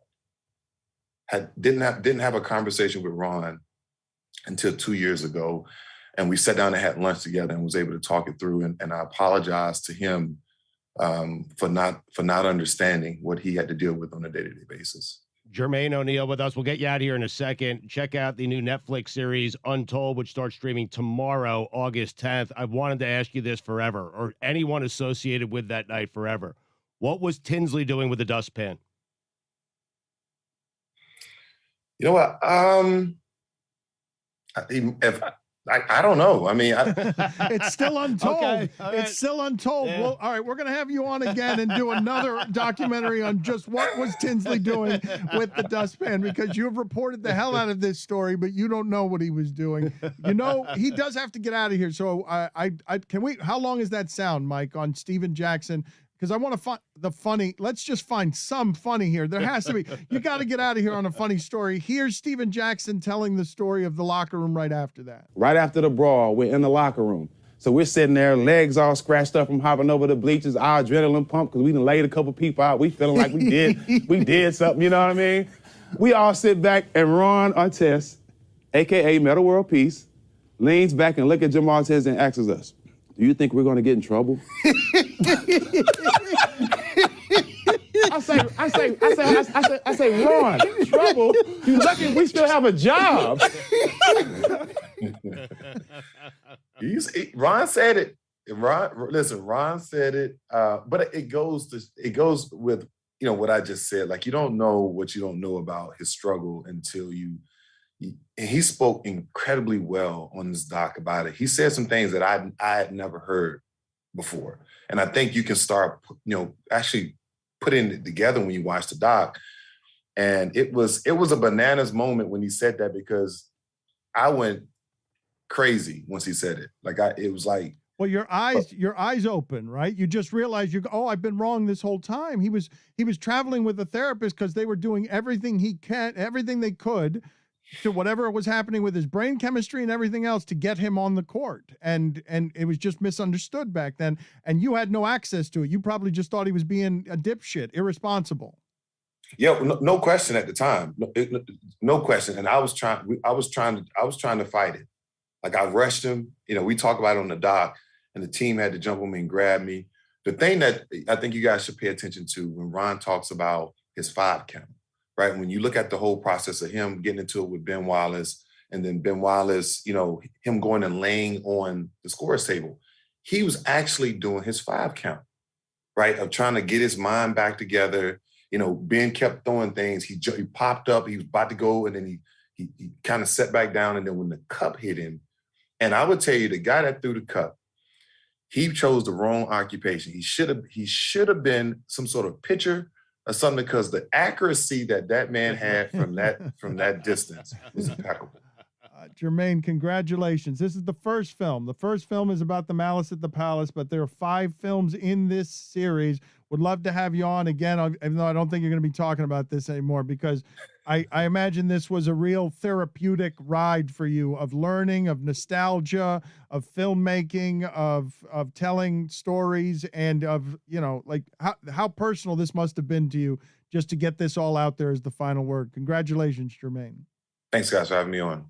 Didn't have a conversation with Ron until 2 years ago. And we sat down and had lunch together and was able to talk it through. And I apologized to him for not understanding what he had to deal with on a day-to-day basis. Jermaine O'Neal with us. We'll get you out of here in a second. Check out the new Netflix series, Untold, which starts streaming tomorrow, August 10th. I've wanted to ask you this forever, or anyone associated with that night forever. What was Tinsley doing with the dustpan? You know what? I don't know. I mean, it's still untold. Okay, it's still untold. Yeah. Well, all right, we're going to have you on again and do another documentary on just what was Tinsley doing with the dustpan, because you have reported the hell out of this story, but you don't know what he was doing. He does have to get out of here. So how long is that sound, Mike, on Steven Jackson? Because I want to find the funny. Let's just find some funny here. There has to be. You got to get out of here on a funny story. Here's Steven Jackson telling the story of the locker room right after that. Right after the brawl, we're in the locker room. So we're sitting there, legs all scratched up from hopping over the bleachers, our adrenaline pump, because we done laid a couple people out. We feeling like we did something, you know what I mean? We all sit back, and Ron Artest, a.k.a. Metal World Peace, leans back and look at Jamal Artest and asks us, do you think we're going to get in trouble? I say, Ron, trouble? You lucky we still have a job. Ron said it. Ron said it. But it goes with what I just said. Like, you don't know what you don't know about his struggle until you And he spoke incredibly well on this doc about it. He said some things that I had never heard before. And I think you can start, actually putting it together when you watch the doc. And it was a bananas moment when he said that, because I went crazy once he said it. It was like, well, your eyes open, right? You just realize I've been wrong this whole time. He was traveling with a therapist because they were doing everything they could to whatever was happening with his brain chemistry and everything else to get him on the court. And it was just misunderstood back then. And you had no access to it. You probably just thought he was being a dipshit, irresponsible. Yeah, no question at the time. No question. And I was trying to fight it. Like, I rushed him. We talk about it on the doc, and the team had to jump on me and grab me. The thing that I think you guys should pay attention to when Ron talks about his 5 count, right? When you look at the whole process of him getting into it with Ben Wallace, and then Ben Wallace, him going and laying on the scores table, he was actually doing his 5 count, right? Of trying to get his mind back together. Ben kept throwing things. He popped up. He was about to go, and then he kind of sat back down. And then when the cup hit him, and I would tell you, the guy that threw the cup, he chose the wrong occupation. He should have been some sort of pitcher or something, because the accuracy that man had from that distance was impeccable. Jermaine, congratulations. This is the first film. The first film is about the Malice at the Palace, but there are 5 films in this series. Would love to have you on again, even though I don't think you're going to be talking about this anymore, because I imagine this was a real therapeutic ride for you, of learning, of nostalgia, of filmmaking, of telling stories, and of, how personal this must have been to you just to get this all out there as the final word. Congratulations, Jermaine. Thanks, guys, for having me on.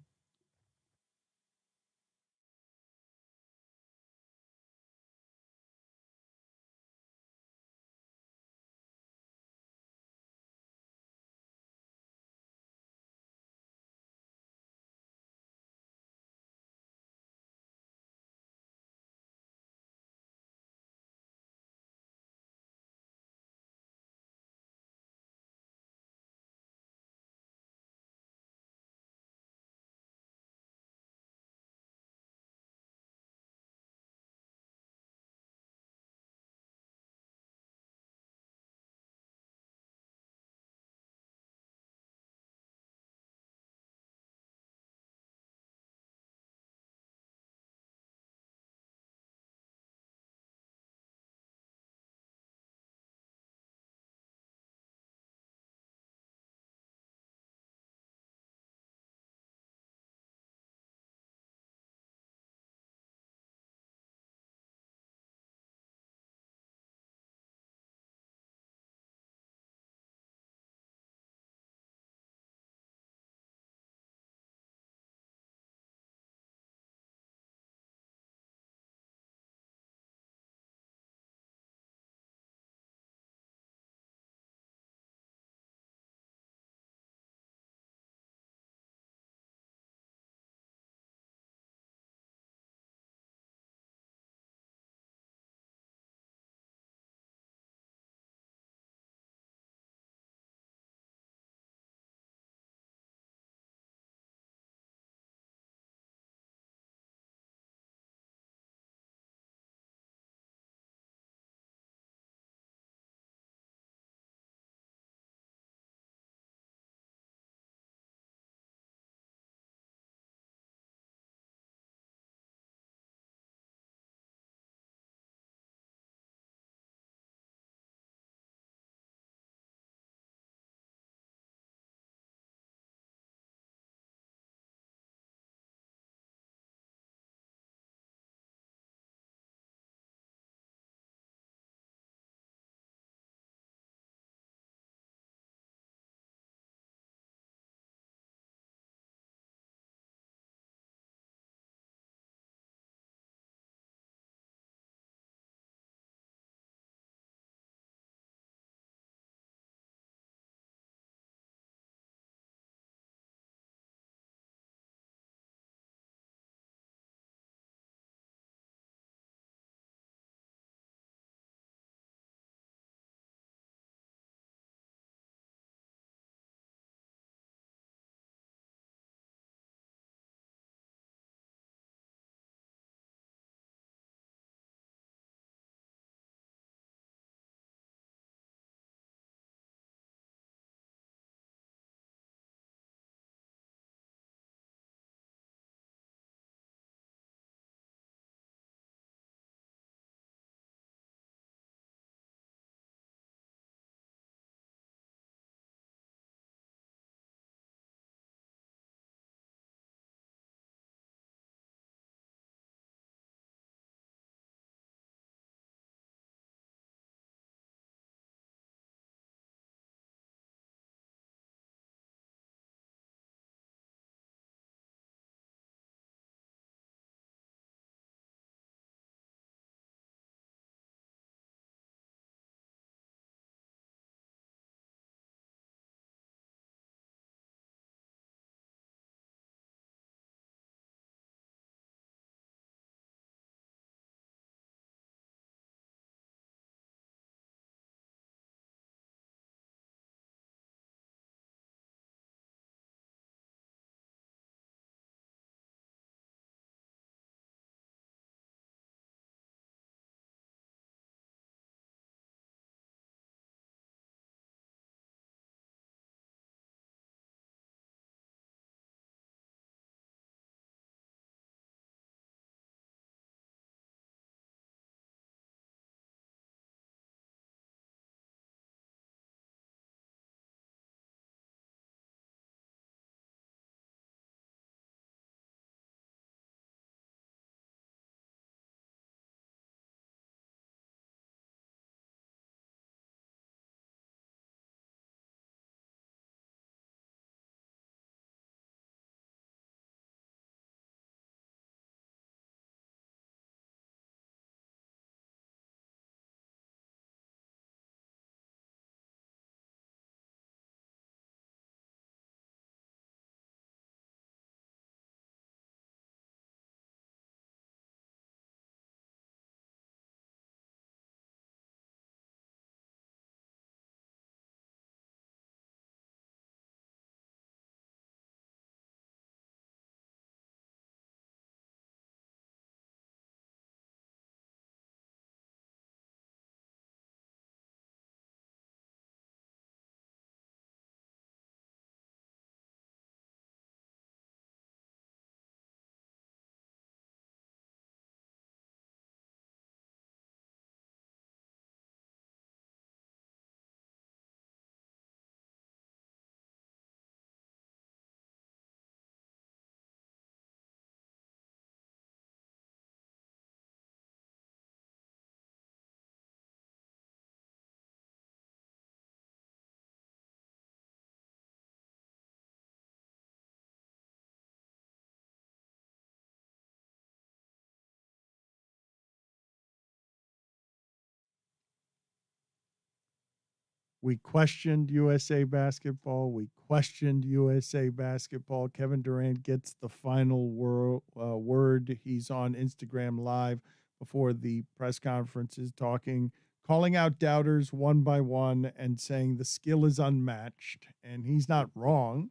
We questioned USA Basketball. We questioned USA Basketball. Kevin Durant gets the final word. He's on Instagram Live before the press conferences calling out doubters one by one and saying the skill is unmatched. And he's not wrong.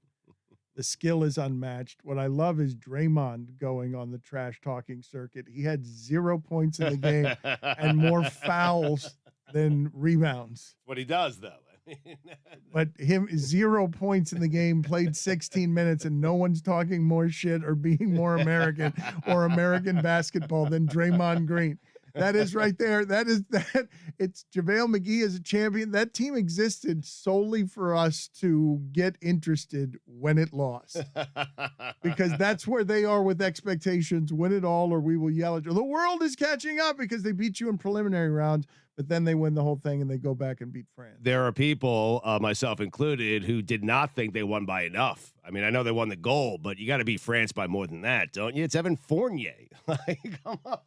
The skill is unmatched. What I love is Draymond going on the trash talking circuit. He had 0 points in the game and more fouls than rebounds. What he does, though. But him 0 points in the game, played 16 minutes, and no one's talking more shit or being more American or American basketball than Draymond Green. That is right there. That. It's JaVale McGee as a champion. That team existed solely for us to get interested when it lost. Because that's where they are with expectations. Win it all or we will yell at you. The world is catching up because they beat you in preliminary rounds, but then they win the whole thing and they go back and beat France. There are people, myself included, who did not think they won by enough. I mean, I know they won the gold, but you got to beat France by more than that, don't you? It's Evan Fournier. Come on.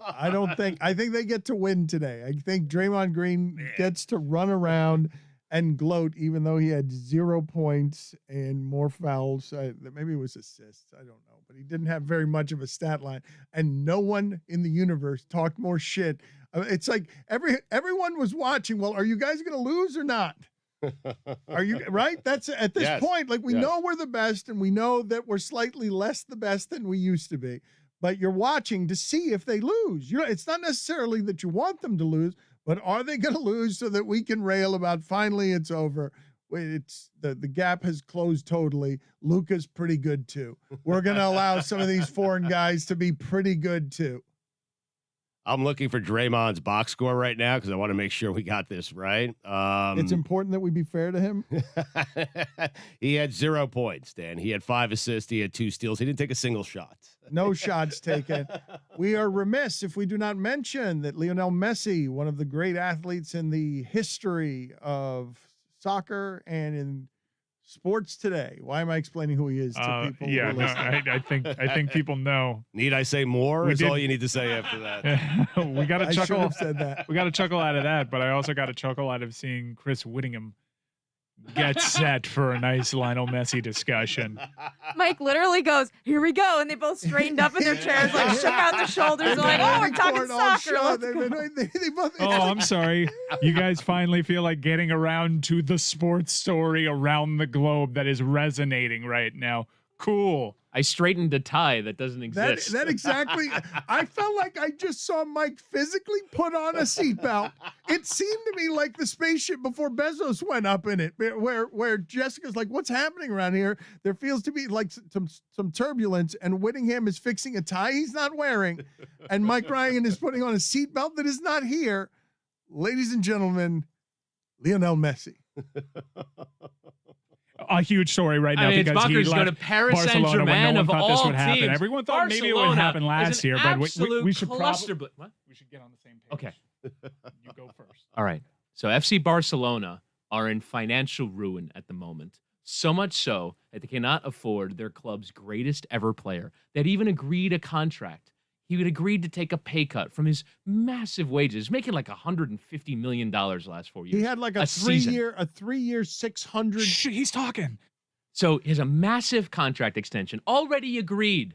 I think they get to win today. I think Draymond Green gets to run around and gloat, even though he had 0 points and more fouls. Maybe it was assists. I don't know, but he didn't have very much of a stat line. And no one in the universe talked more shit. It's like everyone was watching. Well, are you guys going to lose or not? Are you right? That's at this point. Like we know we're the best, and we know that we're slightly less the best than we used to be. But you're watching to see if they lose. It's not necessarily that you want them to lose, but are they going to lose so that we can rail about finally it's over? It's the gap has closed totally. Luka's pretty good too. We're going to allow some of these foreign guys to be pretty good too. I'm looking for Draymond's box score right now because I want to make sure we got this right. It's important that we be fair to him. He had 0 points, Dan. He had 5 assists. He had 2 steals. He didn't take a single shot. No shots taken. We are remiss if we do not mention that Lionel Messi, one of the great athletes in the history of soccer and in sports today. Why am I explaining who he is to people? Yeah, no, I think people know. Need I say more? Is all you need to say after that? We got to chuckle. I should have said that. We got to chuckle out of that, but I also got to chuckle out of seeing Chris Whittingham get set for a nice Lionel Messi discussion. Mike literally goes, "Here we go," and they both straightened up in their chairs, like shook out their shoulders, like, "Oh, we're talking soccer." Oh, I'm sorry. You guys finally feel like getting around to the sports story around the globe that is resonating right now. Cool. I straightened a tie that doesn't exist. That exactly. I felt like I just saw Mike physically put on a seatbelt. It seemed to me like the spaceship before Bezos went up in it, where Jessica's like, "What's happening around here?" There feels to be like some turbulence, and Whittingham is fixing a tie he's not wearing, and Mike Ryan is putting on a seatbelt that is not here. Ladies and gentlemen, Lionel Messi. A huge story right now because he Bucker's left going to Paris Barcelona Saint-Germain when no one of thought this all would happen. teams. Everyone thought maybe it would happen last year, but we should probably we should get on the same page. Okay. You go first. All right. So FC Barcelona are in financial ruin at the moment. So much so that they cannot afford their club's greatest ever player. They'd even agreed a contract. He would agreed to take a pay cut from his massive wages, making like $150 million last 4 years. He had like a 3-year, 600. He's talking. So he has a massive contract extension already agreed.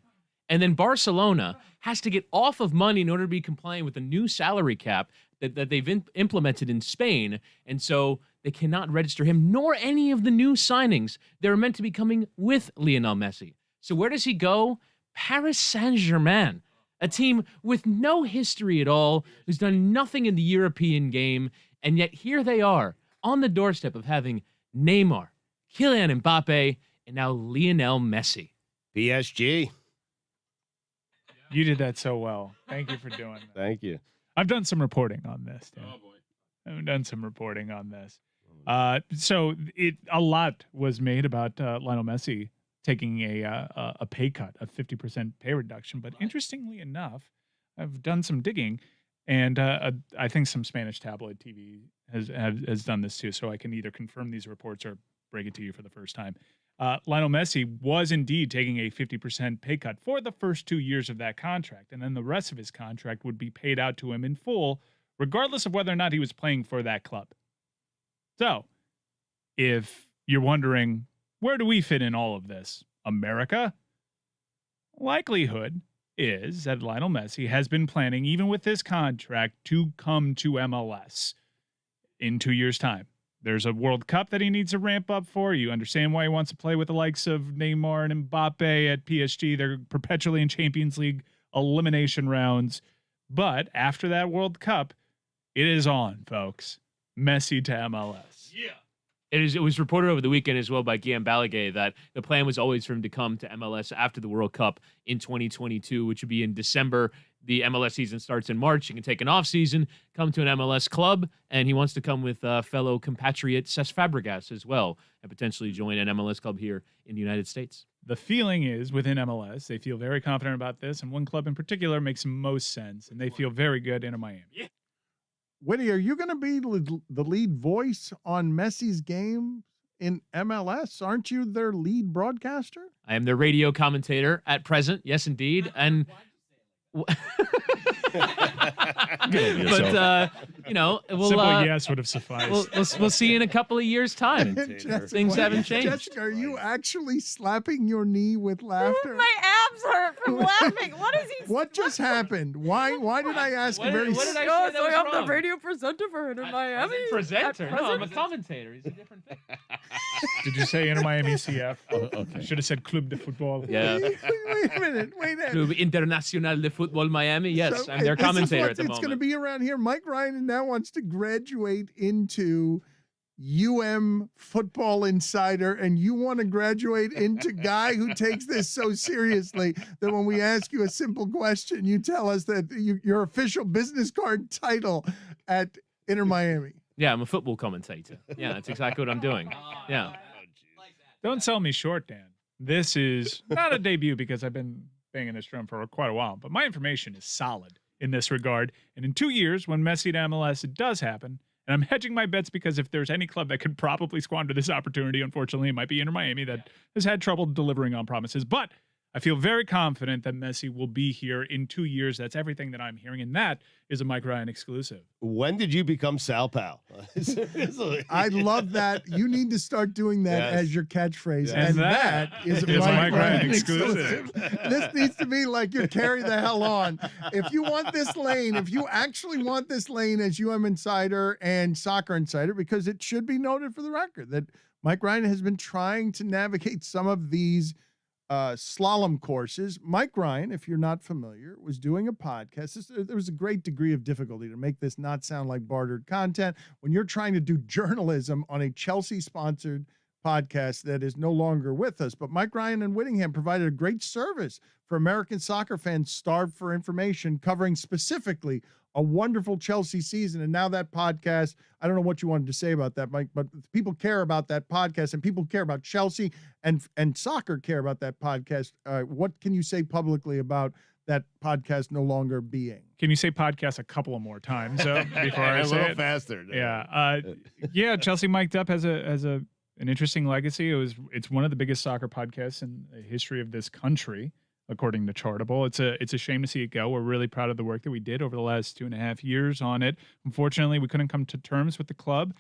And then Barcelona has to get off of money in order to be compliant with the new salary cap that they've implemented in Spain. And so they cannot register him, nor any of the new signings that are meant to be coming with Lionel Messi. So where does he go? Paris Saint-Germain, a team with no history at all, who's done nothing in the European game. And yet here they are on the doorstep of having Neymar, Kylian Mbappe, and now Lionel Messi. PSG. You did that so well. Thank you for doing that. Thank you. I've done some reporting on this. Dan. Oh boy. I've done some reporting on this. So a lot was made about Lionel Messi taking a pay cut, a 50% pay reduction. But interestingly enough, I've done some digging, and I think some Spanish tabloid TV has done this too. So I can either confirm these reports or break it to you for the first time. Lionel Messi was indeed taking a 50% pay cut for the first 2 years of that contract, and then the rest of his contract would be paid out to him in full, regardless of whether or not he was playing for that club. So if you're wondering, where do we fit in all of this? America? Likelihood is that Lionel Messi has been planning, even with this contract, to come to MLS in 2 years' time. There's a World Cup that he needs to ramp up for. You understand why he wants to play with the likes of Neymar and Mbappe at PSG. They're perpetually in Champions League elimination rounds. But after that World Cup, it is on, folks. Messi to MLS. Yeah. It was reported over the weekend as well by Guillaume Balaguer that the plan was always for him to come to MLS after the World Cup in 2022, which would be in December. The MLS season starts in March. He can take an off season, come to an MLS club, and he wants to come with fellow compatriot Cesc Fabregas as well and potentially join an MLS club here in the United States. The feeling is within MLS, they feel very confident about this, and one club in particular makes most sense, and they feel very good in Miami. Yeah. Whitty, are you going to be the lead voice on Messi's game in MLS? Aren't you their lead broadcaster? I am the radio commentator at present. Yes, indeed. And but you know, simple yes would have sufficed. We'll see in a couple of years' time. Things haven't changed. Jessica, are you actually slapping your knee with laughter? My abs hurt from laughing. What is he? What just happened? Why did I ask a very? What did I No, say that so was I'm wrong? the radio presenter for Inter Miami. Presenter? At No, I'm a present? commentator. He's a different thing. Did you say Inter Miami CF? Okay. Should have said Club de Football. Yeah. Wait a minute. Club Internacional de Football Miami. Yes, So, I'm their this is commentator what at the it's moment. going to be around here. Mike Ryan now wants to graduate into Football Insider, and you want to graduate into guy who takes this so seriously that when we ask you a simple question, you tell us that your official business card title at Inter Miami. Yeah, I'm a football commentator. Yeah, that's exactly what I'm doing. Yeah. Don't sell me short, Dan. This is not a debut because I've been banging this drum for quite a while, but my information is solid in this regard. And in 2 years, when Messi to MLS, it does happen. And I'm hedging my bets because if there's any club that could probably squander this opportunity, unfortunately, it might be Inter Miami that has had trouble delivering on promises. But I feel very confident that Messi will be here in 2 years. That's everything that I'm hearing. And that is a Mike Ryan exclusive. When did you become Sal Pal? Seriously. I love that. You need to start doing that Yes. as your catchphrase. Yes. And that is a Mike Ryan exclusive. This needs to be like your carry the hell on. If you want this lane, if you actually want this lane as Insider and Soccer Insider, because it should be noted for the record that Mike Ryan has been trying to navigate some of these slalom courses. Mike Ryan, if you're not familiar, was doing a podcast. There was a great degree of difficulty to make this not sound like bartered content when you're trying to do journalism on a Chelsea-sponsored podcast that is no longer with us. But Mike Ryan and Whittingham provided a great service for American soccer fans starved for information, covering specifically a wonderful Chelsea season. And now that podcast, I don't know what you wanted to say about that, Mike, but people care about that podcast and people care about Chelsea and soccer care about that podcast. What can you say publicly about that podcast no longer being? Can you say podcast a couple of more times before I a say little it? faster. Yeah. Chelsea Mic'd Up has an interesting legacy. It's one of the biggest soccer podcasts in the history of this country, according to Chartable. It's a shame to see it go. We're really proud of the work that we did over the last 2.5 years on it. Unfortunately, we couldn't come to terms with the club.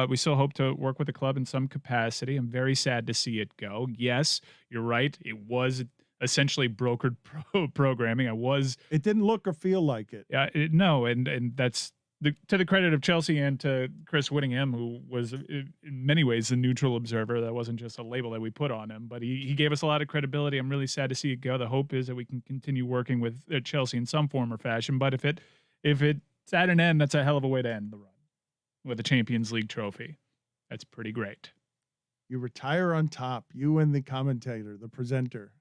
We still hope to work with the club in some capacity. I'm very sad to see it go. Yes, you're right. It was essentially brokered programming. It didn't look or feel like it. Yeah, no, and that's to the credit of Chelsea and to Chris Whittingham, who was in many ways the neutral observer. That wasn't just a label that we put on him, but he gave us a lot of credibility. I'm really sad to see it go. The hope is that we can continue working with Chelsea in some form or fashion. But if it's at an end, that's a hell of a way to end the run with a Champions League trophy. That's pretty great. You retire on top, you and the commentator, the presenter.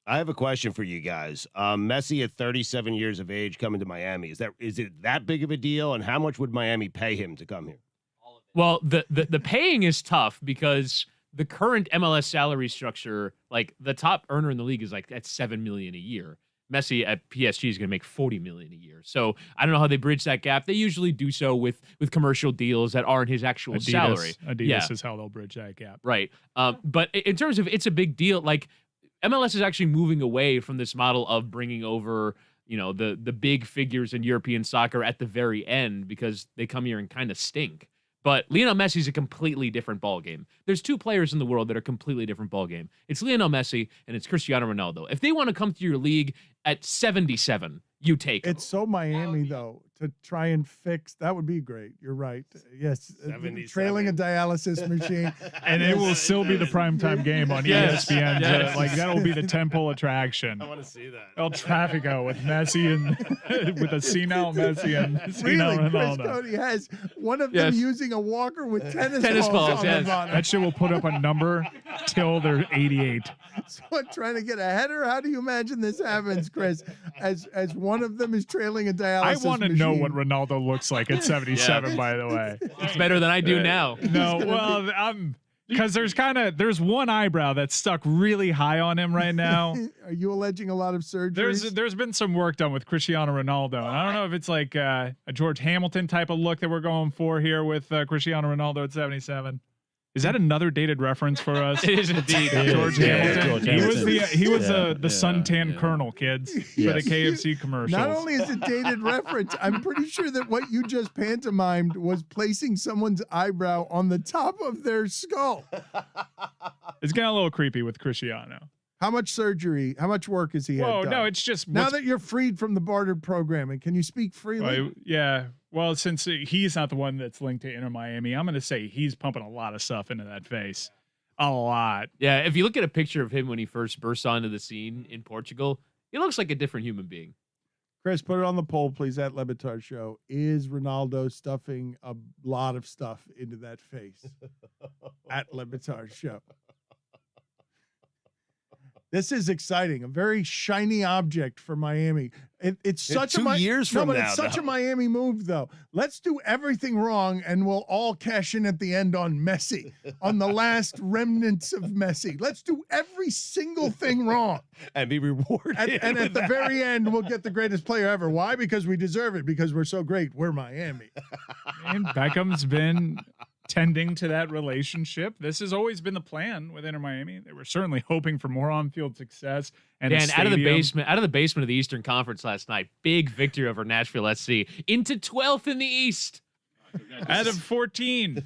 I have a question for you guys. Messi at 37 years of age coming to Miami. Is it that big of a deal? And how much would Miami pay him to come here? Well, the paying is tough because the current MLS salary structure, like the top earner in the league is like at $7 million a year. Messi at PSG is going to make $40 million a year. So I don't know how they bridge that gap. They usually do so with commercial deals that aren't his actual salary. Adidas is how they'll bridge that gap. Right. But in terms of it's a big deal, like MLS is actually moving away from this model of bringing over, the big figures in European soccer at the very end because they come here and kind of stink. But Lionel Messi's a completely different ballgame. There's two players in the world that are completely different ballgame. It's Lionel Messi and it's Cristiano Ronaldo. If they want to come to your league at 77, you take them. It's so Miami though to try and fix. That would be great. You're right. Yes, 77. trailing a dialysis machine, And it will still be the primetime game on Yes. ESPN. Yes. Like that will be the temple attraction. want to see that. El Trafico with Messi and with a senile Messi and senile really, Chris Ronaldo. Cody has one of Yes. them using a walker with tennis Tennis balls, on yes. the bottom. That shit will put up a number till they're 88. So what, trying to get a header? How do you imagine this happens, Chris? As one of them is trailing a dialysis I want to know machine. what Ronaldo looks like at 77, by the way. It's better than I do now. No, well, because there's one eyebrow that's stuck really high on him right now. Are you alleging a lot of surgeries? There's been some work done with Cristiano Ronaldo, and I don't know if it's like a George Hamilton type of look that we're going for here with Cristiano Ronaldo at 77. Is that another dated reference for us? It is indeed. George Yeah, Hamilton. George He was Hamilton. the suntan colonel, kids, for the Yes. KFC commercials. Not only is it dated reference, I'm pretty sure that what you just pantomimed was placing someone's eyebrow on the top of their skull. It's getting a little creepy with Cristiano. How much surgery? How much work has he had Whoa, done? no, it's just now what's- that you're freed from the bartered programming, can you speak freely? well, yeah. Well, since he's not the one that's linked to Inter Miami, I'm going to say he's pumping a lot of stuff into that face. A lot. Yeah, if you look at a picture of him when he first burst onto the scene in Portugal, he looks like a different human being. Chris, put it on the poll, please, at Le Batard Show. Is Ronaldo stuffing a lot of stuff into that face? At Le Batard Show. This is exciting. A very shiny object for Miami. It's such a 2 years from no, but now, it's such though. a Miami move, though. Let's do everything wrong, and we'll all cash in at the end on Messi, on the last remnants of Messi. Let's do every single thing wrong, And be rewarded. and at with the that. very end, we'll get the greatest player ever. Why? Because we deserve it. Because we're so great. We're Miami. And Beckham's been tending to that relationship. This has always been the plan with Inter Miami. They were certainly hoping for more on-field success. And a Dan, out of the stadium. basement of the Eastern Conference last night, big victory over Nashville SC into 12th in the East. Out of 14.